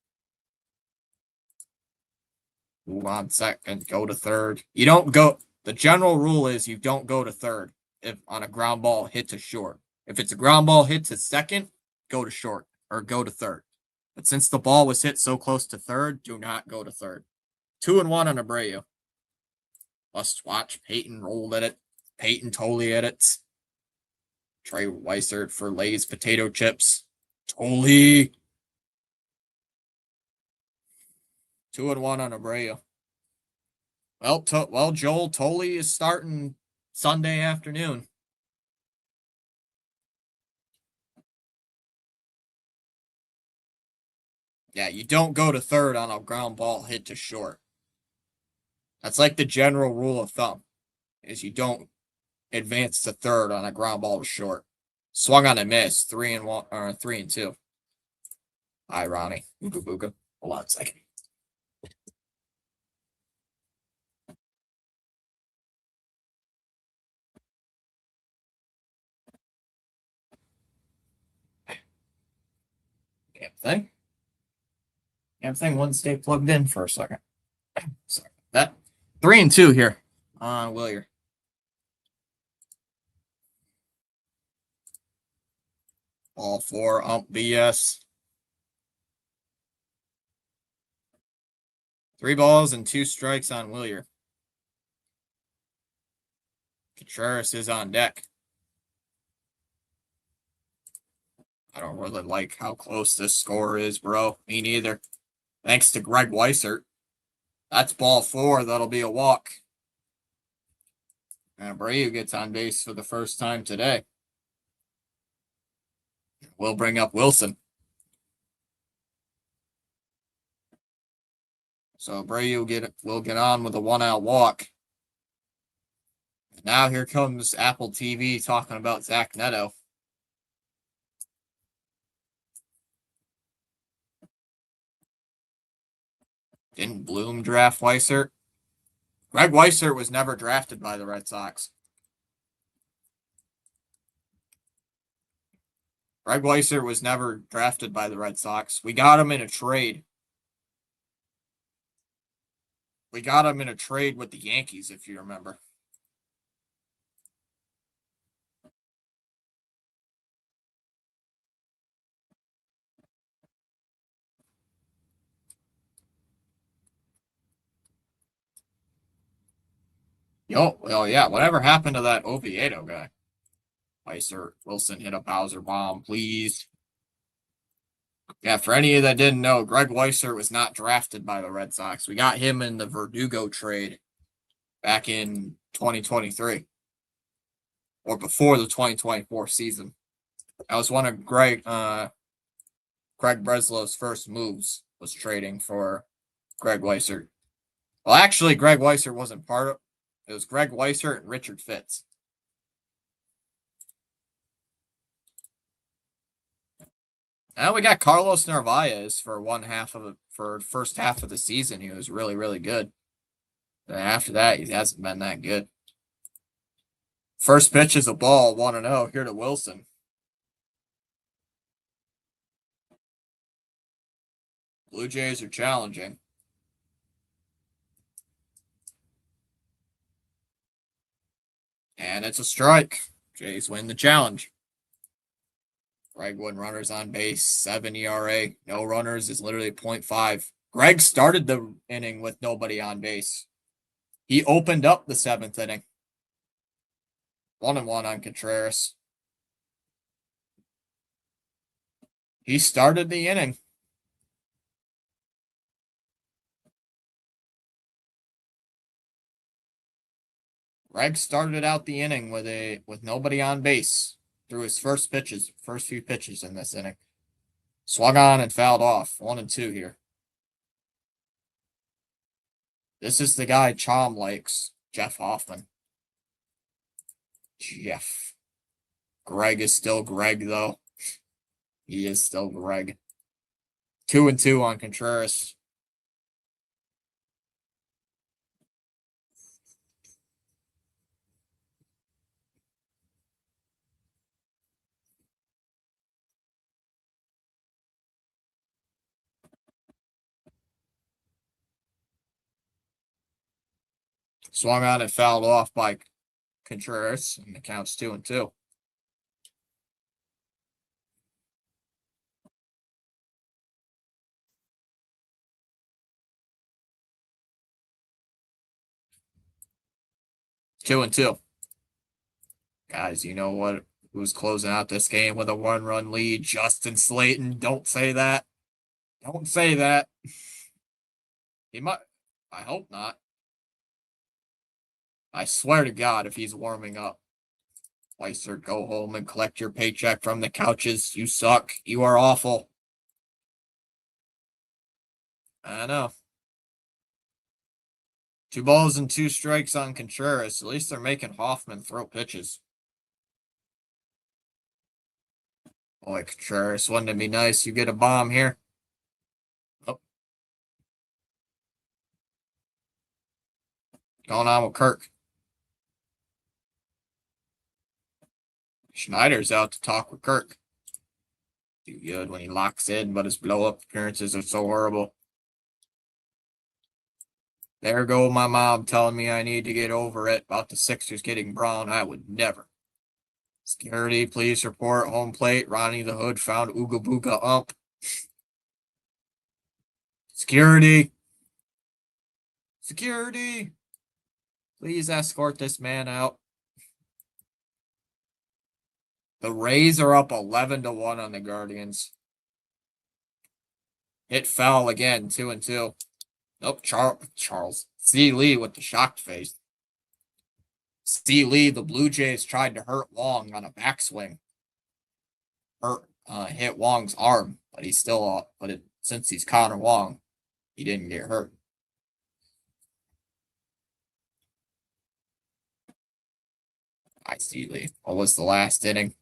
Move on second. Go to third. You don't go. The general rule is you don't go to third if on a ground ball hit to short. If it's a ground ball hit to second, go to short or go to third. But since the ball was hit so close to third, do not go to third. 2-1 on Abreu. Must watch. Peyton rolled at it. Peyton totally edits. Trey Weissert for Lay's potato chips. Totally. 2-1 on Abreu. Well, Joel Tolle is starting Sunday afternoon. Yeah, you don't go to third on a ground ball hit to short. That's like the general rule of thumb, is you don't advance to third on a ground ball to short. Swung on a miss, 3-1 or 3-2. Hi, Ronnie. Booga booga. Hold on a second. Damn thing wouldn't stay plugged in for a second. Sorry. That 3-2 here on Willier. Ball 4, ump BS. 3 balls and 2 strikes on Willier. Contreras is on deck. I don't really like how close this score is, bro. Me neither. Thanks to Greg Weissert. That's ball 4. That'll be a walk. And Abreu gets on base for the first time today. We'll bring up Wilson. So Abreu will get on with a 1-out walk. Now here comes Apple TV talking about Zach Neto. Didn't Bloom draft Weissert? Greg Weissert was never drafted by the Red Sox. Greg Weissert was never drafted by the Red Sox. We got him in a trade. We got him in a trade with the Yankees, if you remember. Oh yeah, whatever happened to that Oviedo guy? Weissert, Wilson hit a Bowser bomb, please. Yeah, for any of you that didn't know, Greg Weissert was not drafted by the Red Sox. We got him in the Verdugo trade back in 2023. Or before the 2024 season. That was one of Greg Breslow's first moves, was trading for Greg Weissert. Well, actually, Greg Weissert wasn't part of it. It was Greg Weissert and Richard Fitz. Now we got Carlos Narvaez for first half of the season. He was really, really good. And after that, he hasn't been that good. First pitch is a ball, 1-0 here to Wilson. Blue Jays are challenging. And it's a strike. Jays win the challenge. Greg Wood, runners on base, 7 ERA. No runners is literally 0.5. Greg started the inning with nobody on base. He opened up the 7th inning. 1-1 on Contreras. He started the inning. Greg started out the inning with nobody on base through his first few pitches in this inning. Swung on and fouled off. 1-2 here. This is the guy Chom likes, Jeff Hoffman. Jeff. Greg is still Greg, though. He is still Greg. 2-2 on Contreras. Swung on and fouled off by Contreras, and the count's 2-2. Two and two. Guys, you know what? Who's closing out this game with a 1-run lead? Justin Slayton. Don't say that. Don't say that. He might. I hope not. I swear to God, if he's warming up. Weiser, go home and collect your paycheck from the couches. You suck. You are awful. I know. 2 balls and 2 strikes on Contreras. At least they're making Hoffman throw pitches. Boy, Contreras, wouldn't it be nice? You get a bomb here. Oh. Going on with Kirk. Schneider's out to talk with Kirk. Too good when he locks in, but his blow-up appearances are so horrible. There go my mom telling me I need to get over it about the Sixers getting Braun. I would never. Security, please report home plate. Ronnie the Hood found Ooga Booga ump. Security. Security. Please escort this man out. The Rays are up 11-1 on the Guardians. Hit foul again, 2-2. Nope, Charles. C. Lee with the shocked face. C. Lee, the Blue Jays tried to hurt Wong on a backswing. Hit Wong's arm, but he's still since he's Connor Wong, he didn't get hurt. I see Lee. What was the last inning?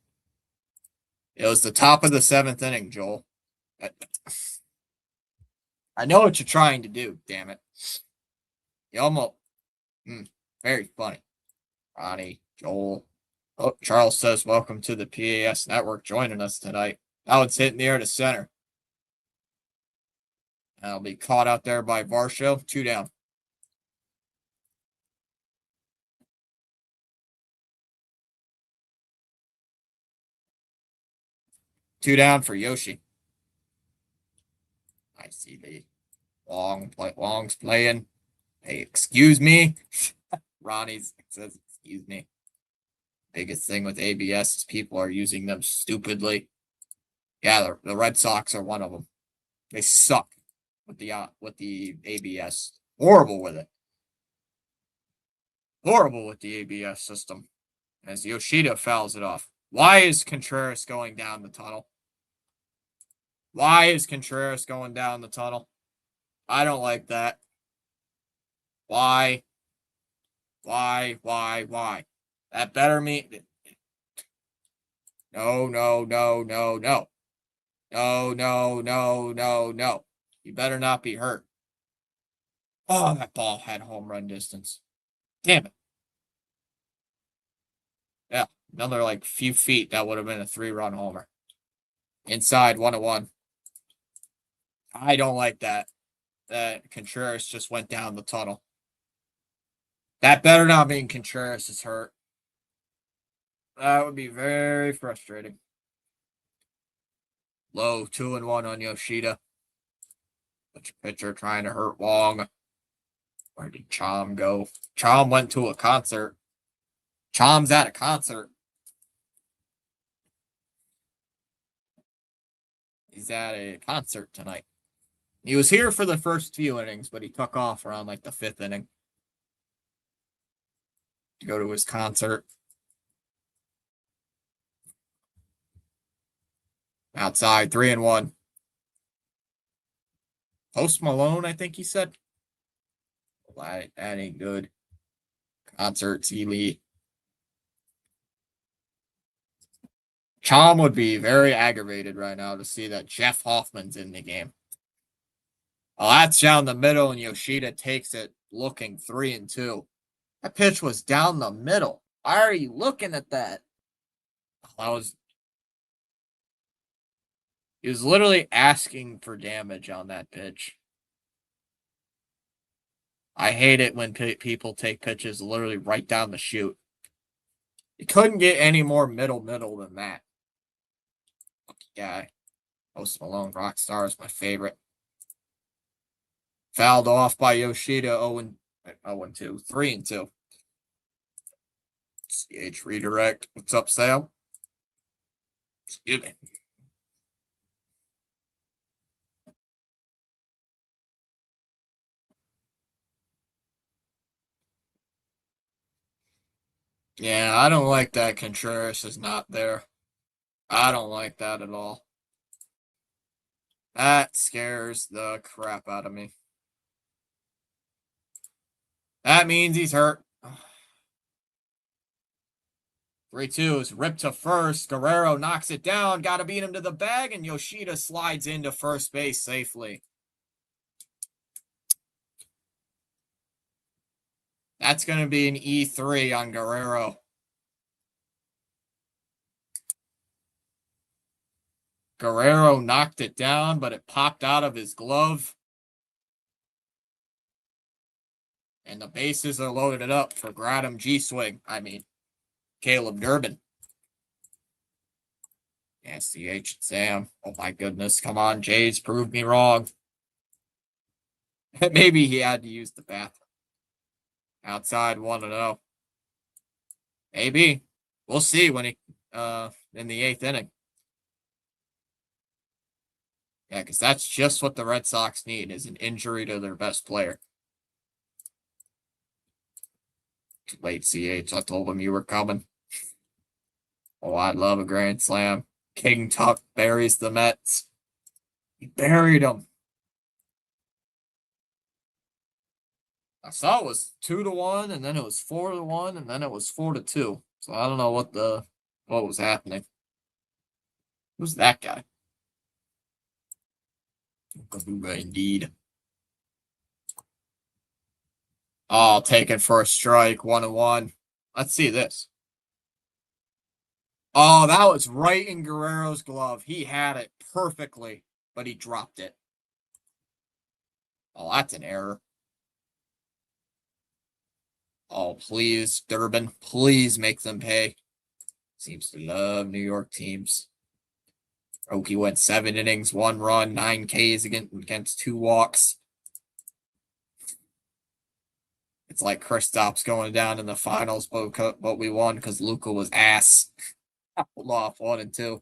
It was the top of the 7th inning, Joel. I know what you're trying to do, damn it. You almost very funny. Ronnie, Joel. Oh, Charles says, welcome to the PAS network joining us tonight. Now it's hitting the air to center. That'll be caught out there by Varsho. 2 down. Two down for Yoshi. I see the Long's playing. Hey, excuse me. Ronnie says, excuse me. Biggest thing with ABS is people are using them stupidly. Yeah, the Red Sox are one of them. They suck with the ABS. Horrible with it. Horrible with the ABS system. As Yoshida fouls it off. Why is Contreras going down the tunnel? Why is Contreras going down the tunnel? I don't like that. Why? That better mean... No. No. You better not be hurt. Oh, that ball had home run distance. Damn it. Yeah, another like few feet, that would have been a 3-run homer. Inside, 1-1. I don't like that. That Contreras just went down the tunnel. That better not mean Contreras is hurt. That would be very frustrating. Low, 2-1 on Yoshida. Such a pitcher trying to hurt Wong. Where did Chom go? Chom went to a concert. Chom's at a concert. He's at a concert tonight. He was here for the first few innings, but he took off around like the 5th inning to go to his concert. Outside, 3-1. Post Malone, I think he said. That ain't good. Concert, Lee. Chom would be very aggravated right now to see that Jeff Hoffman's in the game. Oh, that's down the middle, and Yoshida takes it looking 3-2. That pitch was down the middle. Why are you looking at that? He was literally asking for damage on that pitch. I hate it when people take pitches literally right down the chute. You couldn't get any more middle than that. Lucky guy. Post Malone, Rockstar is my favorite. Fouled off by Yoshida, 0-2, 3-2. CH redirect. What's up, Sam? Excuse me. Yeah, I don't like that Contreras is not there. I don't like that at all. That scares the crap out of me. That means he's hurt. 3-2 is ripped to first. Guerrero knocks it down. Got to beat him to the bag, and Yoshida slides into first base safely. That's going to be an E3 on Guerrero. Guerrero knocked it down, but it popped out of his glove. And the bases are loaded up for Gradham G-Swing. I mean, Caleb Durbin. Yeah, CH Sam. Oh my goodness. Come on, Jays. Prove me wrong. Maybe he had to use the bathroom. Outside 1-0. Maybe. We'll see when he in the 8th inning. Yeah, because that's just what the Red Sox need, is an injury to their best player. Too late, CH. I told him you were coming. Oh, I'd love a grand slam. King Tuck buries the Mets. He buried them. I saw it was 2-1, and then it was 4-1, and then it was 4-2. So I don't know what was happening. Who's that guy? Indeed. Oh, taken for a strike, 1-1. Let's see this. Oh, that was right in Guerrero's glove. He had it perfectly, but he dropped it. Oh, that's an error. Oh, please, Durbin, please make them pay. Seems to love New York teams. Oki went 7 innings, 1 run, 9 Ks against 2 walks. It's like Kristaps going down in the finals, but we won because Luka was ass. Pulled off 1-2.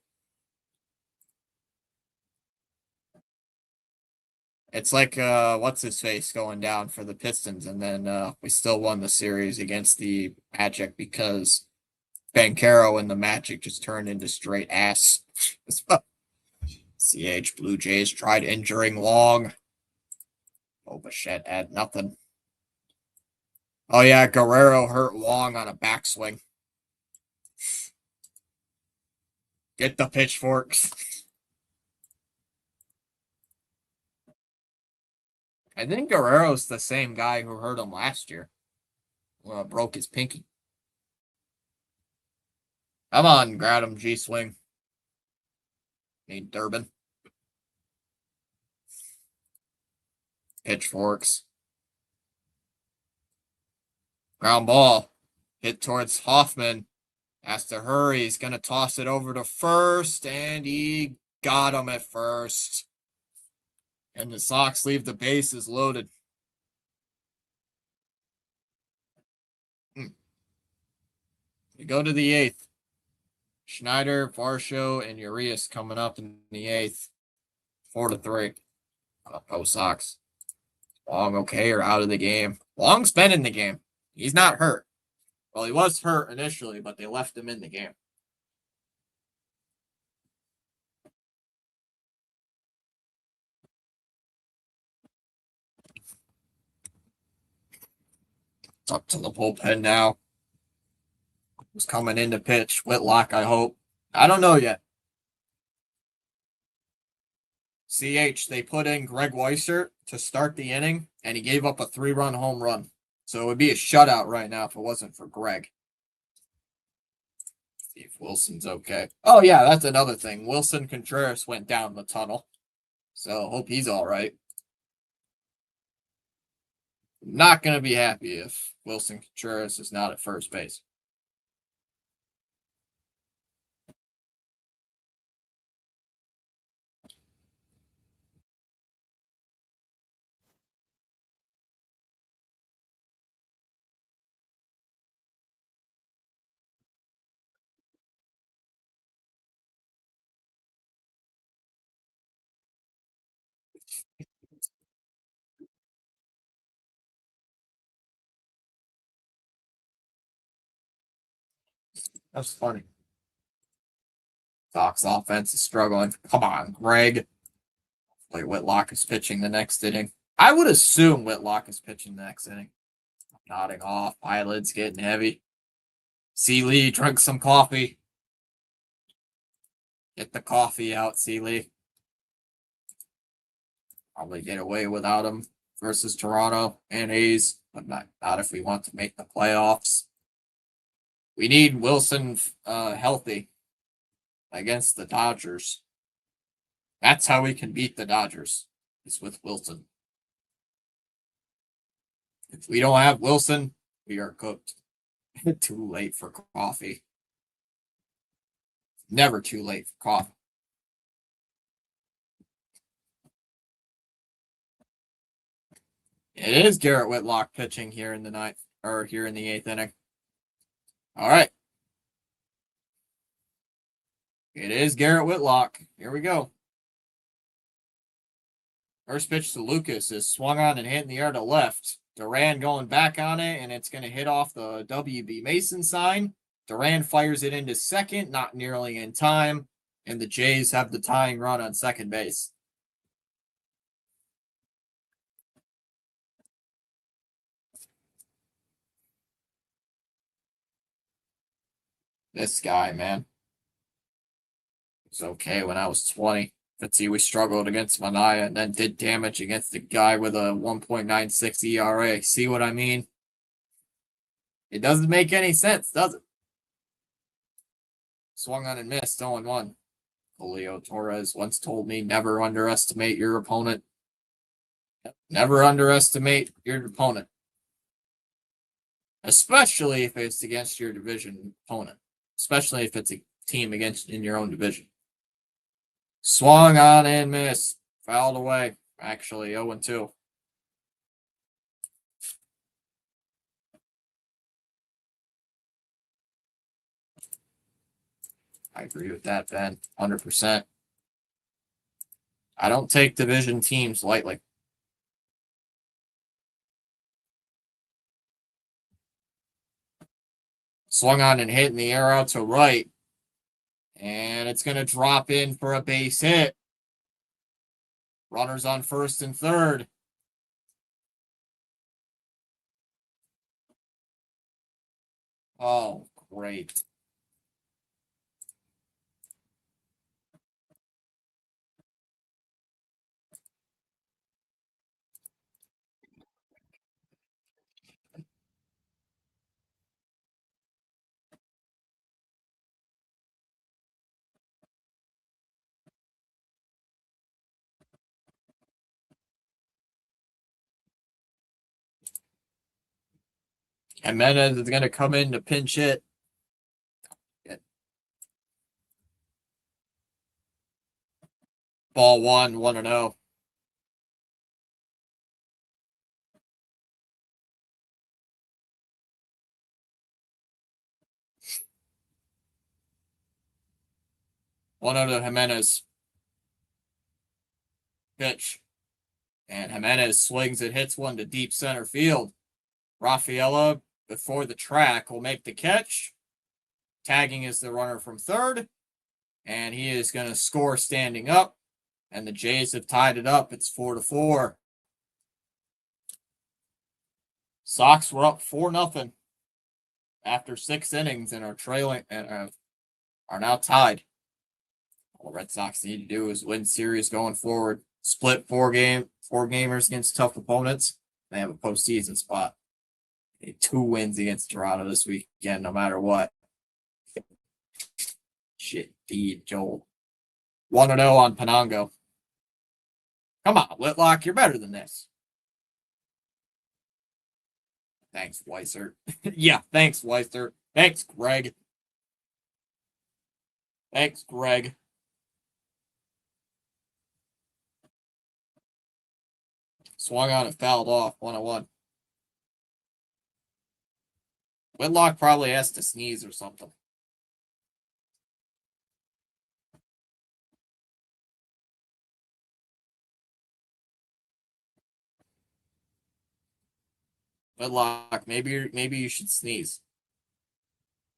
It's like what's his face going down for the Pistons, and then we still won the series against the Magic because Banchero and the Magic just turned into straight ass. CH Blue Jays tried injuring Long. Oh, Bichette had nothing. Oh yeah, Guerrero hurt Wong on a backswing. Get the pitchforks. I think Guerrero's the same guy who hurt him last year. Broke his pinky. Come on, grab him, G Swing. Need Durbin. Pitchforks. Ground ball. Hit towards Hoffman. Has to hurry. He's going to toss it over to first, and he got him at first. And the Sox leave the bases loaded. We go to the eighth. Schneider, Varsho, and Urias coming up in the eighth. 4-3. Oh, Sox. Long okay or out of the game? Long's been in the game. He's not hurt. Well, he was hurt initially, but they left him in the game. It's up to the bullpen now. Who's coming in to pitch? Whitlock, I hope. I don't know yet. CH, they put in Greg Weissert to start the inning, and he gave up a 3-run home run. So it would be a shutout right now if it wasn't for Greg. See if Wilson's okay. Oh, yeah, that's another thing. Wilson Contreras went down the tunnel. So hope he's all right. Not going to be happy if Wilson Contreras is not at first base. That's funny. Sox offense is struggling. Come on, Greg. Wait, Whitlock is pitching the next inning. I would assume Whitlock is pitching the next inning. Nodding off. Eyelids getting heavy. Seeley, drink some coffee. Get the coffee out, Seeley. Probably get away without him versus Toronto and A's, but not if we want to make the playoffs. We need Wilson healthy against the Dodgers. That's how we can beat the Dodgers, is with Wilson. If we don't have Wilson, we are cooked. Too late for coffee. Never too late for coffee. It is Garrett Whitlock pitching here in the ninth, or here in the eighth inning. All right. It is Garrett Whitlock. Here we go. First pitch to Lucas is swung on and hit in the air to left. Duran going back on it, and it's going to hit off the WB Mason sign. Duran fires it into second, not nearly in time, and the Jays have the tying run on second base. This guy, man. It's okay when I was 20. Fitzy, we struggled against Manaya and then did damage against the guy with a 1.96 ERA. See what I mean? It doesn't make any sense, does it? Swung on and missed, 0-1. Julio Torres once told me never underestimate your opponent. Never underestimate your opponent. Especially if it's against your division opponent. Especially if it's a team against in your own division. Swung on and missed. Fouled away. Actually, 0-2. I agree with that, Ben. 100%. I don't take division teams lightly. Swung on and hit in the air out to right. And it's going to drop in for a base hit. Runners on first and third. Oh, great. Jimenez is going to come in to pinch hit. Ball 1-0. One to Jimenez. Pitch. And Jimenez swings and hits one to deep center field. Rafaela, before the track, will make the catch. Tagging is the runner from third. And he is going to score standing up. And the Jays have tied it up. It's 4-4. Sox were up 4-0 after 6 innings and are trailing and are now tied. All the Red Sox need to do is win series going forward. Split four gamers against tough opponents. They have a postseason spot. They need 2 wins against Toronto this weekend, no matter what. Shit, D, Joel. 1-0 on Penango. Come on, Whitlock, you're better than this. Thanks, Weiser. Yeah, thanks, Weiser. Thanks, Greg. Thanks, Greg. Swung on and fouled off. 1-1. Whitlock probably has to sneeze or something. Whitlock, maybe you should sneeze.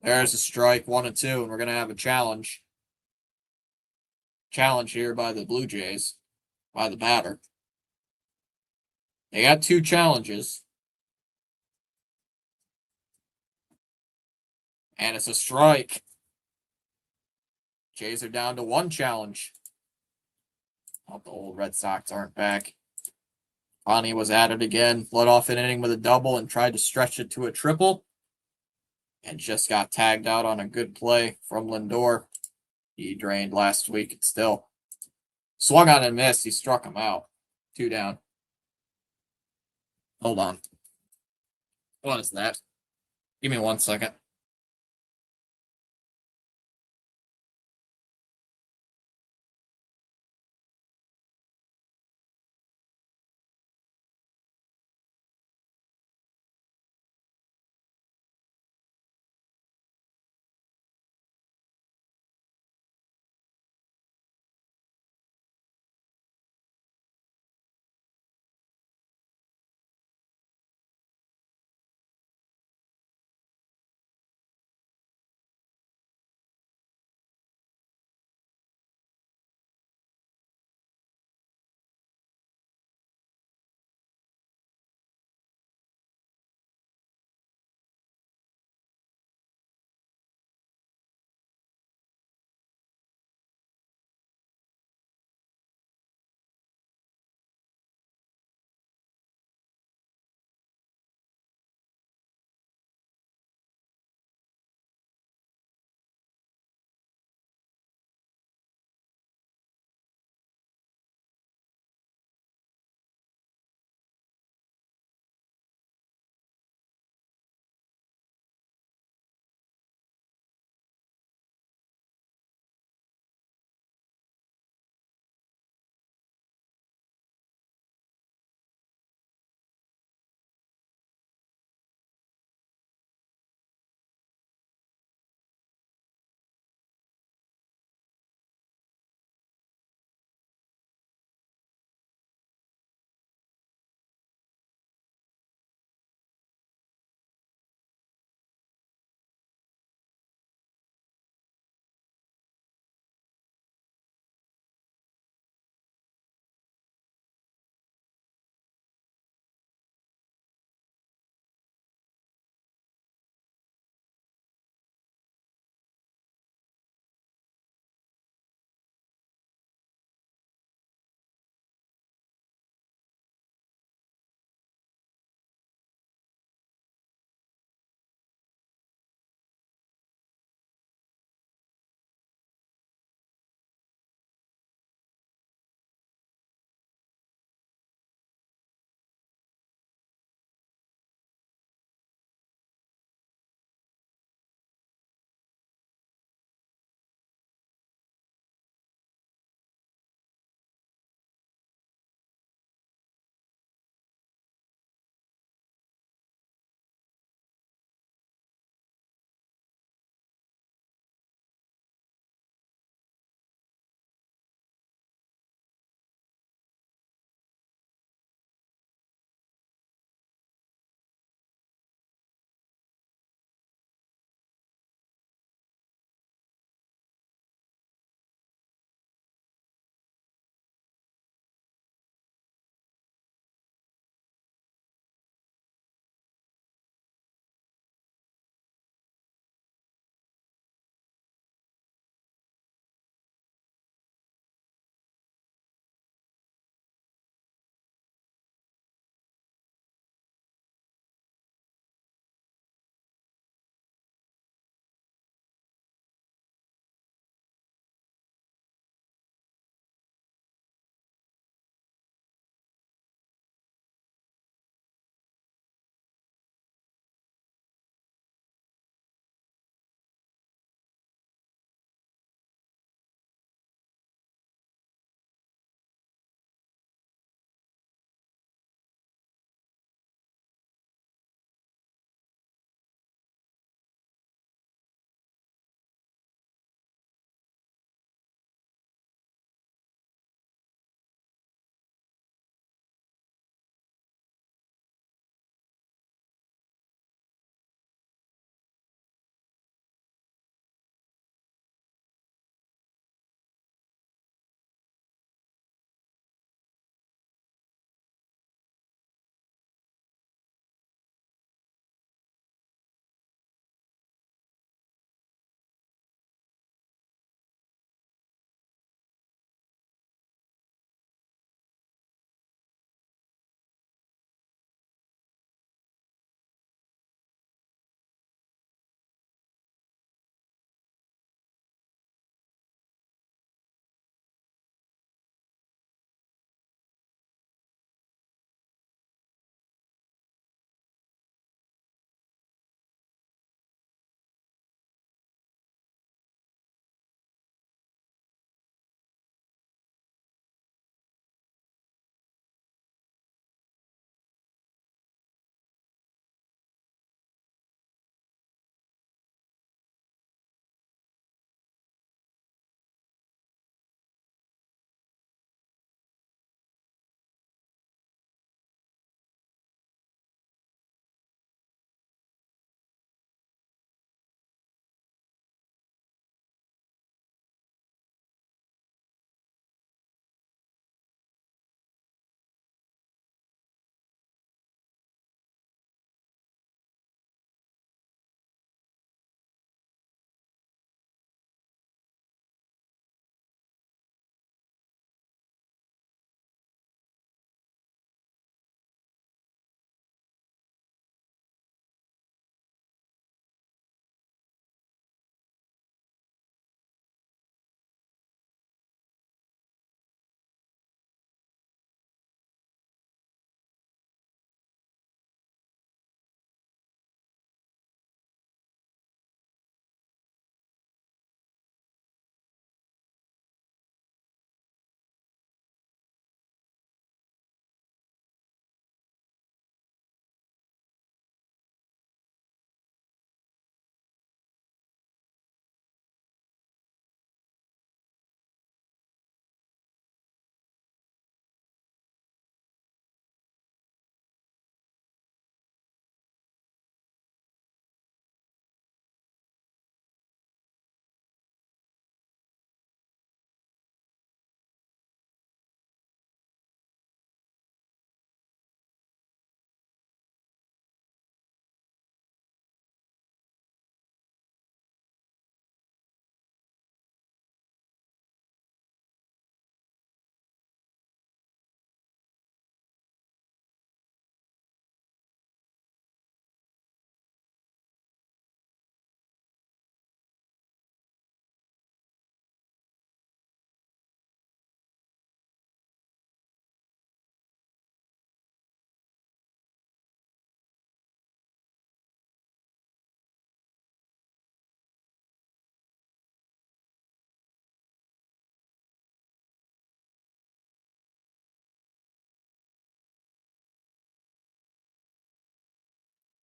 There's a strike, 1-2, and we're gonna have a challenge. Challenge here by the Blue Jays, by the batter. They got 2 challenges. And it's a strike. Jays are down to 1 challenge. Hope the old Red Sox aren't back. Connie was at it again, led off an inning with a double and tried to stretch it to a triple. And just got tagged out on a good play from Lindor. He drained last week and still swung on and missed. He struck him out. 2 down. Hold on. What is that? Give me 1 second.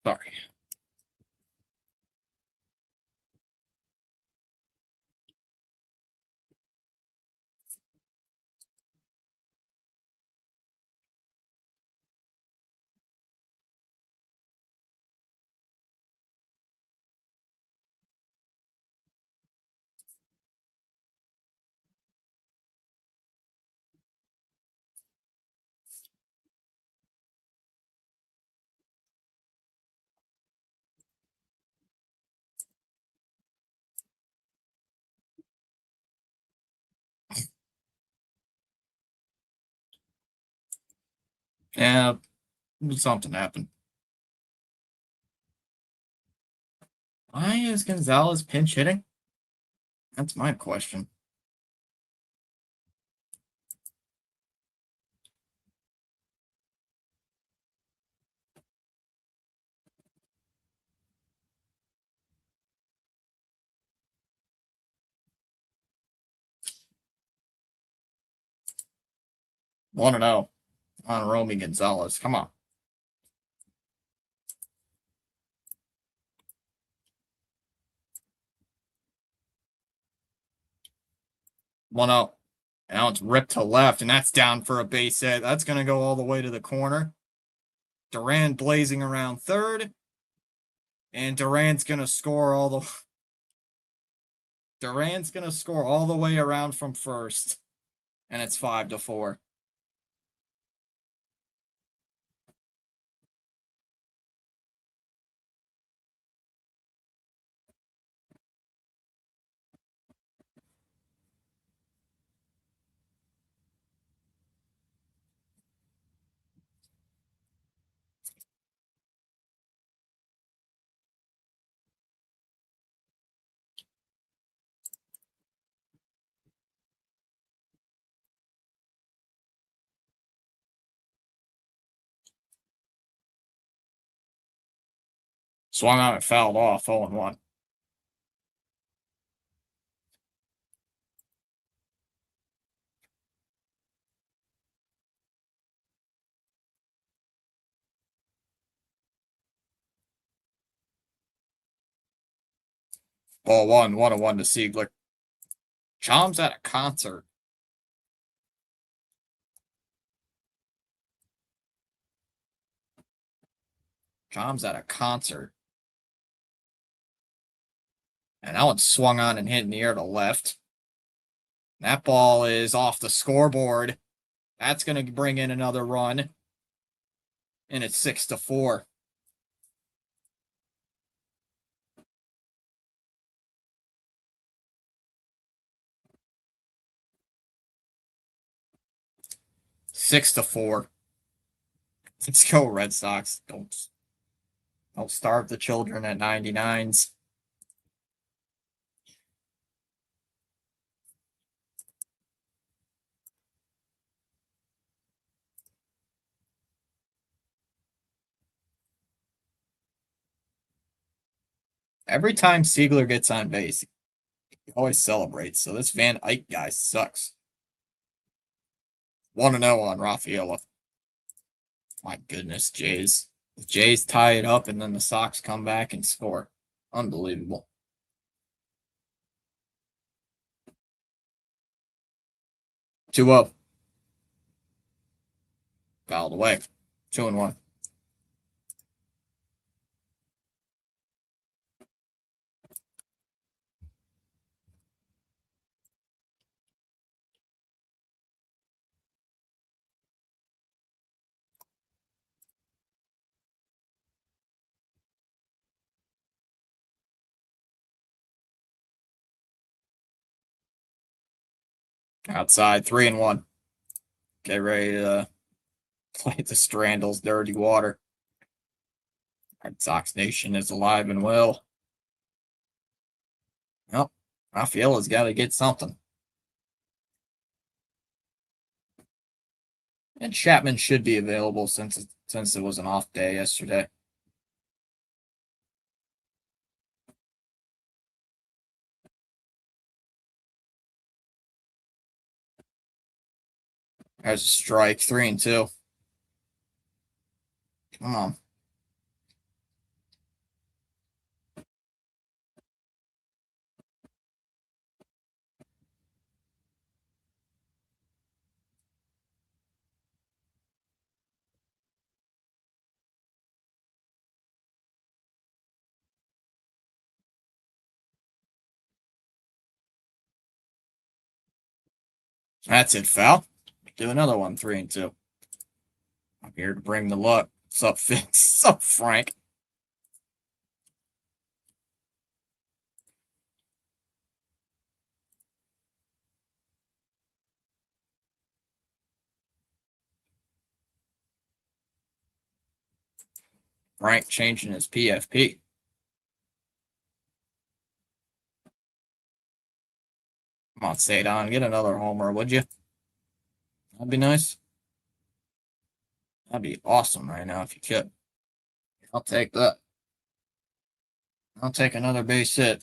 Sorry. Yeah, something happened. Why is Gonzalez pinch hitting? That's my question. Want to know on Romy Gonzalez? Come on. 1-0. Now it's ripped to left, and that's down for a base hit. That's going to go all the way to the corner. Duran blazing around third. And Duran's going to score all the way around from first. And it's 5-4. Swung on it, fouled off, 0-1. Ball 1-1 to Siegler. Chom's at a concert. Chom's at a concert. And that one swung on and hit in the air to left. That ball is off the scoreboard. That's going to bring in another run. And it's 6-4. Six to 4. Let's go, Red Sox. Don't starve the children at 99s. Every time Siegler gets on base, he always celebrates. So this Van Eyck guy sucks. 1-0 on Rafaela. My goodness, Jays. The Jays tie it up, and then the Sox come back and score. Unbelievable. Two up. Fouled away. 2-1. Outside, 3-1. Get ready to play the Strandles dirty water. Red Sox Nation is alive and well. Well, Rafaela's got to get something. And Chapman should be available since it was an off day yesterday. There's a strike, 3-2. Come on. That's it, Fal. Do another one, 3-2. I'm here to bring the luck. What's up, Fitz? What's up, Frank? Frank changing his PFP. Come on, Sadon, get another homer, would you? That'd be nice. That'd be awesome right now if you could. I'll take that. I'll take another base hit.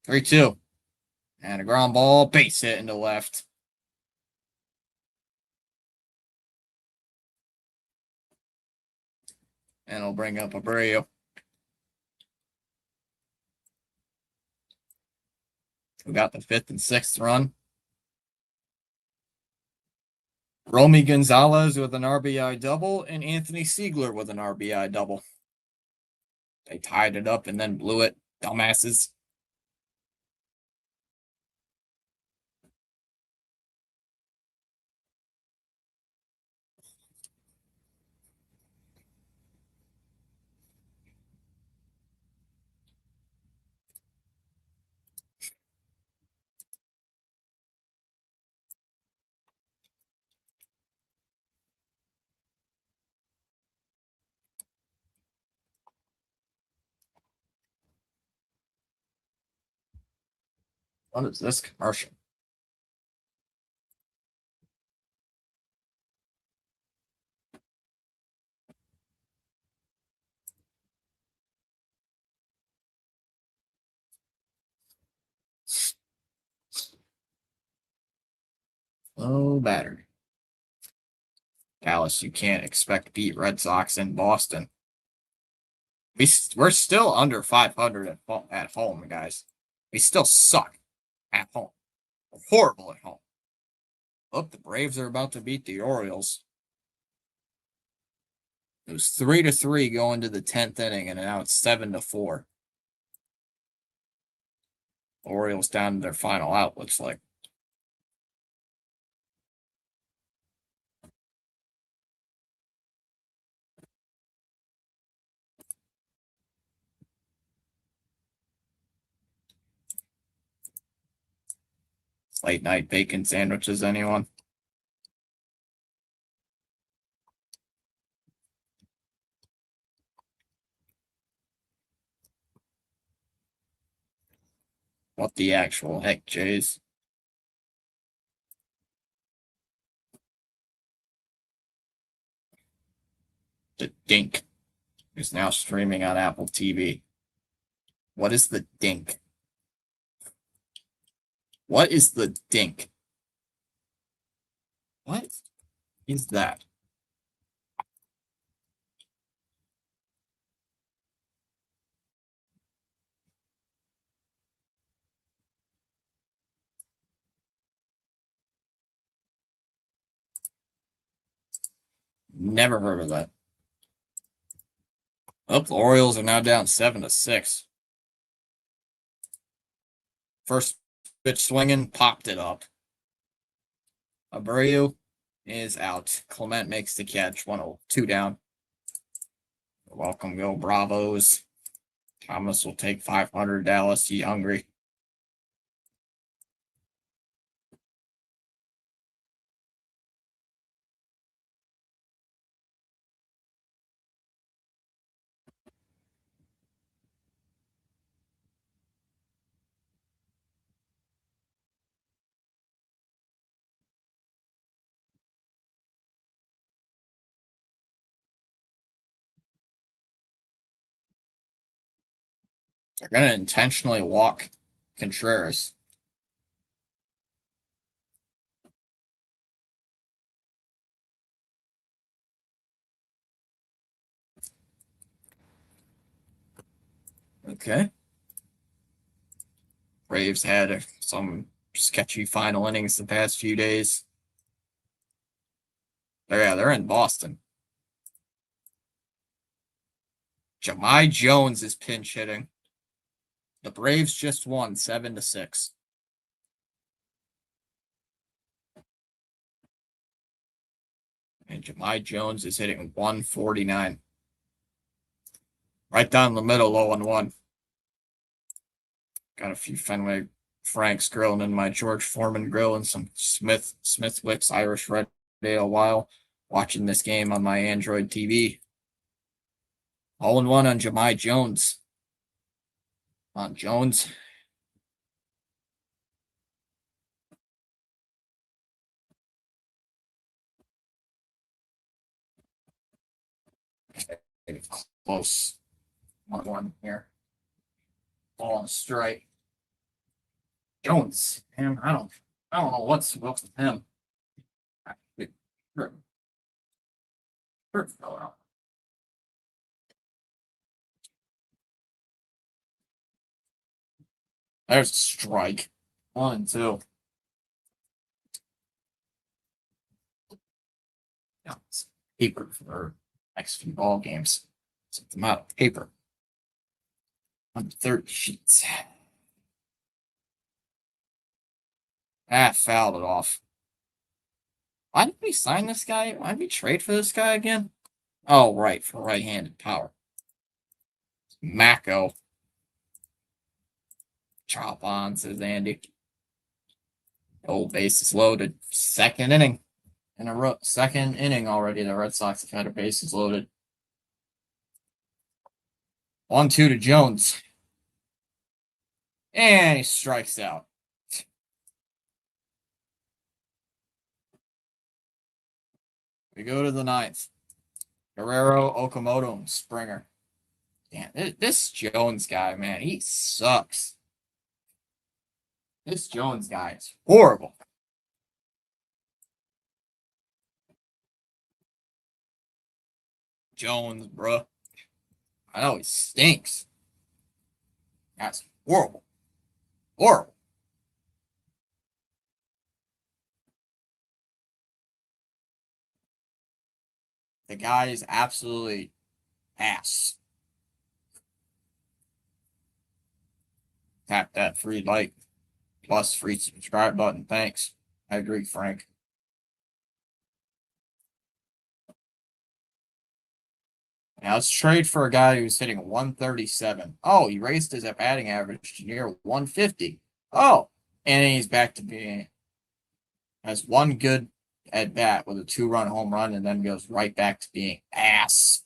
3-2. And a ground ball, base hit into left. And it'll bring up Abreu. We got the 5th and 6th run. Romy Gonzalez with an RBI double and Anthony Siegler with an RBI double. They tied it up and then blew it. Dumbasses. What is this commercial? Low battery. Dallas, you can't expect beat Red Sox in Boston. We're still under 500 at home, guys. We still suck at home. We're horrible at home. Look, the Braves are about to beat the Orioles. It was 3-3 going to the 10th inning, and now it's 7-4. Orioles down to their final out, looks like. Late night bacon sandwiches, anyone? What the actual heck, Jays? The Dink is now streaming on Apple TV. What is the Dink? What is the Dink? What is that? Never heard of that. Oh, the Orioles are now down 7-6. First pitch swinging, popped it up. Abreu is out. Clement makes the catch. 1-2 down. Welcome, go Bravos. Thomas will take 500. Dallas, you hungry? They're going to intentionally walk Contreras. Okay. Braves had some sketchy final innings the past few days. Yeah, they're in Boston. Jahmai Jones is pinch hitting. The Braves just won 7-6. And Jahmai Jones is hitting 149. Right down the middle, 0-1. Got a few Fenway Franks grilling in my George Foreman grill and some Smithwick's Irish Red Ale while watching this game on my Android TV. 0-1 on Jahmai Jones. On Jones. Close. 1-1 here. Ball on strike. Jones. Man, I don't know what's with him. Hurt fell out. There's a strike. 1-2. Yeah, it's paper for next few ball games. Set them out of paper. 130 sheets. Fouled it off. Why did we sign this guy? Why did we trade for this guy again? Oh, right, for right-handed power. Mako. Chop on, says Andy. Oh, bases loaded. Second inning. In a row. Second inning already. The Red Sox have had their bases loaded. 1-2 to Jones. And he strikes out. We go to the ninth. Guerrero, Okamoto, and Springer. Damn, this Jones guy, man, he sucks. This Jones guy is horrible. Jones, bruh. I know he stinks. That's horrible. Horrible. The guy is absolutely ass. Tap that free like plus free subscribe button. Thanks. I agree, Frank. Now let's trade for a guy who's hitting 137. Oh, he raised his batting average to near 150. Oh, and he's back to being has one good at bat with a 2-run home run and then goes right back to being ass.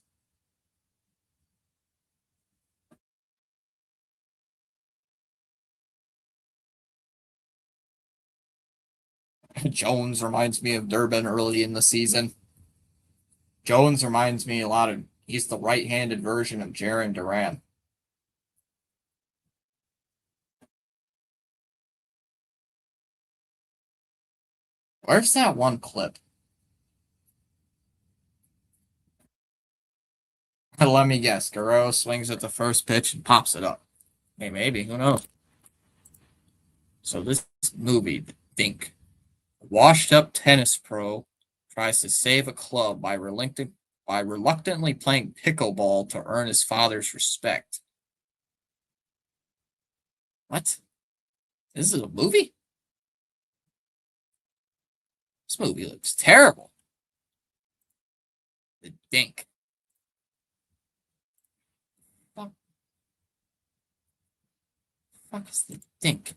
Jones reminds me of Durbin early in the season. Jones reminds me a lot of, he's the right-handed version of Jarren Duran. Where's that one clip? Let me guess. Guerrero swings at the first pitch and pops it up. Hey, maybe. Who knows? So this movie, Think. A washed-up tennis pro tries to save a club by reluctantly playing pickleball to earn his father's respect. What? This is a movie? This movie looks terrible. The Dink. Fuck is the Dink?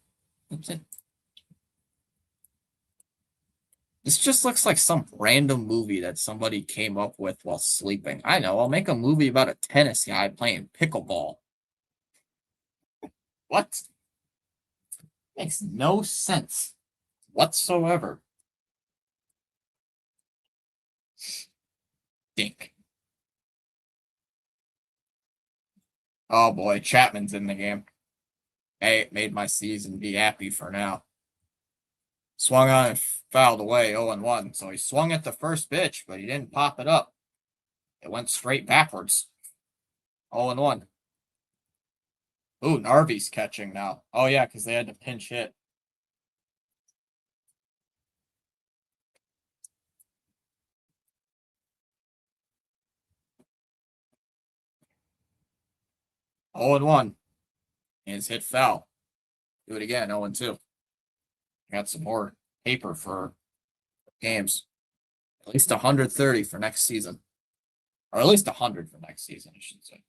This just looks like some random movie that somebody came up with while sleeping. I know, I'll make a movie about a tennis guy playing pickleball. What? Makes no sense whatsoever. Dink. Oh boy, Chapman's in the game. Hey, it made my season be happy for now. Swung on and fouled away 0-1. So he swung at the first pitch, but he didn't pop it up. It went straight backwards. 0-1. Ooh, Narvi's catching now. Oh, yeah, because they had to pinch hit. Oh and 1. And it's hit foul. Do it again. 0-2. Got some more paper for games. At least 130 for next season. Or at least 100 for next season, I should say.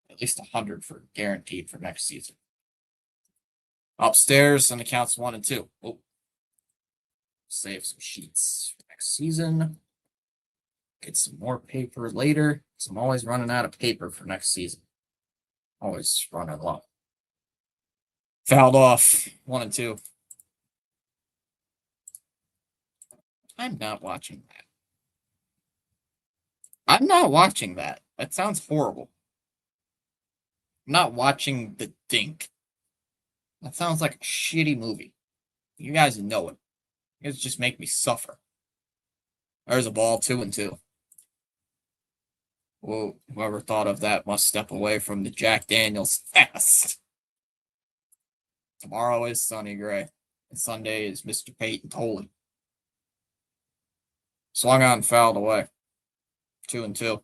At least 100 for guaranteed for next season. Upstairs on accounts 1 and 2. Oh. Save some sheets for next season. Get some more paper later. So I'm always running out of paper for next season. Always running low. Fouled off 1 and 2. I'm not watching that. I'm not watching that. That sounds horrible. I'm not watching The Dink. That sounds like a shitty movie. You guys know it. You guys just make me suffer. There's a ball, 2 and 2. Whoa, whoever thought of that must step away from the Jack Daniels fast. Tomorrow is Sonny Gray, and Sunday is Mr. Peyton Tolley. Swung on and fouled away. 2 and 2.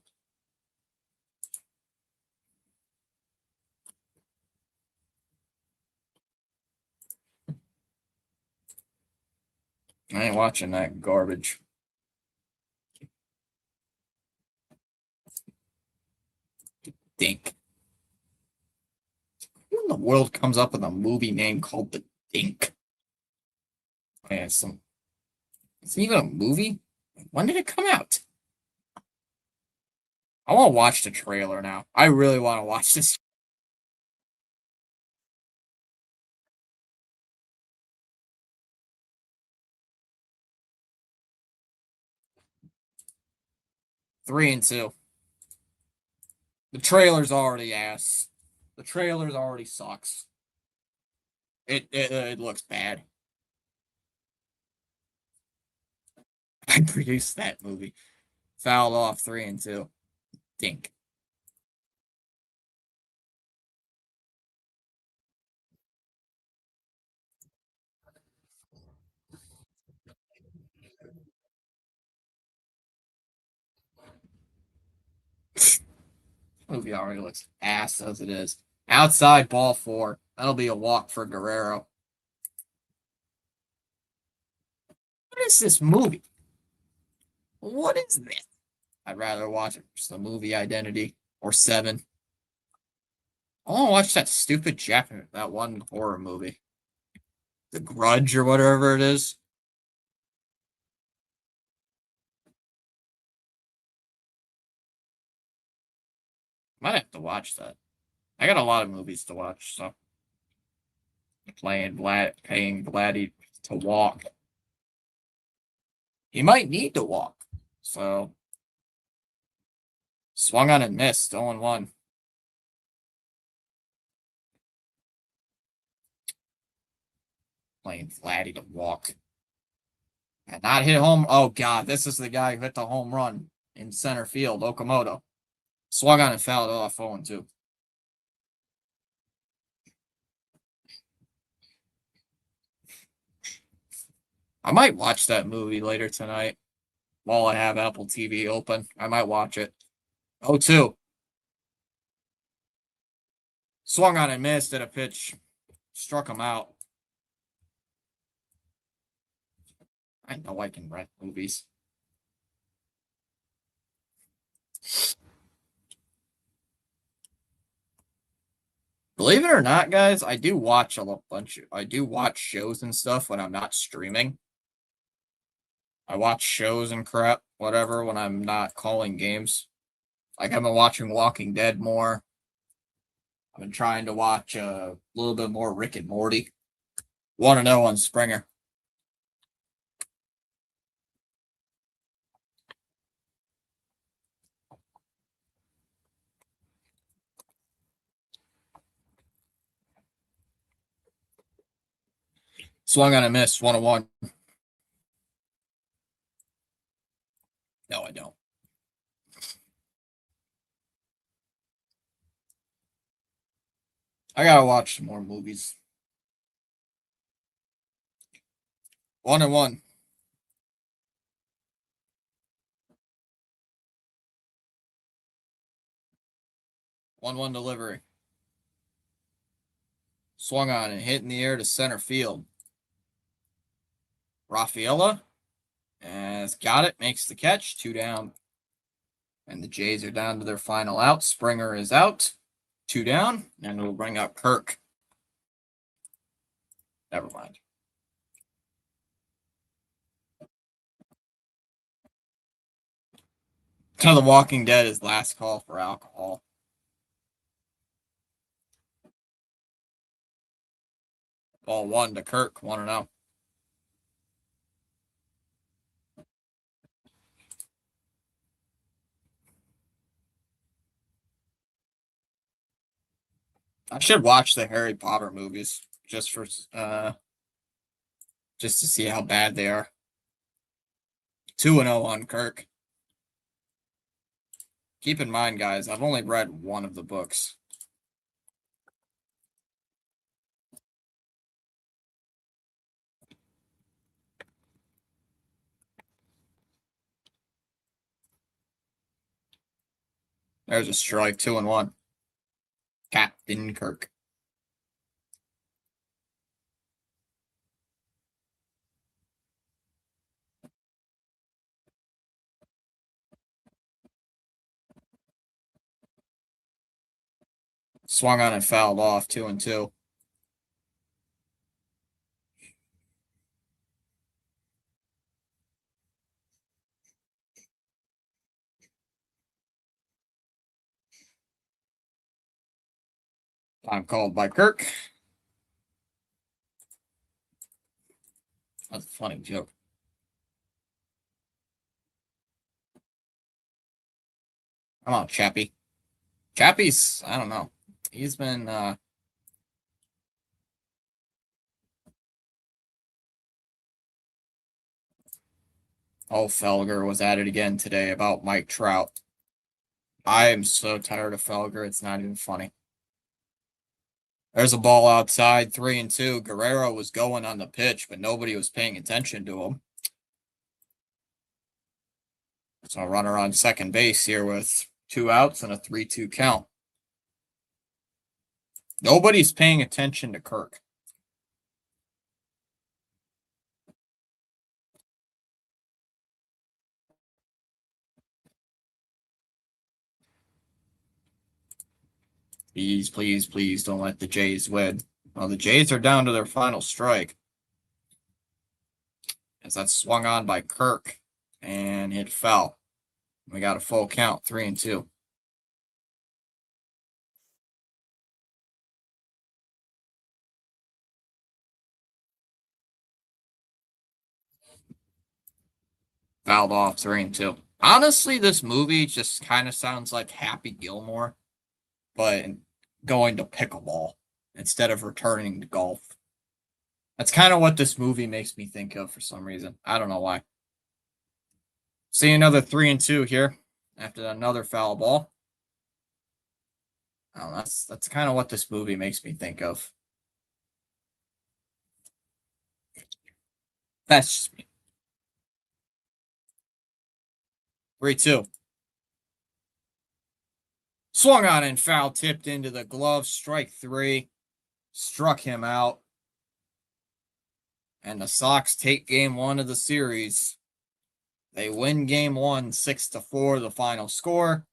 I ain't watching that garbage. Dink. Who in the world comes up with a movie name called The Dink? Man, it's even a movie? When did it come out? I want to watch the trailer now. I really want to watch this. Three and 2. The trailer's already ass. The trailer's already sucks. It looks bad. I produced that movie. Fouled off 3 and 2. Dink. Movie already looks ass as it is. Outside ball 4. That'll be a walk for Guerrero. What is this movie? What is this? I'd rather watch it. Just the movie Identity or 7. I want to watch that stupid Japanese, that one horror movie. The Grudge or whatever it is. Might have to watch that. I got a lot of movies to watch, so paying Vladdy to walk. He might need to walk. So swung on and missed, 0-1. Playing Vladdy to walk. And not hit home. Oh god, this is the guy who hit the home run in center field, Okamoto. Swung on and fouled off 0-2. I might watch that movie later tonight while I have Apple TV open. I might watch it. 0-2. Swung on and missed at a pitch. Struck him out. I know I can rent movies. Believe it or not, guys, I do watch I do watch shows and stuff when I'm not streaming. I watch shows and crap, whatever, when I'm not calling games. Like, I've been watching Walking Dead more. I've been trying to watch a little bit more Rick and Morty. Want to know on Springer. Swung on a miss, 1-1. No, I don't. I gotta watch some more movies. 1-1. One delivery. Swung on and hit in the air to center field. Rafaela has got it, makes the catch, 2 down. And the Jays are down to their final out. Springer is out, 2 down, and we'll bring up Kirk. Never mind. So The Walking Dead is last call for alcohol. Ball 1 to Kirk, 1-0. I should watch the Harry Potter movies just to see how bad they are. 2-0 on Kirk. Keep in mind, guys, I've only read one of the books. There's a strike, 2-1. Captain Kirk. Swung on and fouled off, 2-2. Time called by Kirk. That's a funny joke. Come on, Chappie. Chappie's, I don't know. He's been Felger was at it again today about Mike Trout. I am so tired of Felger, it's not even funny. There's a ball outside, 3-2. Guerrero was going on the pitch, but nobody was paying attention to him. So a runner on second base here with 2 outs and a 3-2 count. Nobody's paying attention to Kirk. Please, please, please don't let the Jays win. Well, the Jays are down to their final strike. As that swung on by Kirk and it fell. We got a full count, 3-2. Fouled off, 3-2. Honestly, this movie just kind of sounds like Happy Gilmore, but going to pickleball instead of returning to golf. That's kind of what this movie makes me think of for some reason. I don't know why. See another 3-2 here after another foul ball. Oh, that's kind of what this movie makes me think of. That's just me. 3-2. Swung on and foul tipped into the glove. Strike 3. Struck him out. And the Sox take game 1 of the series. They win game 1, 6-4, the final score.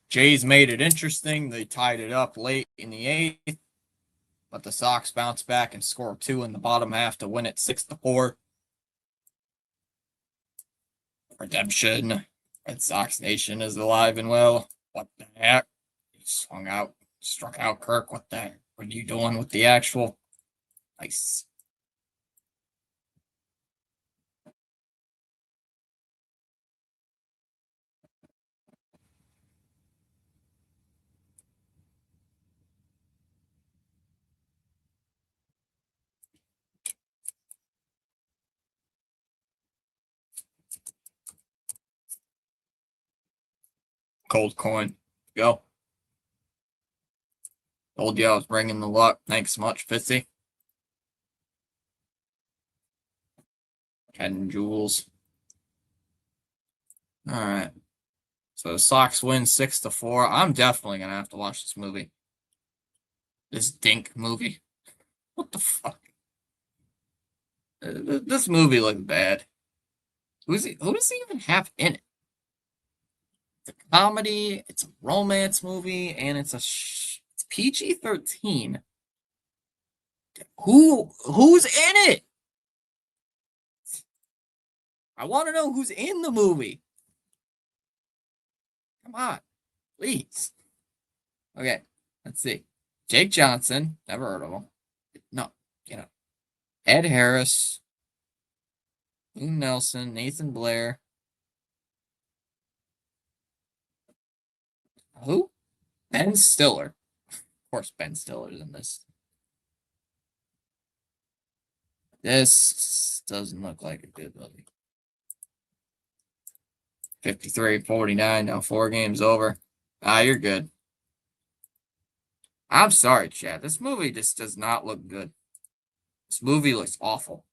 Jays made it interesting. They tied it up late in the 8th. But the Sox bounced back and scored 2 in the bottom half to win it 6-4. Redemption. Red Sox Nation is alive and well. What the heck? He swung out, struck out Kirk. What the heck? What are you doing with the actual? Nice. Cold coin. Go. Told you I was bringing the luck. Thanks so much, Fitzy. Ken Jules. All right. So the Sox win 6-4. I'm definitely gonna have to watch this movie. This dink movie. What the fuck? This movie looks bad. Who does he even have in it? It's a comedy, it's a romance movie, and it's it's PG-13. Who's in it? I want to know who's in the movie. Come on, please. Okay, let's see. Jake Johnson, never heard of him. No, Ed Harris, Boone Nelson, Nathan Blair. Who? Ben Stiller. Of course, Ben Stiller's in this. This doesn't look like a good movie. 53-49, now 4 games over. You're good. I'm sorry, Chad. This movie just does not look good. This movie looks awful.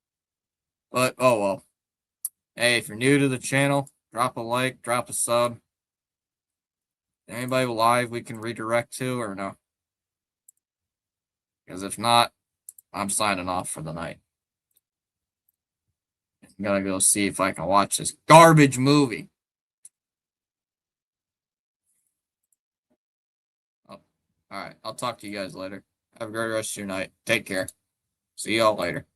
But, oh well. Hey, if you're new to the channel, drop a like, drop a sub. Anybody live we can redirect to or no? Because if not, I'm signing off for the night. I'm gonna go see if I can watch this garbage movie. Oh, all right. I'll talk to you guys later. Have a great rest of your night. Take care. See y'all later.